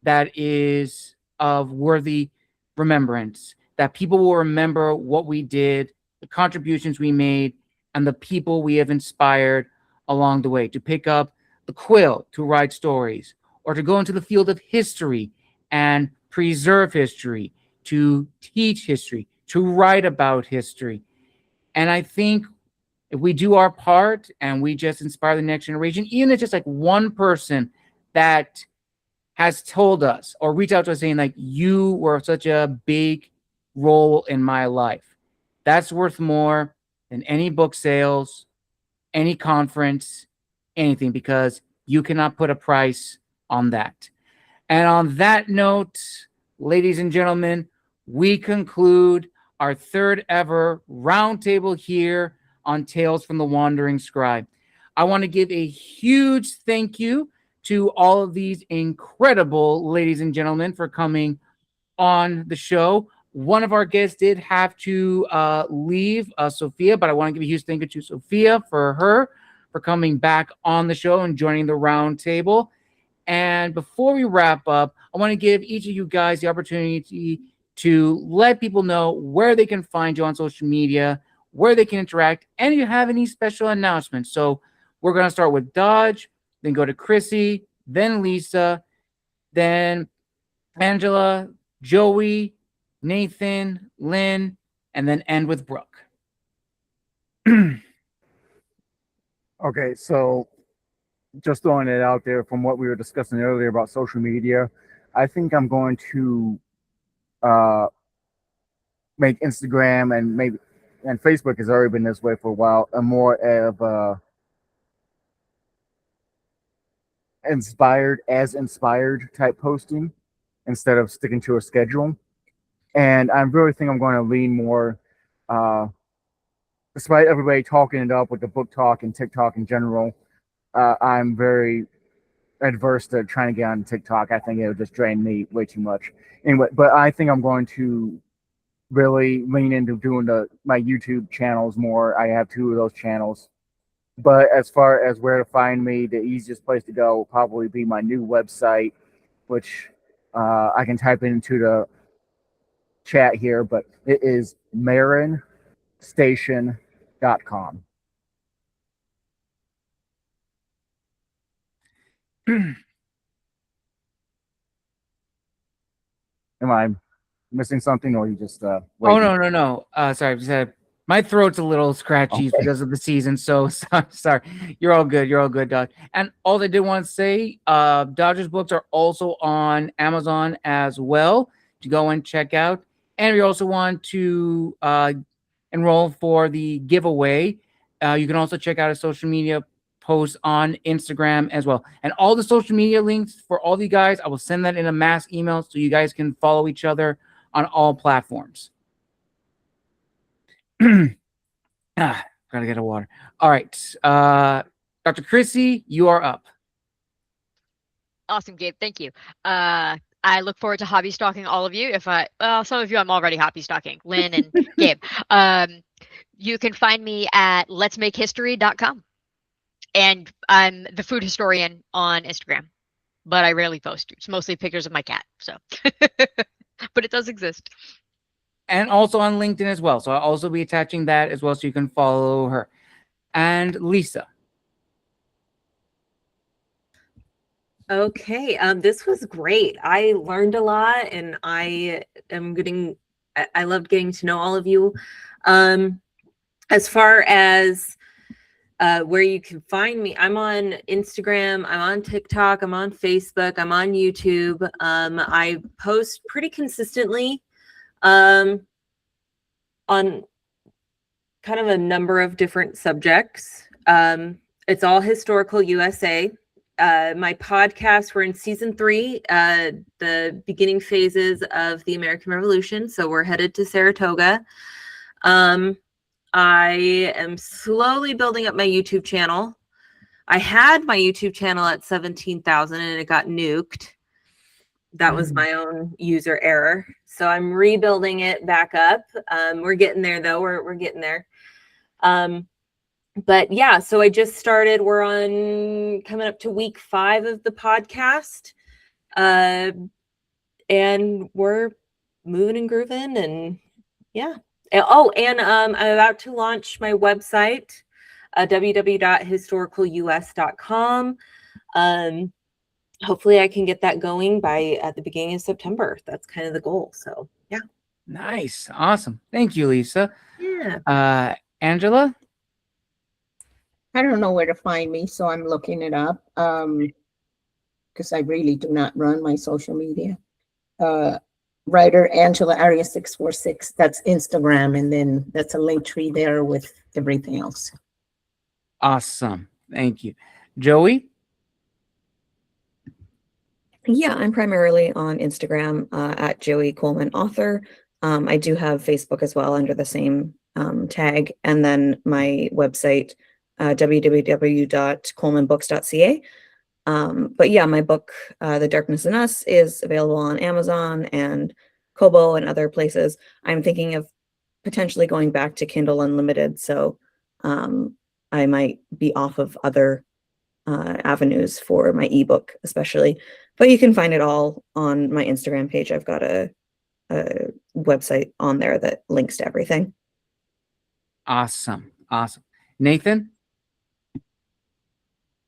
that is of worthy remembrance, that people will remember what we did, the contributions we made, and the people we have inspired along the way, to pick up the quill to write stories, or to go into the field of history and preserve history, to teach history, to write about history. And I think if we do our part and we just inspire the next generation, even if it's just like one person that has told us or reached out to us saying like, you were such a big role in my life, that's worth more than any book sales, any conference, anything, because you cannot put a price on that. And on that note, ladies and gentlemen, we conclude our third ever roundtable here on Tales from the Wandering Scribe. I want to give a huge thank you to all of these incredible ladies and gentlemen for coming on the show. One of our guests did have to leave, Sophia, but I want to give a huge thank you to Sophia for coming back on the show and joining the roundtable. And before we wrap up, I want to give each of you guys the opportunity to let people know where they can find you on social media, where they can interact, and if you have any special announcements. So we're going to start with Dodge, then go to Chrissie, then Lisa, then Angela, Joey, Nathan, Lynn, and then end with Brooke. Okay, so just throwing it out there from what we were discussing earlier about social media, I think I'm going to make Instagram and Facebook has already been this way for a while, a more of inspired type posting instead of sticking to a schedule. And I really think I'm going to lean more, despite everybody talking it up with the book talk and TikTok in general. I'm very adverse to trying to get on TikTok. I think it would just drain me way too much. Anyway, but I think I'm going to really lean into doing my YouTube channels more. I have 2 of those channels. But as far as where to find me, the easiest place to go will probably be my new website, which I can type into the chat here, but it is marinstation.com. Am I missing something, or are you just Oh, waiting? no. Sorry, just had my throat's a little scratchy because of the season. So sorry. You're all good, Dodge. And all I did want to say, Dodger's books are also on Amazon as well to go and check out. And we also want to enroll for the giveaway. You can also check out his social media posts on Instagram as well. And all the social media links for all of you guys, I will send that in a mass email so you guys can follow each other on all platforms. Gotta get a water. All right. Dr. Chrissie, you are up. Awesome, Gabe. Thank you. I look forward to hobby stalking all of you. Some of you I'm already hobby stalking, Lynn and Gabe. You can find me at letsmakehistory.com. And I'm the food historian on Instagram, but I rarely post. It's mostly pictures of my cat. So, but it does exist. And also on LinkedIn as well. So I'll also be attaching that as well so you can follow her. And Lisa. Okay, this was great. I learned a lot, and I loved getting to know all of you. As far as where you can find me, I'm on Instagram, I'm on TikTok, I'm on Facebook, I'm on YouTube. I post pretty consistently on kind of a number of different subjects. It's all historical USA. My podcast, we're in season 3, the beginning phases of the American Revolution. So we're headed to Saratoga. I am slowly building up my YouTube channel. I had my YouTube channel at 17,000 and it got nuked. That was my own user error. So I'm rebuilding it back up. We're getting there though. We're getting there. But yeah, so I just started. We're on coming up to week 5 of the podcast. And we're moving and grooving, and yeah. Oh, and I'm about to launch my website, www.historicalus.com. Hopefully I can get that going at the beginning of September. That's kind of the goal. So yeah. Nice. Awesome. Thank you, Lisa. Yeah. Angela? I don't know where to find me, so I'm looking it up because I really do not run my social media. Writer Angela Arias 646. That's Instagram, and then that's a link tree there with everything else. Awesome. Thank you. Joey? Yeah, I'm primarily on Instagram at Joey Coleman Author. I do have Facebook as well under the same tag, and then my website, www.colemanbooks.ca. But yeah, my book, The Darkness in Us, is available on Amazon and Kobo and other places. I'm thinking of potentially going back to Kindle Unlimited, so I might be off of other avenues for my ebook especially. But you can find it all on my Instagram page. I've got a website on there that links to everything. Awesome. Awesome. Nathan?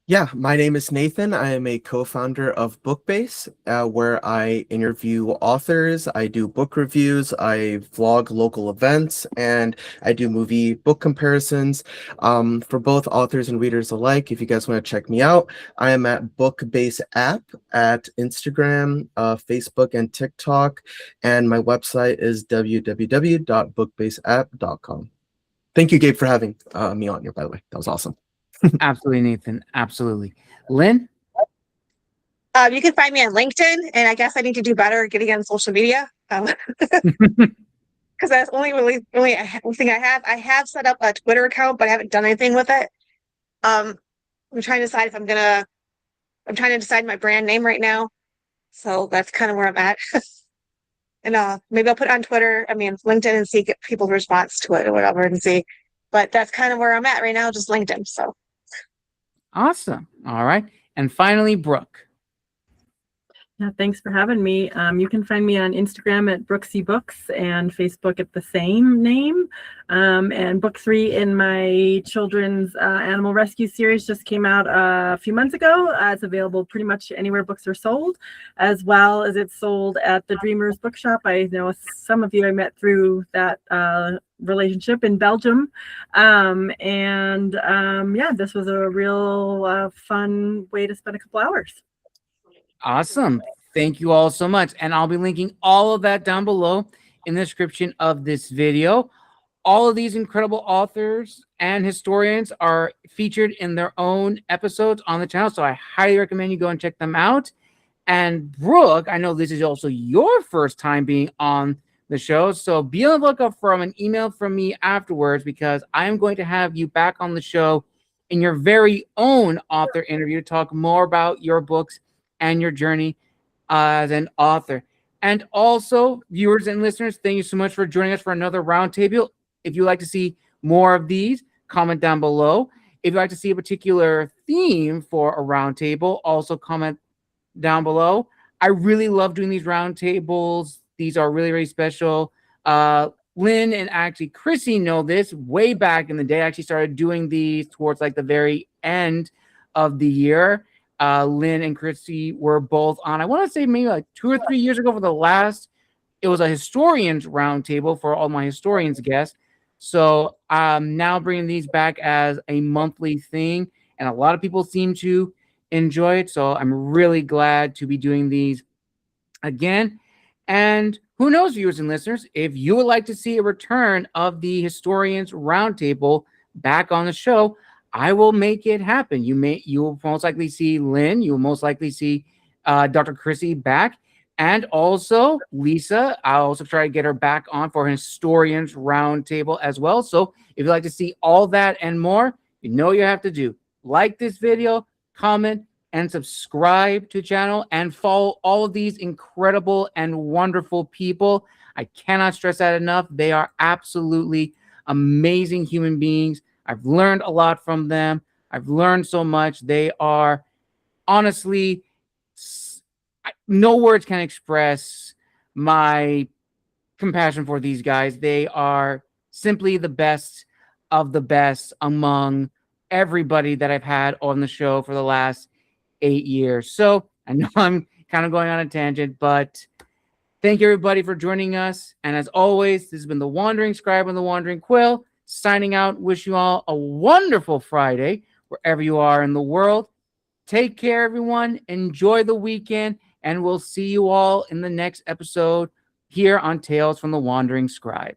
Yeah, my name is Nathan. I am a co-founder of Bookbase, where I interview authors, I do book reviews, I vlog local events, and I do movie book comparisons for both authors and readers alike. If you guys want to check me out, I am at Bookbase App at Instagram, Facebook, and TikTok, and my website is www.bookbaseapp.com. Thank you, Gabe, for having me on here, by the way. That was awesome. Absolutely, Nathan. Absolutely. Lynn? You can find me on LinkedIn, and I guess I need to do better getting on social media. Because that's only thing I have. I have set up a Twitter account, but I haven't done anything with it. I'm trying to decide I'm trying to decide my brand name right now. So that's kind of where I'm at. And maybe I'll put it on Twitter, LinkedIn, and get people's response to it or whatever and see. But that's kind of where I'm at right now, just LinkedIn. So Awesome. All right. And finally, Brooke. Yeah, thanks for having me. You can find me on Instagram at Brooksy Books and Facebook at the same name. And book 3 in my children's animal rescue series just came out a few months ago. It's available pretty much anywhere books are sold, as well as it's sold at the Dreamers Bookshop. I know some of you I met through that relationship in Belgium. Yeah, this was a real fun way to spend a couple hours. Awesome. Thank you all so much. And I'll be linking all of that down below in the description of this video. All of these incredible authors and historians are featured in their own episodes on the channel, so I highly recommend you go and check them out. And Brooke, I know this is also your first time being on the show, so be on the lookout for an email from me afterwards, because I am going to have you back on the show in your very own author interview to talk more about your books and your journey as an author. And also, viewers and listeners, thank you so much for joining us for another roundtable. If you'd like to see more of these, comment down below. If you'd like to see a particular theme for a roundtable, also comment down below. I really love doing these roundtables. These are really, really special. Lynn and actually Chrissy know this way back in the day. I actually started doing these towards like the very end of the year. Lynn and Chrissy were both on, I want to say maybe like 2 or 3 years ago for the last, it was a historians roundtable for all my historians guests. So I'm now bringing these back as a monthly thing, and a lot of people seem to enjoy it. So I'm really glad to be doing these again. And who knows, viewers and listeners, if you would like to see a return of the historians roundtable back on the show, I will make it happen. You will most likely see Lynn. You will most likely see Dr. Chrissie back. And also Lisa. I'll also try to get her back on for Historians Roundtable as well. So if you'd like to see all that and more, you know what you have to do. Like this video, comment, and subscribe to the channel, and follow all of these incredible and wonderful people. I cannot stress that enough. They are absolutely amazing human beings. I've learned a lot from them. I've learned so much. They are honestly, no words can express my compassion for these guys. They are simply the best of the best among everybody that I've had on the show for the last 8 years. So I know I'm kind of going on a tangent, but thank you everybody for joining us. And as always, this has been the Wandering Scribe and the Wandering Quill signing out. Wish you all a wonderful Friday wherever you are in the world. Take care, everyone. Enjoy the weekend, and we'll see you all in the next episode here on Tales from the Wandering Scribe.